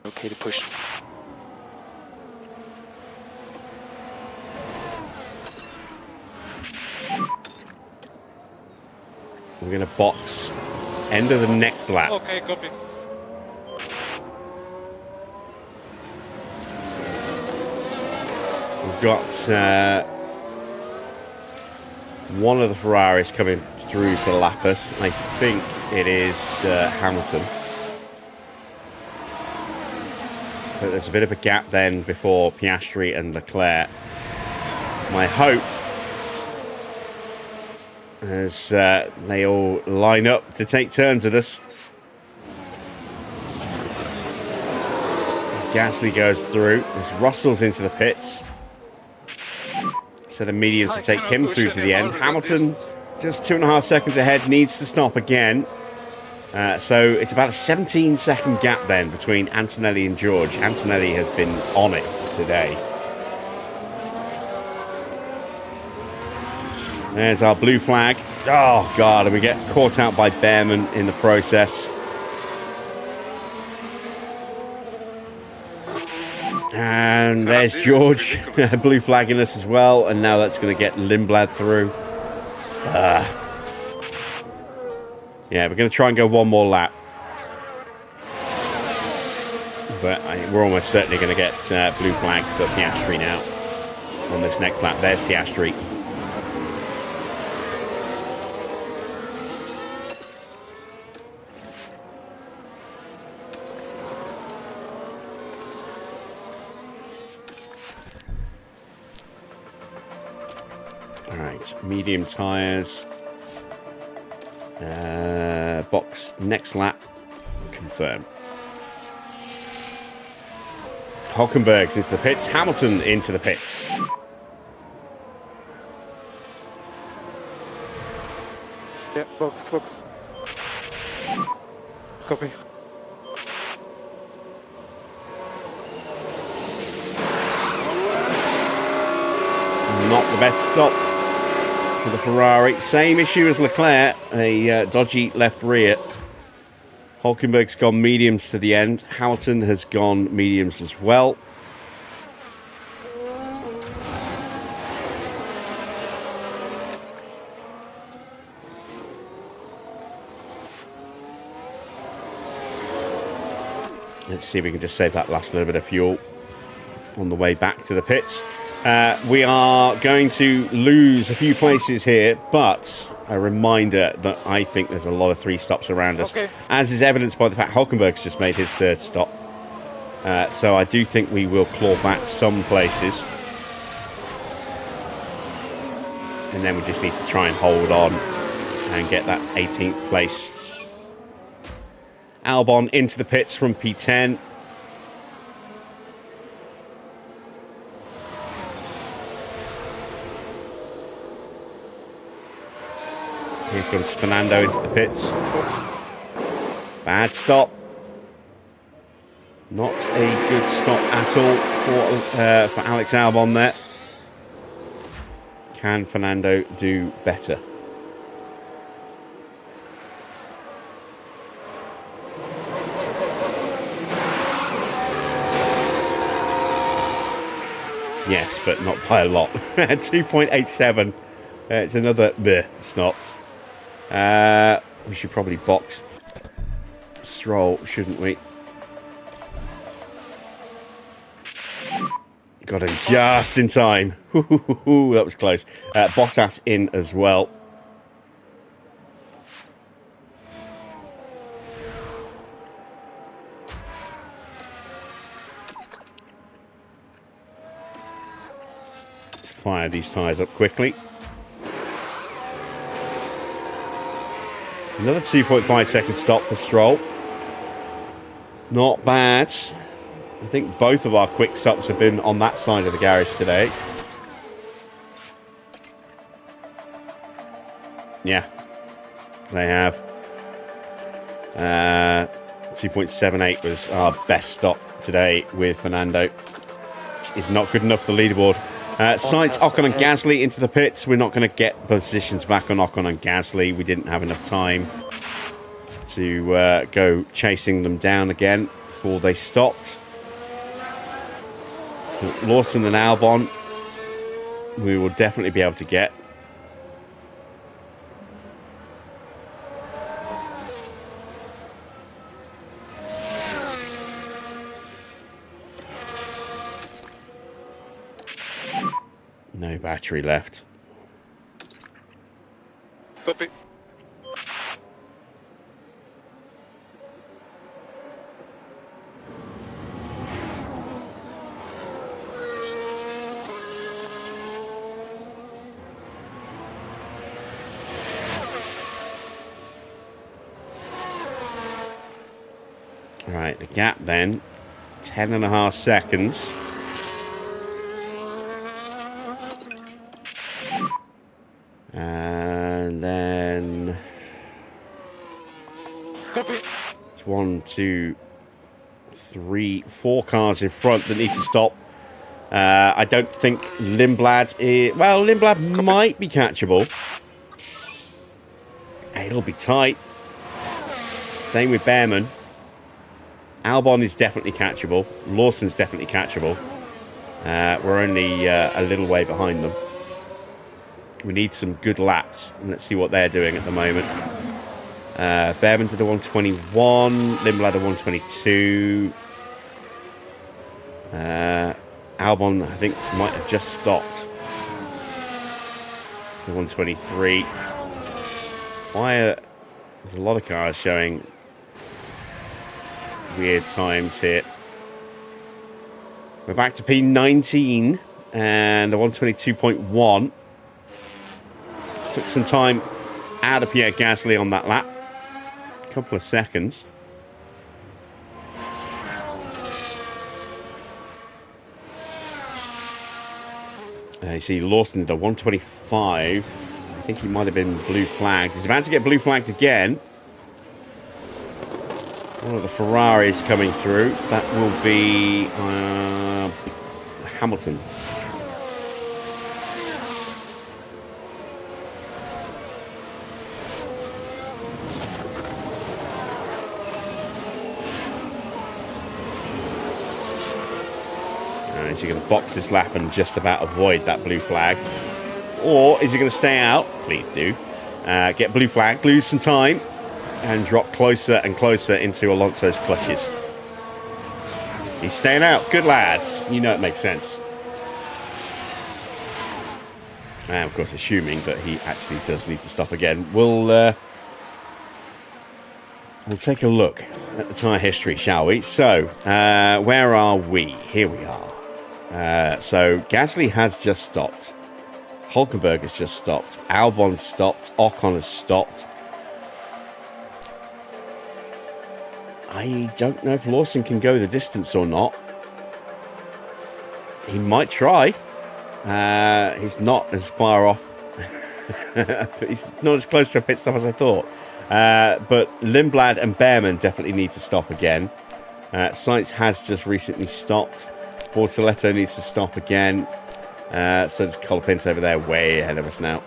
Okay to push. We're going to box end of the next lap. Okay, copy. We've got one of the Ferraris coming through to lap us. I think it is Hamilton. But there's a bit of a gap then before Piastri and Leclerc. My hope, as they all line up to take turns at us. Gasly goes through. As Russell's into the pits. Set of mediums to take him through to the end. Hamilton, just 2.5 seconds ahead, needs to stop again. So it's about a 17-second gap then between Antonelli and George. Antonelli has been on it today. There's our blue flag. Oh, God, and we get caught out by Behrman in the process. And there's George, blue flagging us as well. And now that's going to get Lindblad through. Yeah, we're going to try and go one more lap. But we're almost certainly going to get blue flag for Piastri now on this next lap. There's Piastri. All right, medium tyres. Box next lap. Confirm. Hockenberg's into the pits. Hamilton into the pits. Yeah, box. Copy. Not the best stop for the Ferrari. Same issue as Leclerc, a dodgy left rear. Hulkenberg's gone mediums to the end. Hamilton has gone mediums as well. Let's see if we can just save that last little bit of fuel on the way back to the pits. We are going to lose a few places here, but a reminder that I think there's a lot of 3 stops around us, as is evidenced by the fact Hulkenberg's just made his 3rd stop. So I do think we will claw back some places. And then we just need to try and hold on and get that 18th place. Albon into the pits from P10. Here comes Fernando into the pits. Bad stop. Not a good stop at all for Alex Albon there. Can Fernando do better? Yes, but not by a lot. 2.87. It's another stop. We should probably box Stroll, shouldn't we? Got him just in time. That was close. Bottas in as well. Let's fire these tyres up quickly. Another 2.5 second stop for Stroll. Not bad. I think both of our quick stops have been on that side of the garage today. Yeah, they have. 2.78 was our best stop today with Fernando. Is not good enough for the leaderboard. Sainz, Ocon and Gasly into the pits. We're not going to get positions back on Ocon and Gasly. We didn't have enough time to go chasing them down again before they stopped. Lawson and Albon, we will definitely be able to get. No battery left. Copy. Right, the gap then, 10.5 seconds. And then Copy. it's 1, 2, 3, 4 cars in front that need to stop. I don't think Lindblad is... Well, Lindblad might be catchable. It'll be tight. Same with Behrman. Albon is definitely catchable. Lawson's definitely catchable. We're only a little way behind them. We need some good laps. Let's see what they're doing at the moment. Behrman did a 121. Lindblad a 122. Albon, I think, might have just stopped. The 123. There's a lot of cars showing weird times here. We're back to P19 and a 122.1. Took some time out of Pierre Gasly on that lap. A couple of seconds. You see Lawson did a 125. I think he might have been blue flagged. He's about to get blue flagged again. One of the Ferraris coming through. That will be Hamilton. Is he going to box this lap and just about avoid that blue flag? Or is he going to stay out? Please do. Get blue flag, lose some time, and drop closer and closer into Alonso's clutches. He's staying out. Good lads. You know it makes sense. And of course, assuming that he actually does need to stop again. We'll take a look at the tyre history, shall we? So, where are we? Here we are. So Gasly has just stopped. Hulkenberg has just stopped. Albon stopped. Ocon has stopped. I don't know if Lawson can go the distance or not. He might try. He's not as far off. He's not as close to a pit stop as I thought. But Lindblad and Behrman definitely need to stop again. Sainz has just recently stopped. Bortoletto needs to stop again. So does Colapinto over there, way ahead of us now.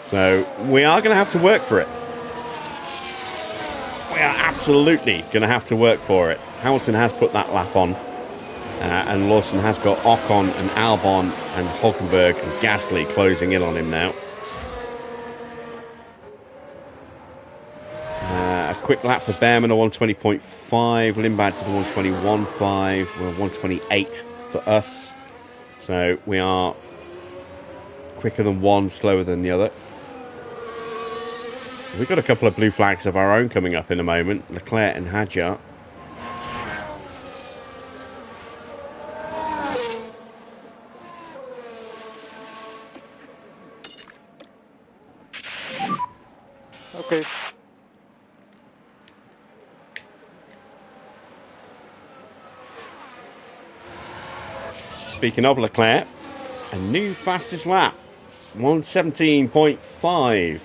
So we are going to have to work for it. We are absolutely going to have to work for it. Hamilton has put that lap on. And Lawson has got Ocon and Albon and Hulkenberg and Gasly closing in on him now. A quick lap for Behrman, a 120.5. Lindblad to the 121.5. We're 128 for us. So we are quicker than one, slower than the other. We've got a couple of blue flags of our own coming up in a moment. Leclerc and Hadjar. Okay. Speaking of Leclerc, a new fastest lap, 117.5.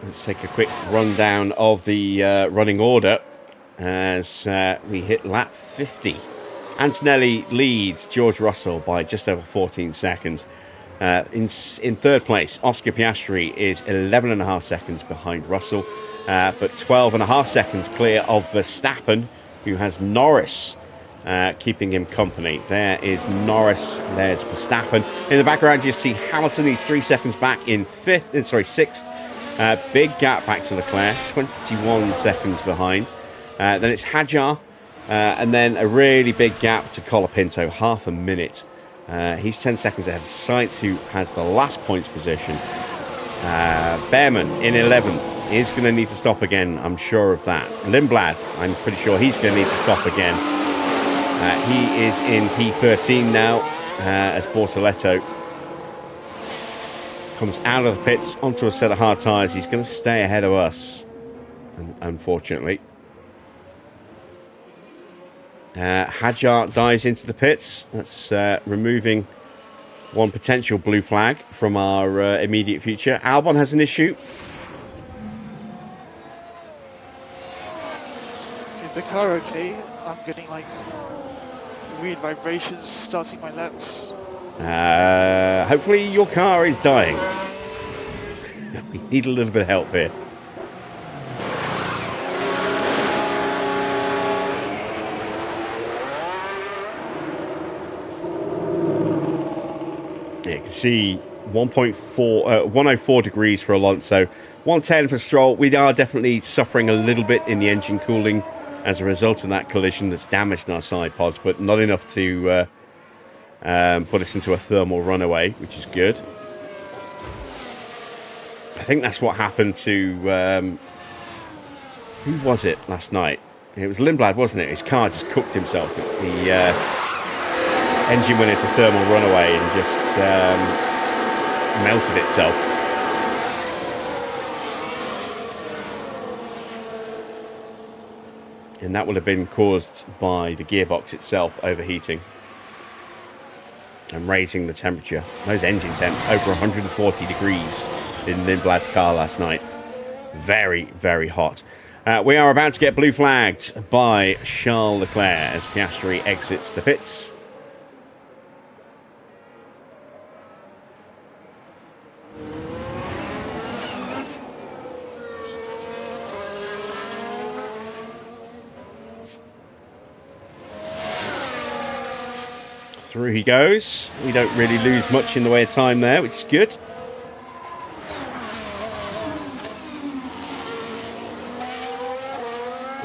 Let's take a quick rundown of the running order as we hit lap 50. Antonelli leads George Russell by just over 14 seconds. In third place, Oscar Piastri is 11.5 seconds behind Russell, but 12.5 seconds clear of Verstappen, who has Norris keeping him company. There is Norris, there's Verstappen. In the background, you see Hamilton, he's 3 seconds back in sixth. Big gap back to Leclerc, 21 seconds behind. Then it's Hadjar, And then a really big gap to Colapinto, half a minute. He's 10 seconds ahead of Sainz, who has the last points position. Behrman in 11th is going to need to stop again, I'm sure of that. Lindblad, I'm pretty sure he's going to need to stop again. He is in P13 now, as Bortoletto comes out of the pits onto a set of hard tyres. He's going to stay ahead of us, unfortunately. Hadjar dives into the pits. That's removing one potential blue flag from our immediate future. Albon has an issue. Is the car okay? I'm getting like weird vibrations starting my laps. Hopefully your car is dying. We need a little bit of help here. You can see 104 degrees for Alonso, 110 for Stroll. We are definitely suffering a little bit in the engine cooling as a result of that collision that's damaged our side pods, but not enough to put us into a thermal runaway, which is good. I think that's what happened to... who was it last night? It was Lindblad, wasn't it? His car just cooked himself. The engine went into thermal runaway and just melted itself. And that would have been caused by the gearbox itself overheating and raising the temperature. Those engine temps over 140 degrees in Lindblad's car last night. Very, very hot. We are about to get blue flagged by Charles Leclerc as Piastri exits the pits. Through he goes. We don't really lose much in the way of time there, which is good.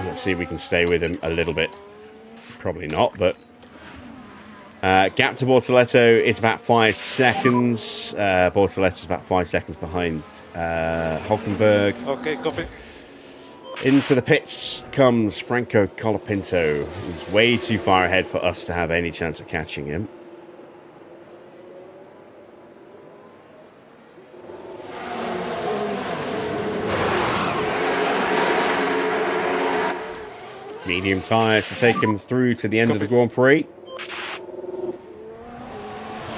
Let's see if we can stay with him a little bit. Probably not, but... gap to Bortoletto is about 5 seconds. Bortoletto's about 5 seconds behind Hulkenberg. Okay, copy. Into the pits comes Franco Colapinto. He's way too far ahead for us to have any chance of catching him. Medium tyres to take him through to the end of the Grand Prix.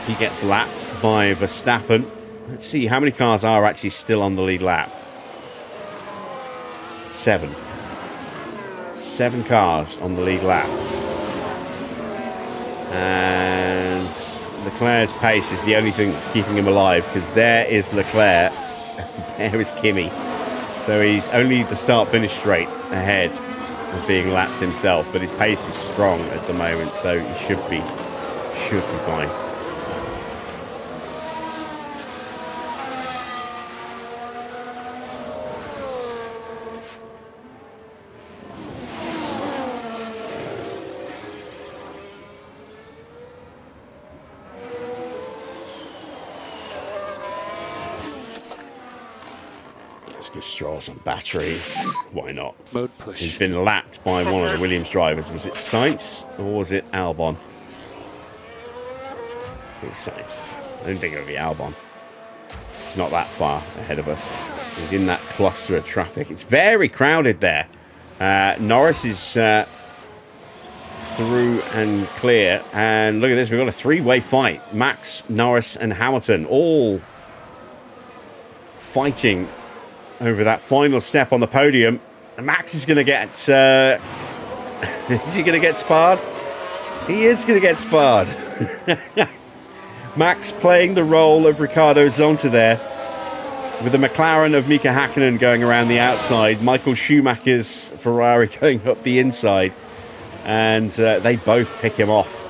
He gets lapped by Verstappen. Let's see how many cars are actually still on the lead lap. 7 cars on the lead lap. And Leclerc's pace is the only thing that's keeping him alive, because there is Leclerc and there is Kimi. So he's only the start-finish straight ahead of being lapped himself, but his pace is strong at the moment, so he should be fine. Give Stroll some battery. Why not? Mode push. He's been lapped by one of the Williams drivers. Was it Sainz or was it Albon? It was Sainz. I don't think it would be Albon. He's not that far ahead of us. He's in that cluster of traffic. It's very crowded there. Norris is through and clear. And look at this. We've got a three-way fight. Max, Norris and Hamilton all fighting over that final step on the podium. And Max is going to get... is he going to get sparred? He is going to get sparred. Max playing the role of Ricardo Zonta there, with the McLaren of Mika Hakkinen going around the outside, Michael Schumacher's Ferrari going up the inside, and they both pick him off.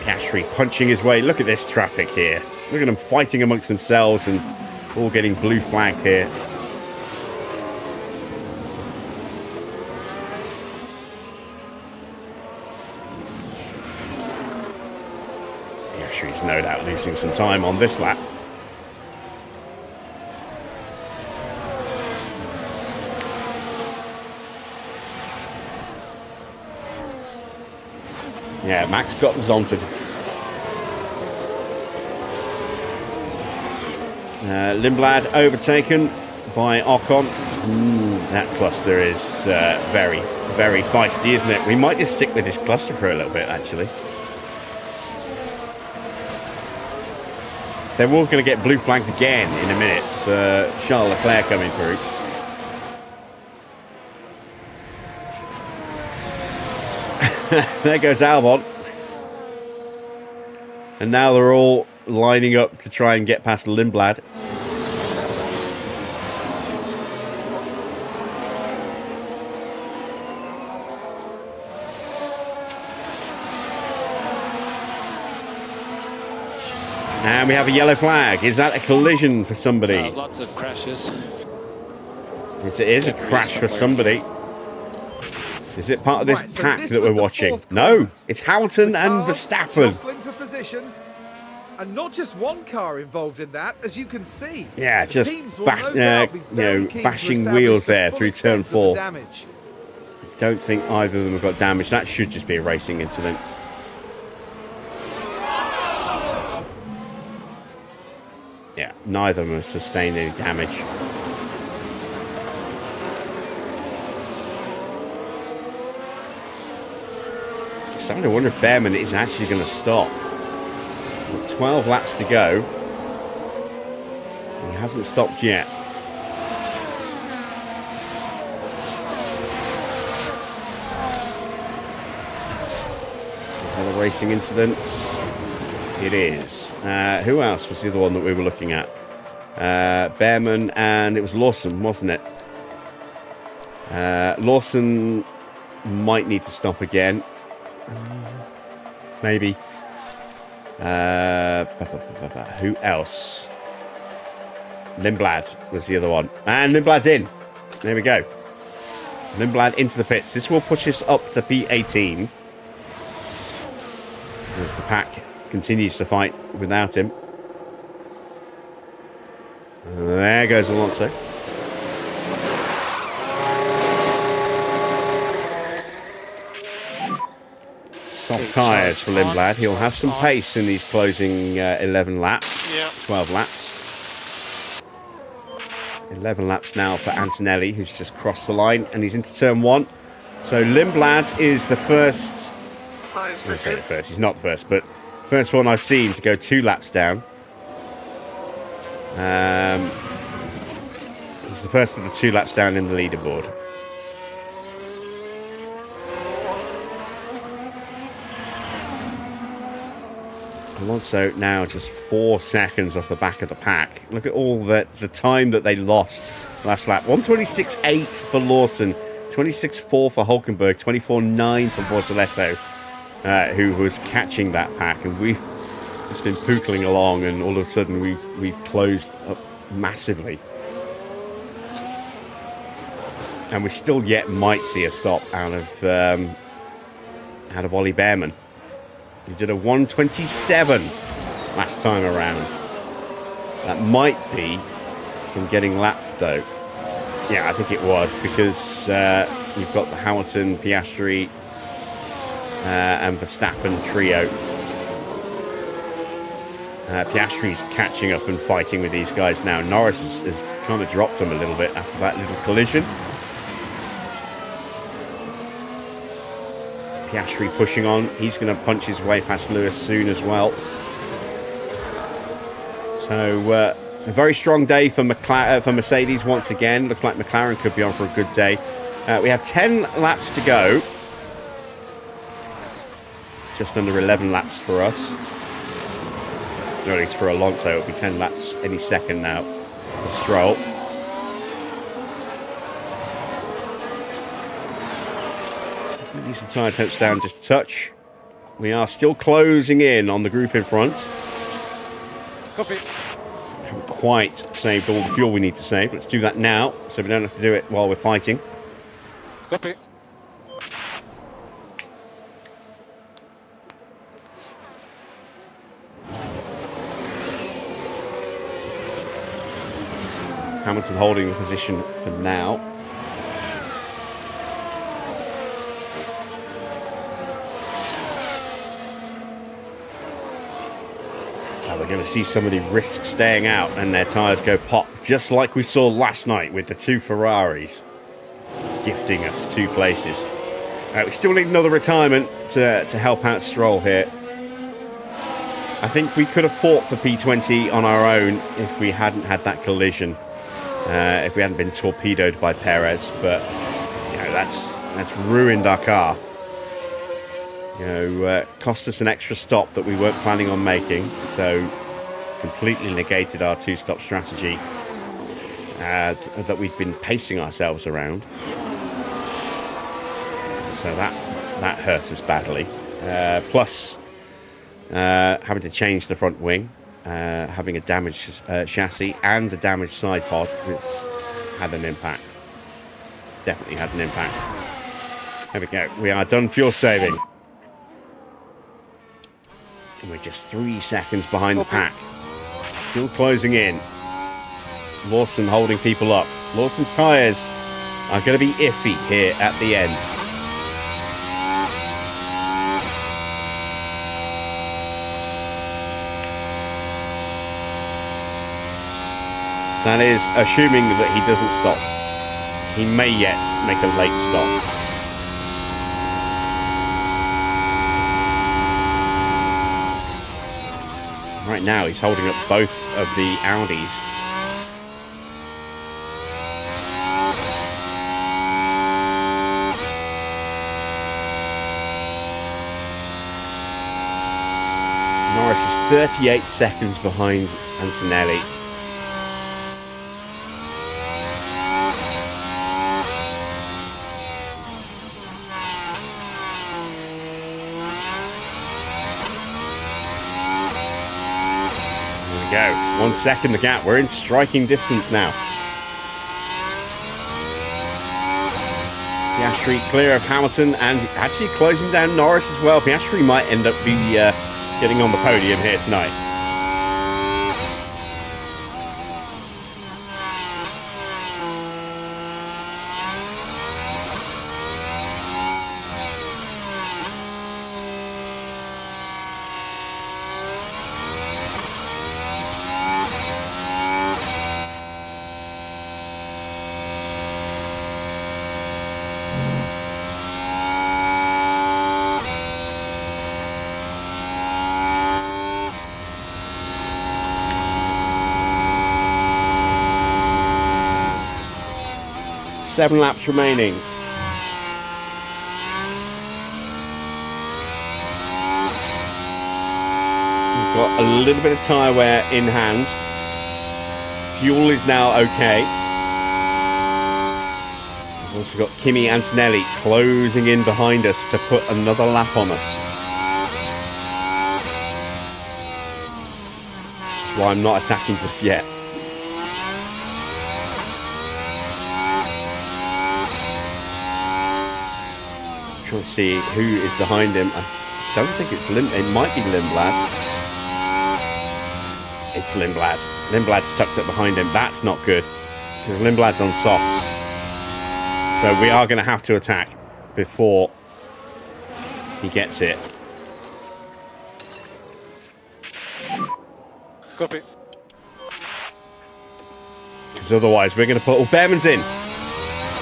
Piastri punching his way. Look at this traffic here. Look at them fighting amongst themselves and all getting blue flagged here. Piastri's no doubt losing some time on this lap. Yeah, Max got zonted. Lindblad overtaken by Ocon. That cluster is very, very feisty, isn't it? We might just stick with this cluster for a little bit, actually. They're all going to get blue flagged again in a minute for Charles Leclerc coming through. There goes Albon. And now they're all lining up to try and get past Lindblad. And we have a yellow flag. Is that a collision for somebody? Lots of crashes. It is a crash for somebody. Is it part of this pack that we're watching? No, it's Hamilton and Verstappen. Jostling for position. And not just one car involved in that, as you can see. Yeah, The just teams will no doubt be very keen to bashing establish wheels the there full through extent turn of the 4. damage. Don't think either of them have got damage. That should just be a racing incident. Yeah, neither of them have sustained any damage. Starting to wonder if Behrman is actually going to stop. With 12 laps to go. He hasn't stopped yet. Is that a racing incident? It is. Who else was the other one that we were looking at? Behrman, and it was Lawson, wasn't it? Lawson might need to stop again. Maybe. Who else? Lindblad was the other one. And Lindblad's in. There we go. Lindblad into the pits. This will push us up to P18. As the pack continues to fight without him. There goes Alonso. Soft tyres for Lindblad. He'll have some pace in these closing 11 laps. 12 laps. 11 laps now for Antonelli, who's just crossed the line, and he's into turn 1. So Lindblad is the first... I say the first, he's not the first, but first one I've seen to go 2 laps down. He's the first of the 2 laps down in the leaderboard. Alonso now just 4 seconds off the back of the pack. Look at all the time that they lost last lap. 126.8 for Lawson, 26.4 for Hulkenberg, 24.9 for Bortoletto, who was catching that pack. And we've just been pootling along, and all of a sudden we've closed up massively. And we still yet might see a stop out of Ollie Behrman. He did a 127 last time around. That might be from getting lapped, though. Yeah, I think it was, because you've got the Hamilton, Piastri, and Verstappen trio. Piastri's catching up and fighting with these guys now. Norris has kind of dropped them a little bit after that little collision. Piastri pushing on. He's going to punch his way past Lewis soon as well. So a very strong day for Mercedes once again. Looks like McLaren could be on for a good day. We have 10 laps to go. Just under 11 laps for us. Or at least for Alonso, it'll be 10 laps any second now for Stroll. These are tyre temps down just a touch. We are still closing in on the group in front. Copy. Haven't quite saved all the fuel we need to save. Let's do that now, so we don't have to do it while we're fighting. Copy. Hamilton holding the position for now. Now we're going to see somebody risk staying out and their tyres go pop, just like we saw last night with the two Ferraris gifting us 2 places. We still need another retirement to help out Stroll here. I think we could have fought for P20 on our own if we hadn't had that collision. If we hadn't been torpedoed by Perez, but you know that's ruined our car. You know, cost us an extra stop that we weren't planning on making, so completely negated our 2-stop strategy that we'd been pacing ourselves around. So that hurt us badly. Plus, having to change the front wing. Having a damaged chassis and a damaged side pod, it's had an impact. Definitely had an impact. There we go. We are done fuel saving. And we're just 3 seconds behind the pack. Still closing in. Lawson holding people up. Lawson's tyres are going to be iffy here at the end. That is assuming that he doesn't stop. He may yet make a late stop. Right now he's holding up both of the Audis. Norris is 38 seconds behind Antonelli. Go. 1 second the gap. We're in striking distance now. Piastri clear of Hamilton and actually closing down Norris as well. Piastri might end up getting on the podium here tonight. Seven laps remaining. We've got a little bit of tyre wear in hand. Fuel is now okay. We've also got Kimi Antonelli closing in behind us to put another lap on us. That's why I'm not attacking just yet. Trying to see who is behind him. I don't think it's it might be Lindblad. It's Lindblad. Lindblad's tucked up behind him. That's not good, because Lindblad's on softs. So we are going to have to attack before he gets it. Copy. Because otherwise we're going to put... Oh, Behrman's in.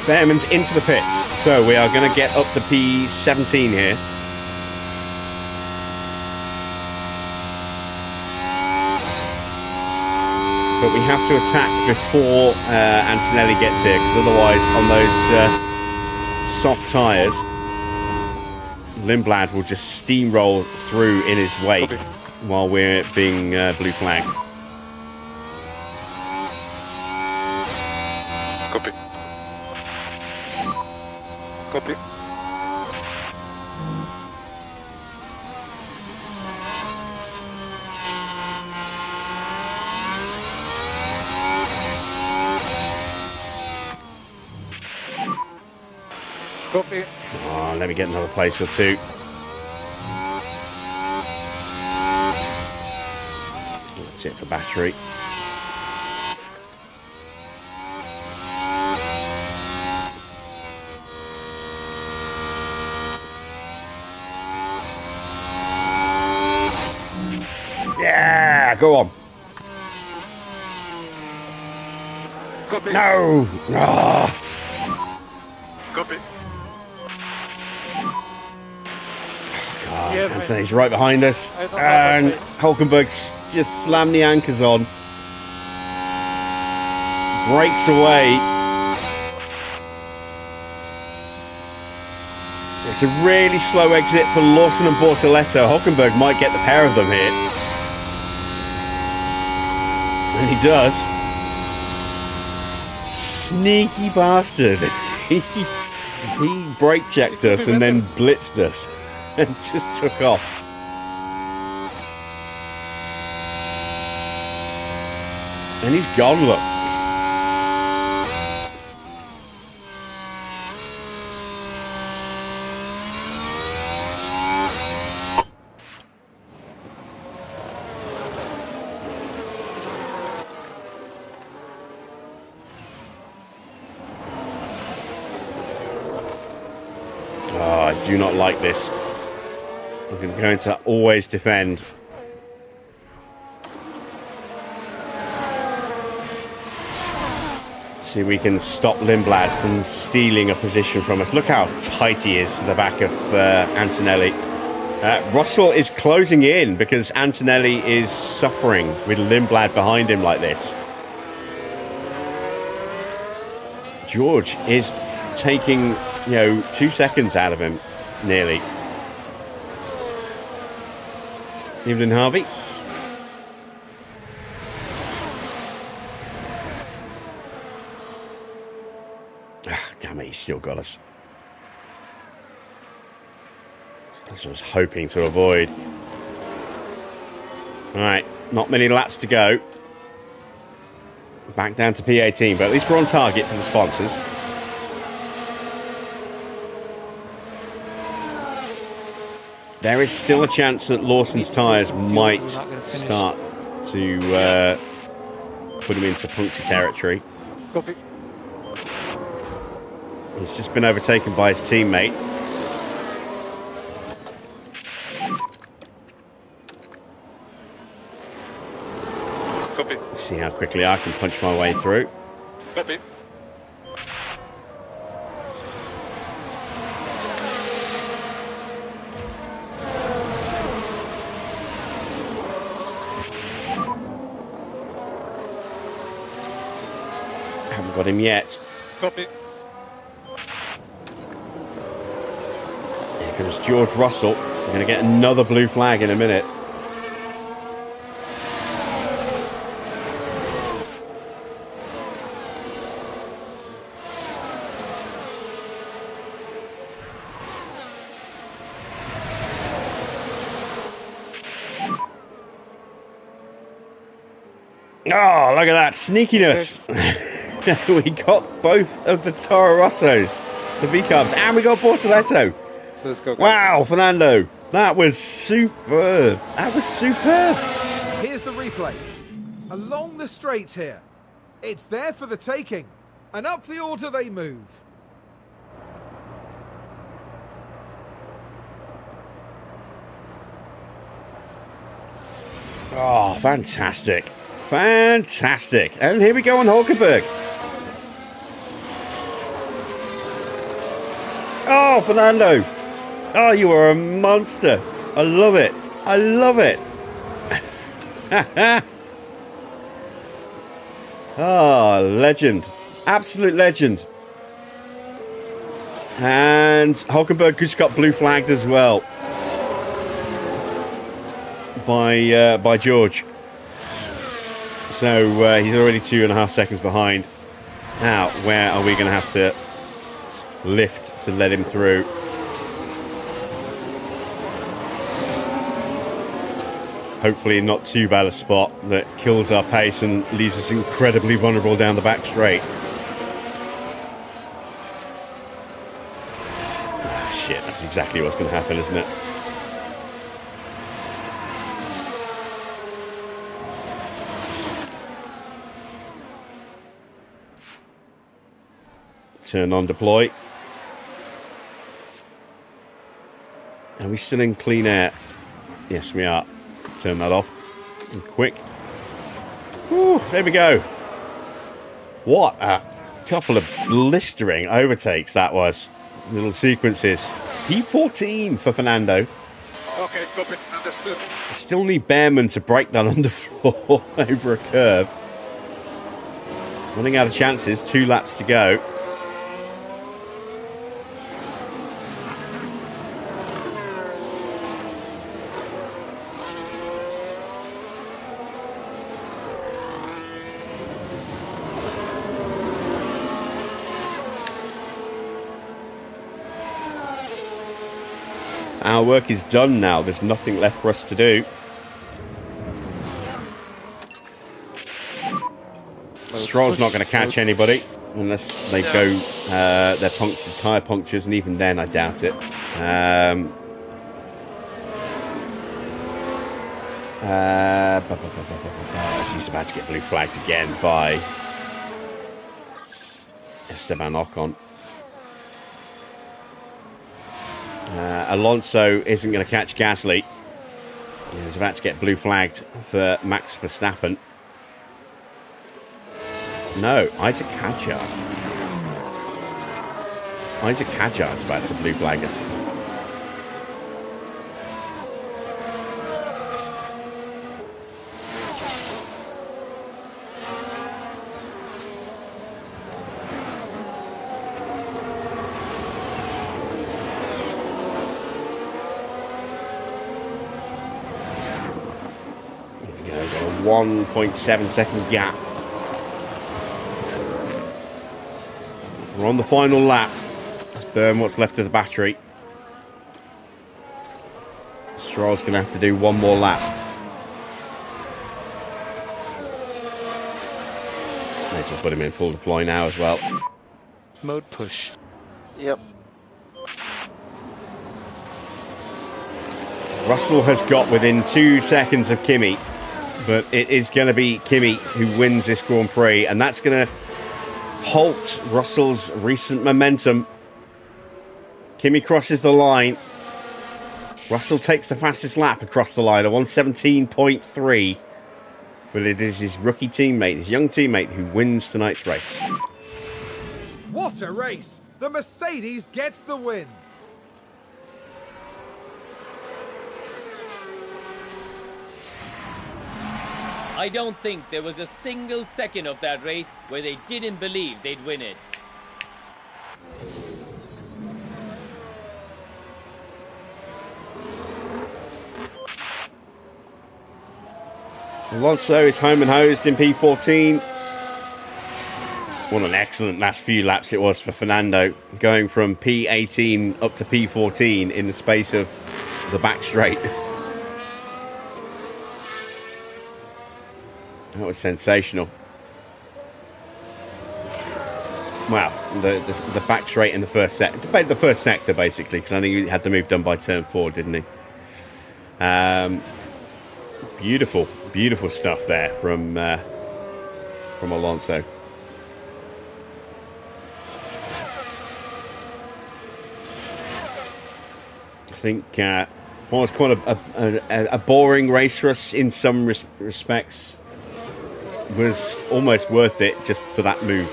Behrman's into the pits. So we are going to get up to P17 here. But we have to attack before Antonelli gets here, because otherwise on those soft tyres, Lindblad will just steamroll through in his wake while we're being blue flagged. Copy. Copy. Copy. Oh, let me get another place or two. That's it for battery. Yeah, go on. Copy. No. Ah. Copy. God, Yeah, Anthony's right behind us. I don't have And that pace. Hulkenberg's just slammed the anchors on. Breaks away. It's a really slow exit for Lawson and Bortoletto. Hulkenberg might get the pair of them here. And he does. Sneaky bastard. He brake checked us and then blitzed us and just took off. And he's gone, look. Oh, I do not like this. I'm going to always defend. See if we can stop Lindblad from stealing a position from us. Look how tight he is to the back of Antonelli. Russell is closing in because Antonelli is suffering with Lindblad behind him like this. George is taking, 2 seconds out of him, nearly. Evelyn Harvey. Damn it, he's still got us. That's what I was hoping to avoid. Alright, not many laps to go. Back down to P18, but at least we're on target for the sponsors. There is still a chance that Lawson's tyres might start to put him into puncture territory. Copy. He's just been overtaken by his teammate. Copy. Let's see how quickly I can punch my way through. Copy. Haven't got him yet. Copy. Here comes George Russell. We're going to get another blue flag in a minute. Oh, look at that sneakiness. We got both of the Toro Rossos, the V-Cubs, and we got Bortoletto. Let's go, guys. Wow, Fernando, that was superb. That was superb. Here's the replay. Along the straight here. It's there for the taking. And up the order they move. Oh, fantastic. Fantastic. And here we go on Hulkenberg. Oh, Fernando. Oh, you are a monster. I love it. I love it. Oh, legend. Absolute legend. And Hulkenberg just got blue flagged as well by George. So he's already 2.5 seconds behind. Now, where are we going to have to lift to let him through? Hopefully not too bad a spot that kills our pace and leaves us incredibly vulnerable down the back straight. exactly what's going to happen, isn't it? Turn on deploy. Are we still in clean air? Yes, we are. Let's turn that off. And quick. Whew, there we go. What a couple of blistering overtakes that was. Little sequences. P14 for Fernando. Okay, copy, understood. Still need Behrman to break that underfloor over a curve. Running out of chances. 2 laps to go. Our work is done now. There's nothing left for us to do. Stroll's not going to catch anybody unless they go their tyre punctures, and even then I doubt it. He's about to get blue flagged again by Esteban Ocon. Alonso isn't going to catch Gasly. He's about to get blue flagged for Max Verstappen. No, Isaac Hadjar. Isaac Hadjar's about to blue flag us. There we go, got a 1.7 second gap. We're on the final lap. Let's burn what's left of the battery. Stroll's going to have to do one more lap. May as well put him in full deploy now as well. Mode push. Yep. Russell has got within 2 seconds of Kimi, but it is going to be Kimi who wins this Grand Prix, and that's going to halt Russell's recent momentum. Kimi crosses the line. Russell takes the fastest lap across the line, a 1:17.3. But it is his rookie teammate, his young teammate, who wins tonight's race. What a race! The Mercedes gets the win. I don't think there was a single second of that race where they didn't believe they'd win it. Alonso is home and hosed in P14. What an excellent last few laps it was for Fernando, going from P18 up to P14 in the space of the back straight. That was sensational. Wow, the back straight in the first set, the first sector basically, because I think he had the move done by turn 4, didn't he? Beautiful, beautiful stuff there from Alonso. I think what was quite a boring race for us in some respects was almost worth it just for that move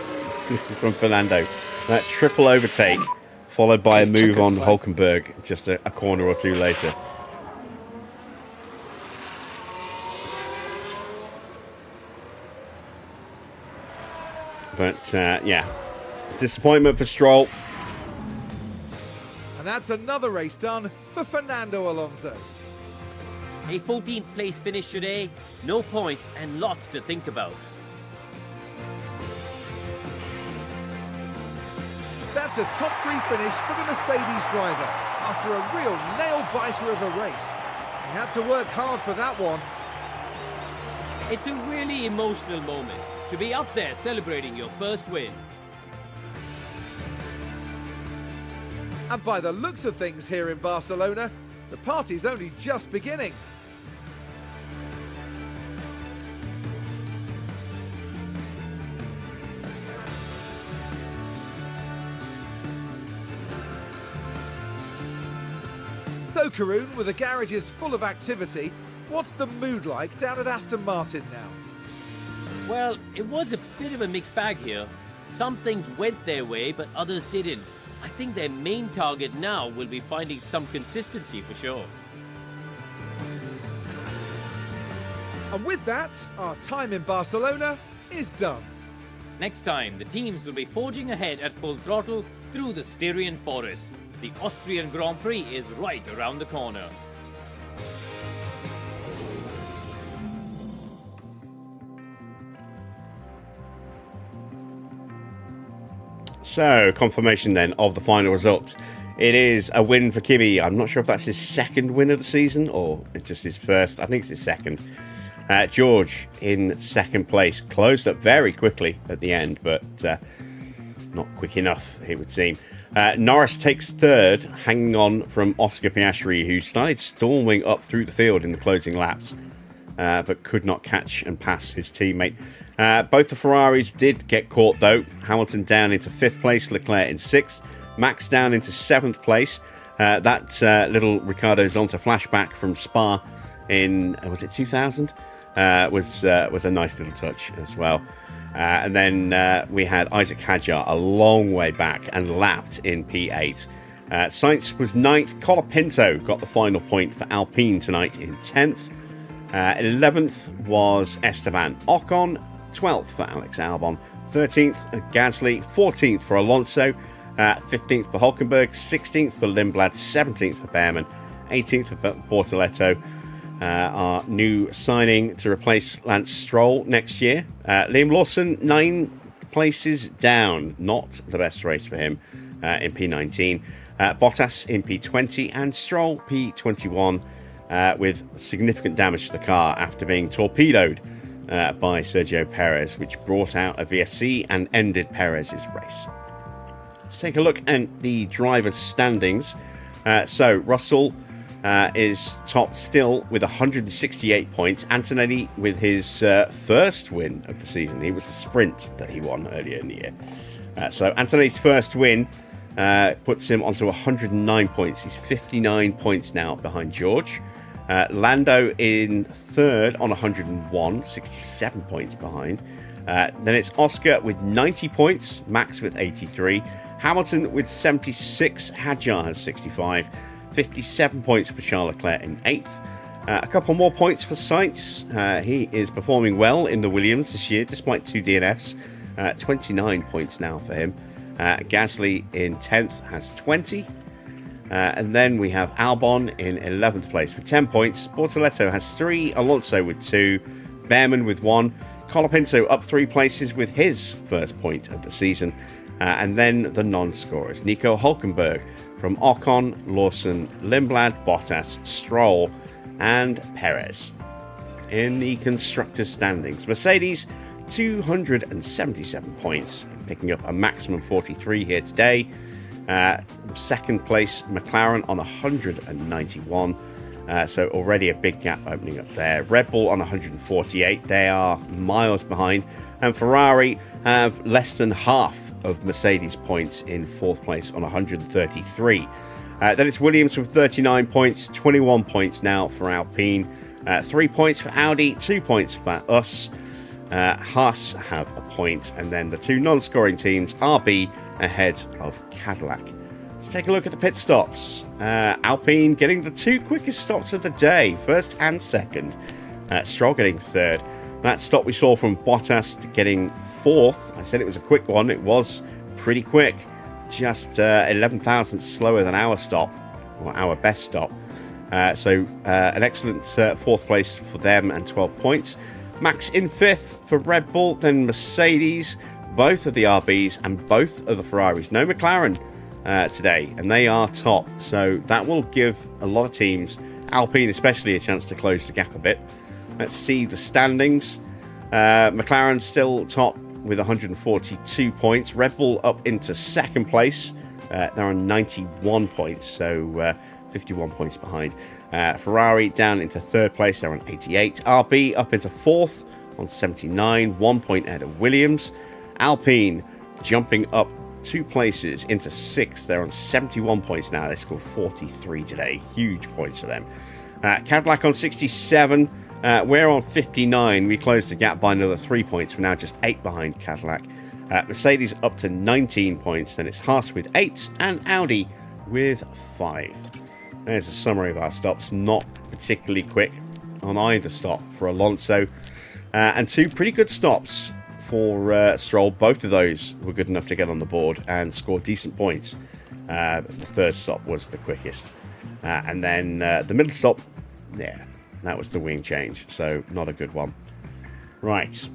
from Fernando. That triple overtake followed by a move on Hulkenberg just a corner or two later. But yeah, disappointment for Stroll. And that's another race done for Fernando Alonso. A 14th place finish today, no points and lots to think about. That's a top 3 finish for the Mercedes driver after a real nail-biter of a race. He had to work hard for that one. It's a really emotional moment to be up there celebrating your first win. And by the looks of things here in Barcelona, the party's only just beginning. So, Karun, with the garages full of activity, what's the mood like down at Aston Martin now? Well, it was a bit of a mixed bag here. Some things went their way, but others didn't. I think their main target now will be finding some consistency for sure. And with that, our time in Barcelona is done. Next time, the teams will be forging ahead at full throttle through the Styrian forest. The Austrian Grand Prix is right around the corner. So, confirmation then of the final result. It is a win for Kimi. I'm not sure if that's his second win of the season or it's just his first. I think it's his second. George in second place. Closed up very quickly at the end, but not quick enough, it would seem. Norris takes third, hanging on from Oscar Piastri, who started storming up through the field in the closing laps, but could not catch and pass his teammate. Both the Ferraris did get caught, though. Hamilton down into 5th place, Leclerc in 6th, Max down into 7th place. That little Ricardo Zonta flashback from Spa in, was it 2000? Was a nice little touch as well. And then we had Isaac Hadjar a long way back and lapped in P8. Sainz was 9th. Colapinto got the final point for Alpine tonight in 10th. 11th was Esteban Ocon. 12th for Alex Albon. 13th Gasly. 14th for Alonso. 15th for Hulkenberg. 16th for Lindblad. 17th for Behrman. 18th for Bortoletto. Our new signing to replace Lance Stroll next year. Liam Lawson, 9 places down. Not the best race for him in P19. Bottas in P20 and Stroll P21 with significant damage to the car after being torpedoed by Sergio Perez, which brought out a VSC and ended Perez's race. Let's take a look at the drivers' standings. So Russell is top still with 168 points. Antonelli with his first win of the season. It was the sprint that he won earlier in the year. So Antonelli's first win puts him onto 109 points. He's 59 points now behind George. Lando in third on 101, 67 points behind. Then it's Oscar with 90 points, Max with 83, Hamilton with 76, Hadjar has 65, 57 points for Charles Leclerc in 8th. A couple more points for Sainz. He is performing well in the Williams this year, despite 2 DNFs. 29 points now for him. Gasly in 10th has 20. And then we have Albon in 11th place with 10 points. Bortoletto has 3. Alonso with 2. Behrman with 1. Colapinto up 3 places with his first point of the season. And then the non-scorers. Nico Hulkenberg from Ocon, Lawson, Lindblad, Bottas, Stroll, and Perez. In the constructors' standings, Mercedes 277 points, picking up a maximum 43 here today. Second place, McLaren on 191. So already a big gap opening up there. Red Bull on 148. They are miles behind. And Ferrari have less than half of Mercedes points in 4th place on 133. Then it's Williams with 39 points. 21 points now for Alpine. 3 points for Audi. 2 points for us. Haas have a point. And then the 2 non-scoring teams, RB ahead of Cadillac. Let's take a look at the pit stops. Alpine getting the 2 quickest stops of the day, first and second. Stroll getting 3rd. That stop we saw from Bottas getting 4th. I said it was a quick one. It was pretty quick. Just 11 thousandths slower than our stop, or our best stop. So an excellent 4th place for them and 12 points. Max in 5th for Red Bull, then Mercedes, both of the RBs and both of the Ferraris. No McLaren today, and they are top. So that will give a lot of teams, Alpine especially, a chance to close the gap a bit. Let's see the standings. McLaren still top with 142 points. Red Bull up into 2nd place They're on 91 points, so 51 points behind. Ferrari down into third place, they're on 88. RB up into fourth on 79, 1 point ahead of Williams. Alpine jumping up 2 places into sixth, they're on 71 points now. They scored 43 today, huge points for them. Cadillac on 67, we're on 59. We closed the gap by another 3 points. We're now just 8 behind Cadillac. Mercedes up to 19 points, then it's Haas with 8 and Audi with 5. There's a summary of our stops, not particularly quick on either stop for Alonso, and 2 pretty good stops for Stroll. Both of those were good enough to get on the board and score decent points. The third stop was the quickest, and then the middle stop, yeah, that was the wing change, so not a good one. Right,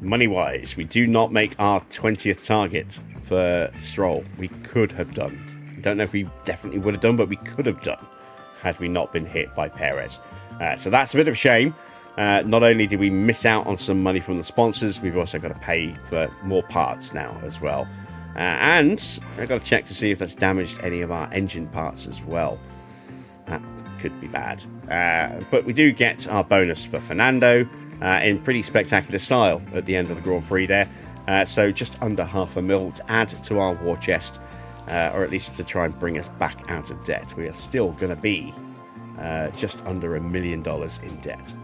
money-wise, we do not make our 20th target for Stroll. We could have done. I don't know if we definitely would have done, but we could have done had we not been hit by Perez. So that's a bit of a shame. Not only did we miss out on some money from the sponsors, we've also got to pay for more parts now as well. And I've got to check to see if that's damaged any of our engine parts as well. That could be bad. But we do get our bonus for Fernando in pretty spectacular style at the end of the Grand Prix there. So just under $500,000 to add to our war chest, or at least to try and bring us back out of debt. We are still going to be just under $1 million in debt.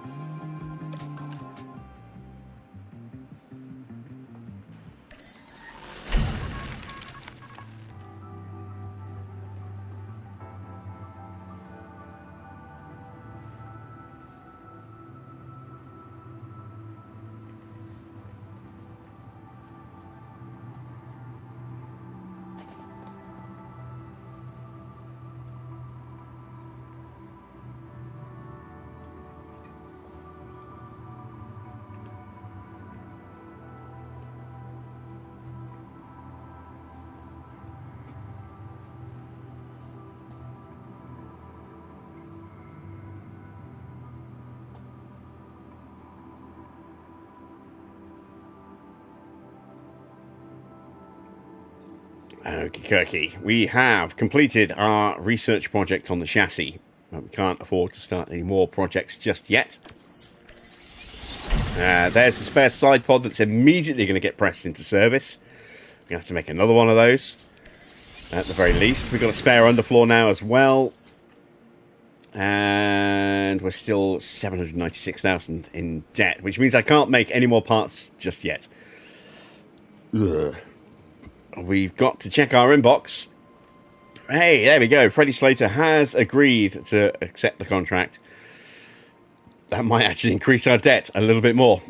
Okie we have completed our research project on the chassis, but we can't afford to start any more projects just yet. There's the spare side pod that's immediately going to get pressed into service. We're going to have to make another one of those at the very least. We've got a spare underfloor now as well, and we're still 796,000 in debt, which means I can't make any more parts just yet. Ugh. We've got to check our inbox. Hey, there we go. Freddie Slater has agreed to accept the contract. That might actually increase our debt a little bit more.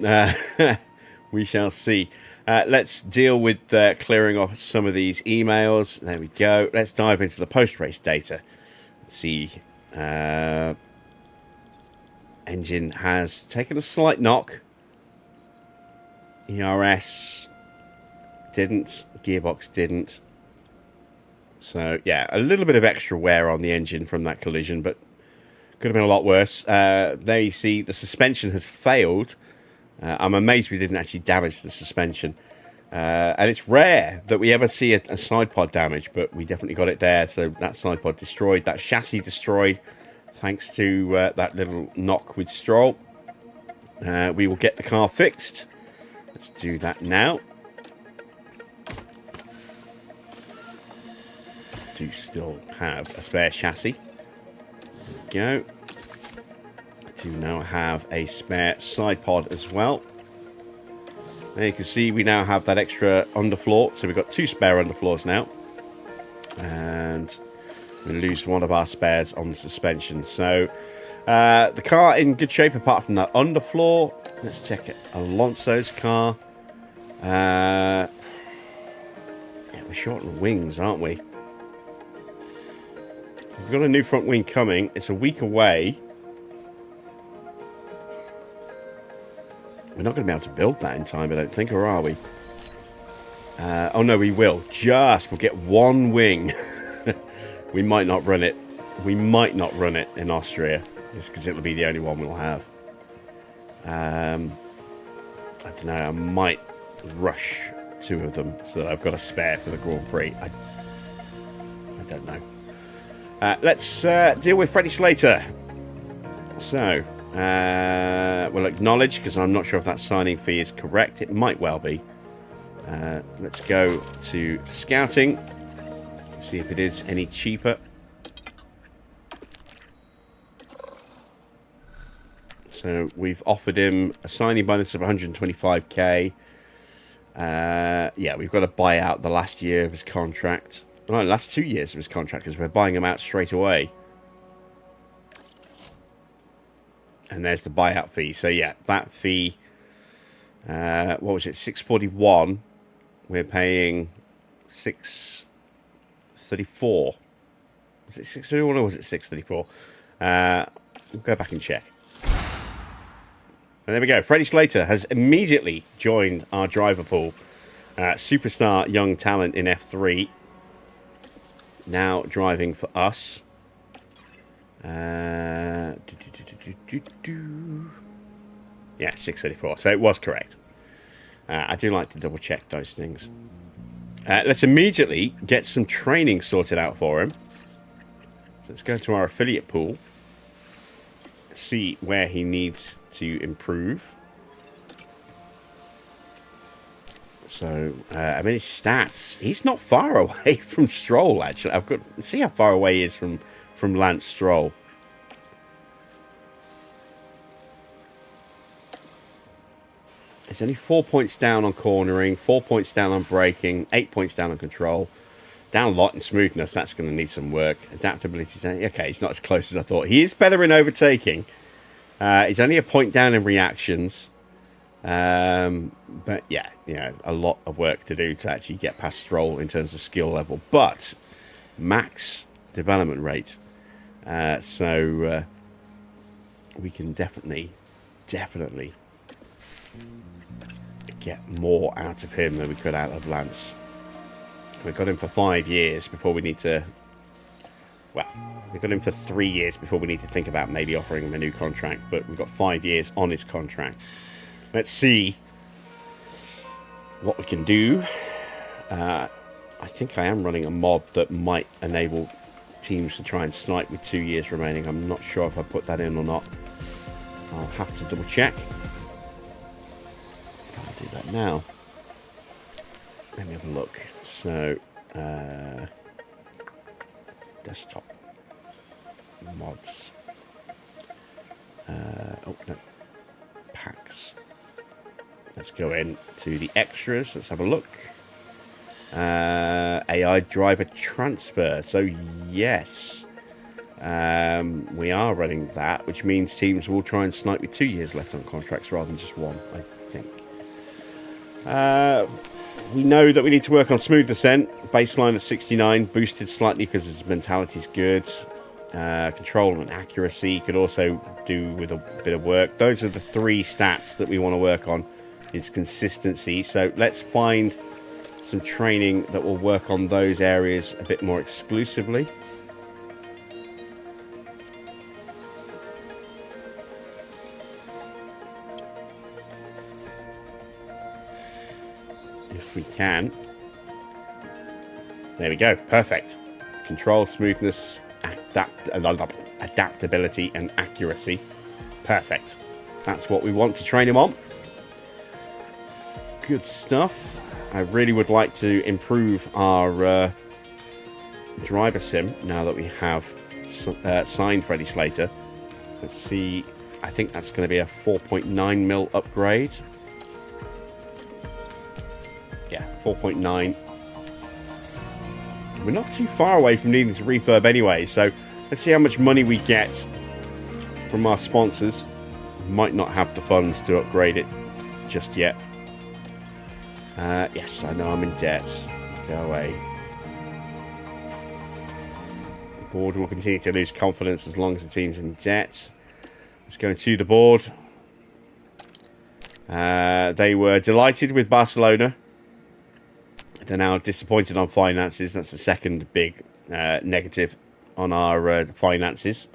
We shall see. Let's deal with clearing off some of these emails. There we go. Let's dive into the post-race data. Let's see. Engine has taken a slight knock. ERS didn't. Gearbox didn't. So, yeah, a little bit of extra wear on the engine from that collision, but could have been a lot worse. There you see the suspension has failed. I'm amazed we didn't actually damage the suspension. And it's rare that we ever see a side pod damage, but we definitely got it there. So that side pod destroyed, that chassis destroyed, thanks to that little knock with Stroll. We will get the car fixed. Let's do that now. Do still have a spare chassis. There we go. I do now have a spare side pod as well. There you can see we now have that extra underfloor, so we've got 2 spare underfloors now, and we lose one of our spares on the suspension. So the car in good shape apart from that underfloor. Let's check it. Alonso's car. Yeah, we're short on wings, aren't we? We've got a new front wing coming. It's a week away. We're not going to be able to build that in time, I don't think, or are we? Oh, no, we will. We'll get 1 wing. We might not run it. We might not run it in Austria, just because it'll be the only one we'll have. I don't know, I might rush 2 of them so that I've got a spare for the Grand Prix. I don't know. Let's deal with Freddie Slater. So, we'll acknowledge, because I'm not sure if that signing fee is correct. It might well be. Let's go to scouting. See if it is any cheaper. So we've offered him a signing bonus of 125k. Yeah, we've got to buy out the last year of his contract. No, the last 2 years of his contract, because we're buying him out straight away. And there's the buyout fee. So yeah, that fee, what was it, 641. We're paying 634. Was it 631 or was it 634? We'll go back and check. And there we go. Freddie Slater has immediately joined our driver pool. Superstar young talent in F3. Now driving for us. Yeah, 634. So it was correct. I do like to double check those things. Let's immediately get some training sorted out for him. So let's go to our affiliate pool. See where he needs to improve. So, I mean, his stats. He's not far away from Stroll, actually. Let's see how far away he is from Lance Stroll. It's only 4 points down on cornering, 4 points down on braking, 8 points down on control. Down a lot in smoothness. That's going to need some work. Adaptability. Okay, he's not as close as I thought. He is better in overtaking. He's only a point down in reactions. But yeah, a lot of work to do to actually get past Stroll in terms of skill level. But max development rate. So we can definitely get more out of him than we could out of Lance. We got him for 5 years before we need to... Well, we got him for 3 years before we need to think about maybe offering him a new contract. But we've got 5 years on his contract. Let's see what we can do. I think I am running a mod that might enable teams to try and snipe with 2 years remaining. I'm not sure if I put that in or not. I'll have to double check. I'll do that now. Let me have a look. So, desktop mods. Oh no, packs. Let's go in to the extras. Let's have a look. AI driver transfer. So yes, we are running that, which means teams will try and snipe with 2 years left on contracts rather than just 1, I think. We know that we need to work on smooth descent. Baseline at 69, boosted slightly because his mentality's good. Control and accuracy could also do with a bit of work. Those are the 3 stats that we want to work on. It's consistency. So let's find some training that will work on those areas a bit more exclusively. If we can. There we go. Perfect. Control, smoothness, adaptability, and accuracy. Perfect. That's what we want to train him on. Good stuff. I really would like to improve our driver sim now that we have signed Freddie Slater. Let's see. I think that's going to be a 4.9 mil upgrade. Yeah, 4.9. We're not too far away from needing to refurb anyway, so let's see how much money we get from our sponsors. Might not have the funds to upgrade it just yet. Yes, I know I'm in debt. Go away. The board will continue to lose confidence as long as the team's in debt. Let's go to the board. They were delighted with Barcelona. They're now disappointed on finances. That's the second big negative on our finances.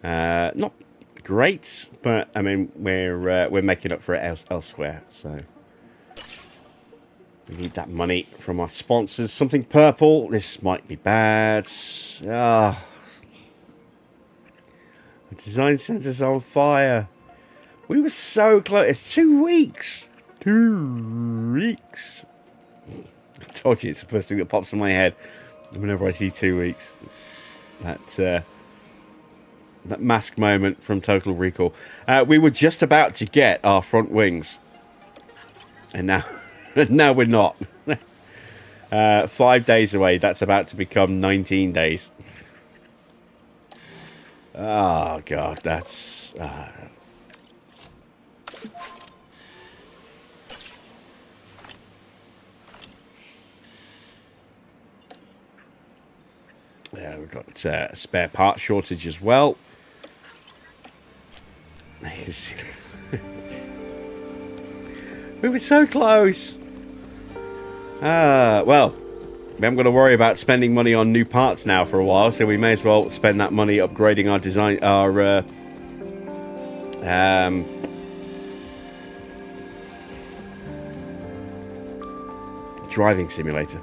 Not great, but I mean we're making up for it elsewhere. So We need that money from our sponsors. Something purple. This might be bad. Ah. The design center's on fire. We were so close. It's 2 weeks. 2 weeks. I told you it's the first thing that pops in my head whenever I see 2 weeks. That mask moment from Total Recall. We were just about to get our front wings. And now, now we're not. 5 days away. That's about to become 19 days. Oh, God. That's... Yeah, we've got a spare part shortage as well. We were so close. Well, we haven't got to worry about spending money on new parts now for a while, so we may as well spend that money upgrading our design, our driving simulator.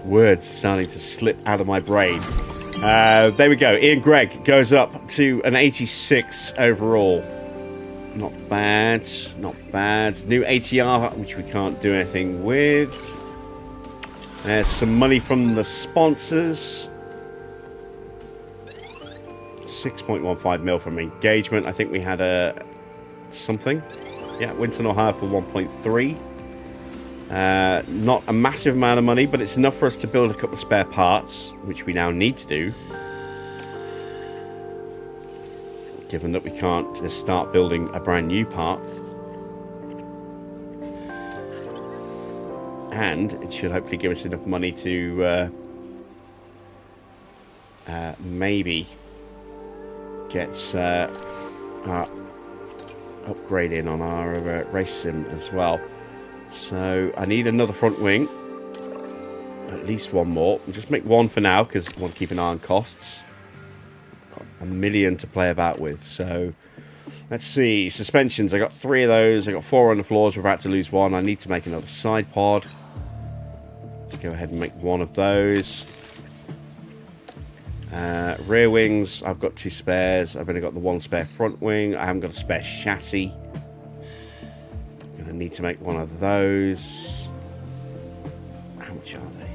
Words starting to slip out of my brain. There we go. Ian Gregg goes up to an 86 overall. Not bad. Not bad. New ATR, which we can't do anything with. There's some money from the sponsors. 6.15 mil from engagement. I think we had a something. Yeah, Winton, Ohio for 1.3. Not a massive amount of money, but it's enough for us to build a couple of spare parts, which we now need to do. Given that we can't just start building a brand new part. And it should hopefully give us enough money to maybe get our upgrade in on our race sim as well. So I need another front wing. At least one more. We'll just make one for now because I want to keep an eye on costs. Got a million to play about with. So let's see. Suspensions. I got 3 of those. I got 4 on the floors. We're about to lose 1. I need to make another side pod. Go ahead and make 1 of those. Rear wings. I've got 2 spares. I've only got the 1 spare front wing. I haven't got a spare chassis. I need to make 1 of those. How much are they?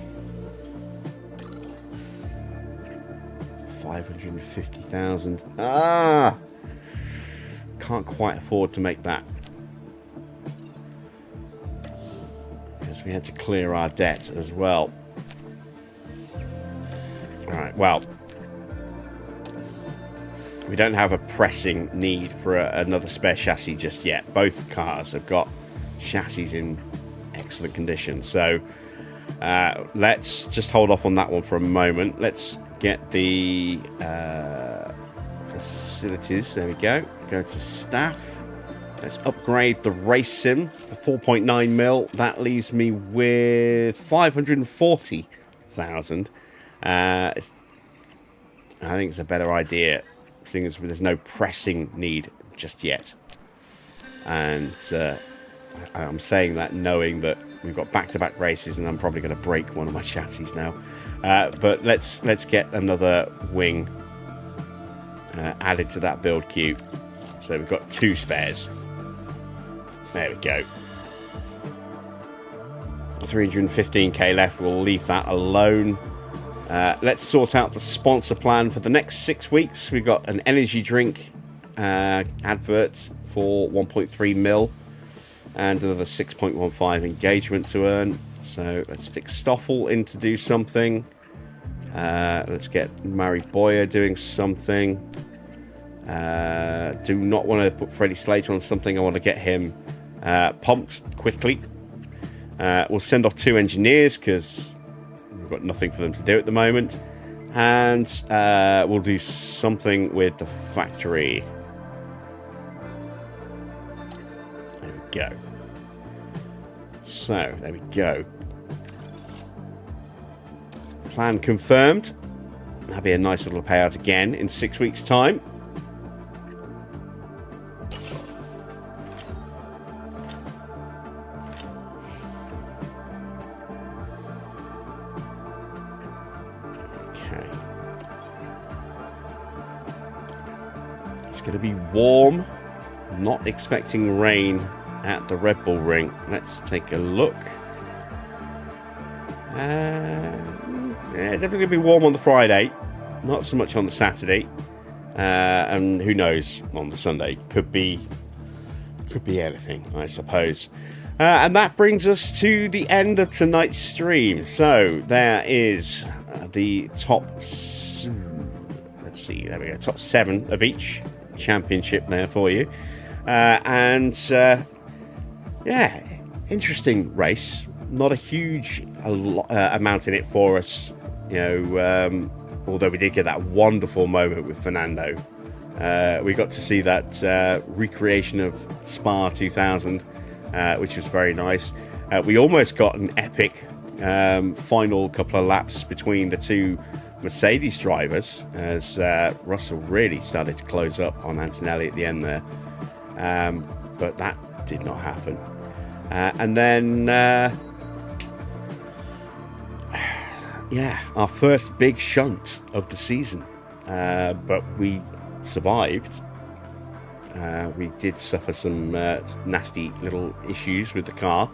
550,000. Ah! Can't quite afford to make that. Because we had to clear our debt as well. Alright, well. We don't have a pressing need for another spare chassis just yet. Both cars have got chassis in excellent condition. So let's just hold off on that one for a moment. Let's get the facilities. There we go. Go to staff. Let's upgrade the race sim for 4.9 mil. That leaves me with 540,000. I think it's a better idea, seeing as there's no pressing need just yet. And I'm saying that knowing that we've got back-to-back races, and I'm probably going to break one of my chassis now. But let's get another wing added to that build queue. So we've got 2 spares. There we go. 315k left. We'll leave that alone. Let's sort out the sponsor plan for the next 6 weeks. We've got an energy drink advert for 1.3 mil and another 6.15 engagement to earn. So let's stick Stoffel in to do something. Let's get Mary Boyer doing something. Do not want to put Freddie Slater on something. I want to get him pumped quickly. We'll send off 2 engineers because we've got nothing for them to do at the moment. And we'll do something with the factory. There we go. So, there we go. Plan confirmed. That'll be a nice little payout again in 6 weeks' time. It's going to be warm. Not expecting rain at the Red Bull Ring. Let's take a look. Yeah, definitely going to be warm on the Friday. Not so much on the Saturday. And who knows on the Sunday. Could be anything, I suppose. And that brings us to the end of tonight's stream. So there is the top... Let's see, there we go. Top 7 of each championship there for you. Yeah, interesting race. Not a huge amount in it for us, you know, although we did get that wonderful moment with Fernando. We got to see that recreation of Spa 2000, which was very nice. We almost got an epic final couple of laps between the two Mercedes drivers as Russell really started to close up on Antonelli at the end there. But that did not happen. And then, yeah, our first big shunt of the season. But we survived. We did suffer some nasty little issues with the car,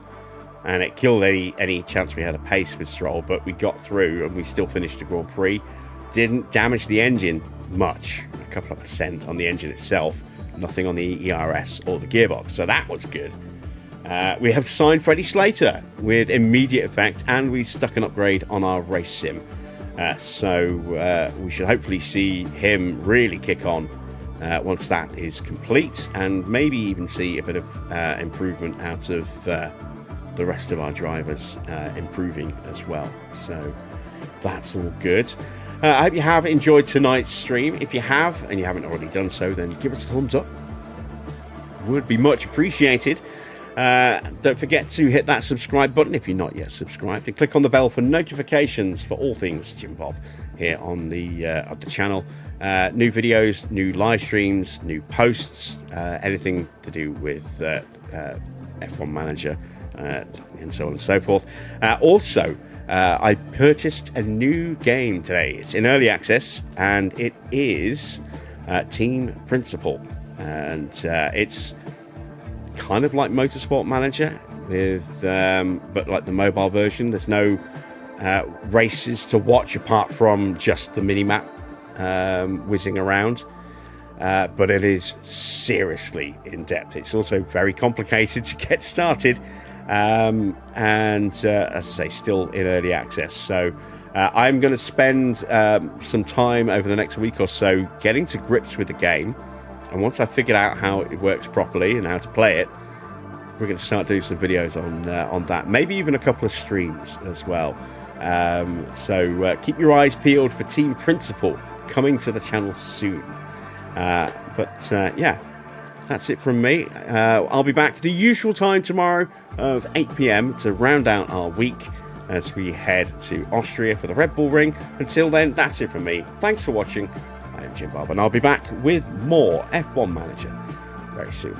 and it killed any chance we had a pace with Stroll, but we got through and we still finished the Grand Prix. Didn't damage the engine much, a couple of % on the engine itself, nothing on the ERS or the gearbox, so that was good. We have signed Freddie Slater with immediate effect, and we stuck an upgrade on our race sim. So we should hopefully see him really kick on once that is complete, and maybe even see a bit of improvement out of the rest of our drivers improving as well. So that's all good. I hope you have enjoyed tonight's stream. If you have, and you haven't already done so, then give us a thumbs up. Would be much appreciated. Don't forget to hit that subscribe button if you're not yet subscribed, and click on the bell for notifications for all things Jim Bob here on the channel. New videos, new live streams, new posts, anything to do with F1 Manager, and so on and so forth. Also, I purchased a new game today. It's in early access, and it is Team Principal, and it's kind of like Motorsport Manager with but like the mobile version. There's no races to watch apart from just the mini-map whizzing around, but it is seriously in-depth. It's also very complicated to get started, and as I say, still in early access. So I'm going to spend some time over the next week or so getting to grips with the game, and once I've figured out how it works properly and how to play it, we're going to start doing some videos on that, maybe even a couple of streams as well. So keep your eyes peeled for Team Principal coming to the channel soon. Yeah, that's it from me. I'll be back the usual time tomorrow of 8 PM to round out our week as we head to Austria for the Red Bull Ring. Until then, that's it from me. Thanks for watching. I am Jim Bob, and I'll be back with more F1 Manager very soon.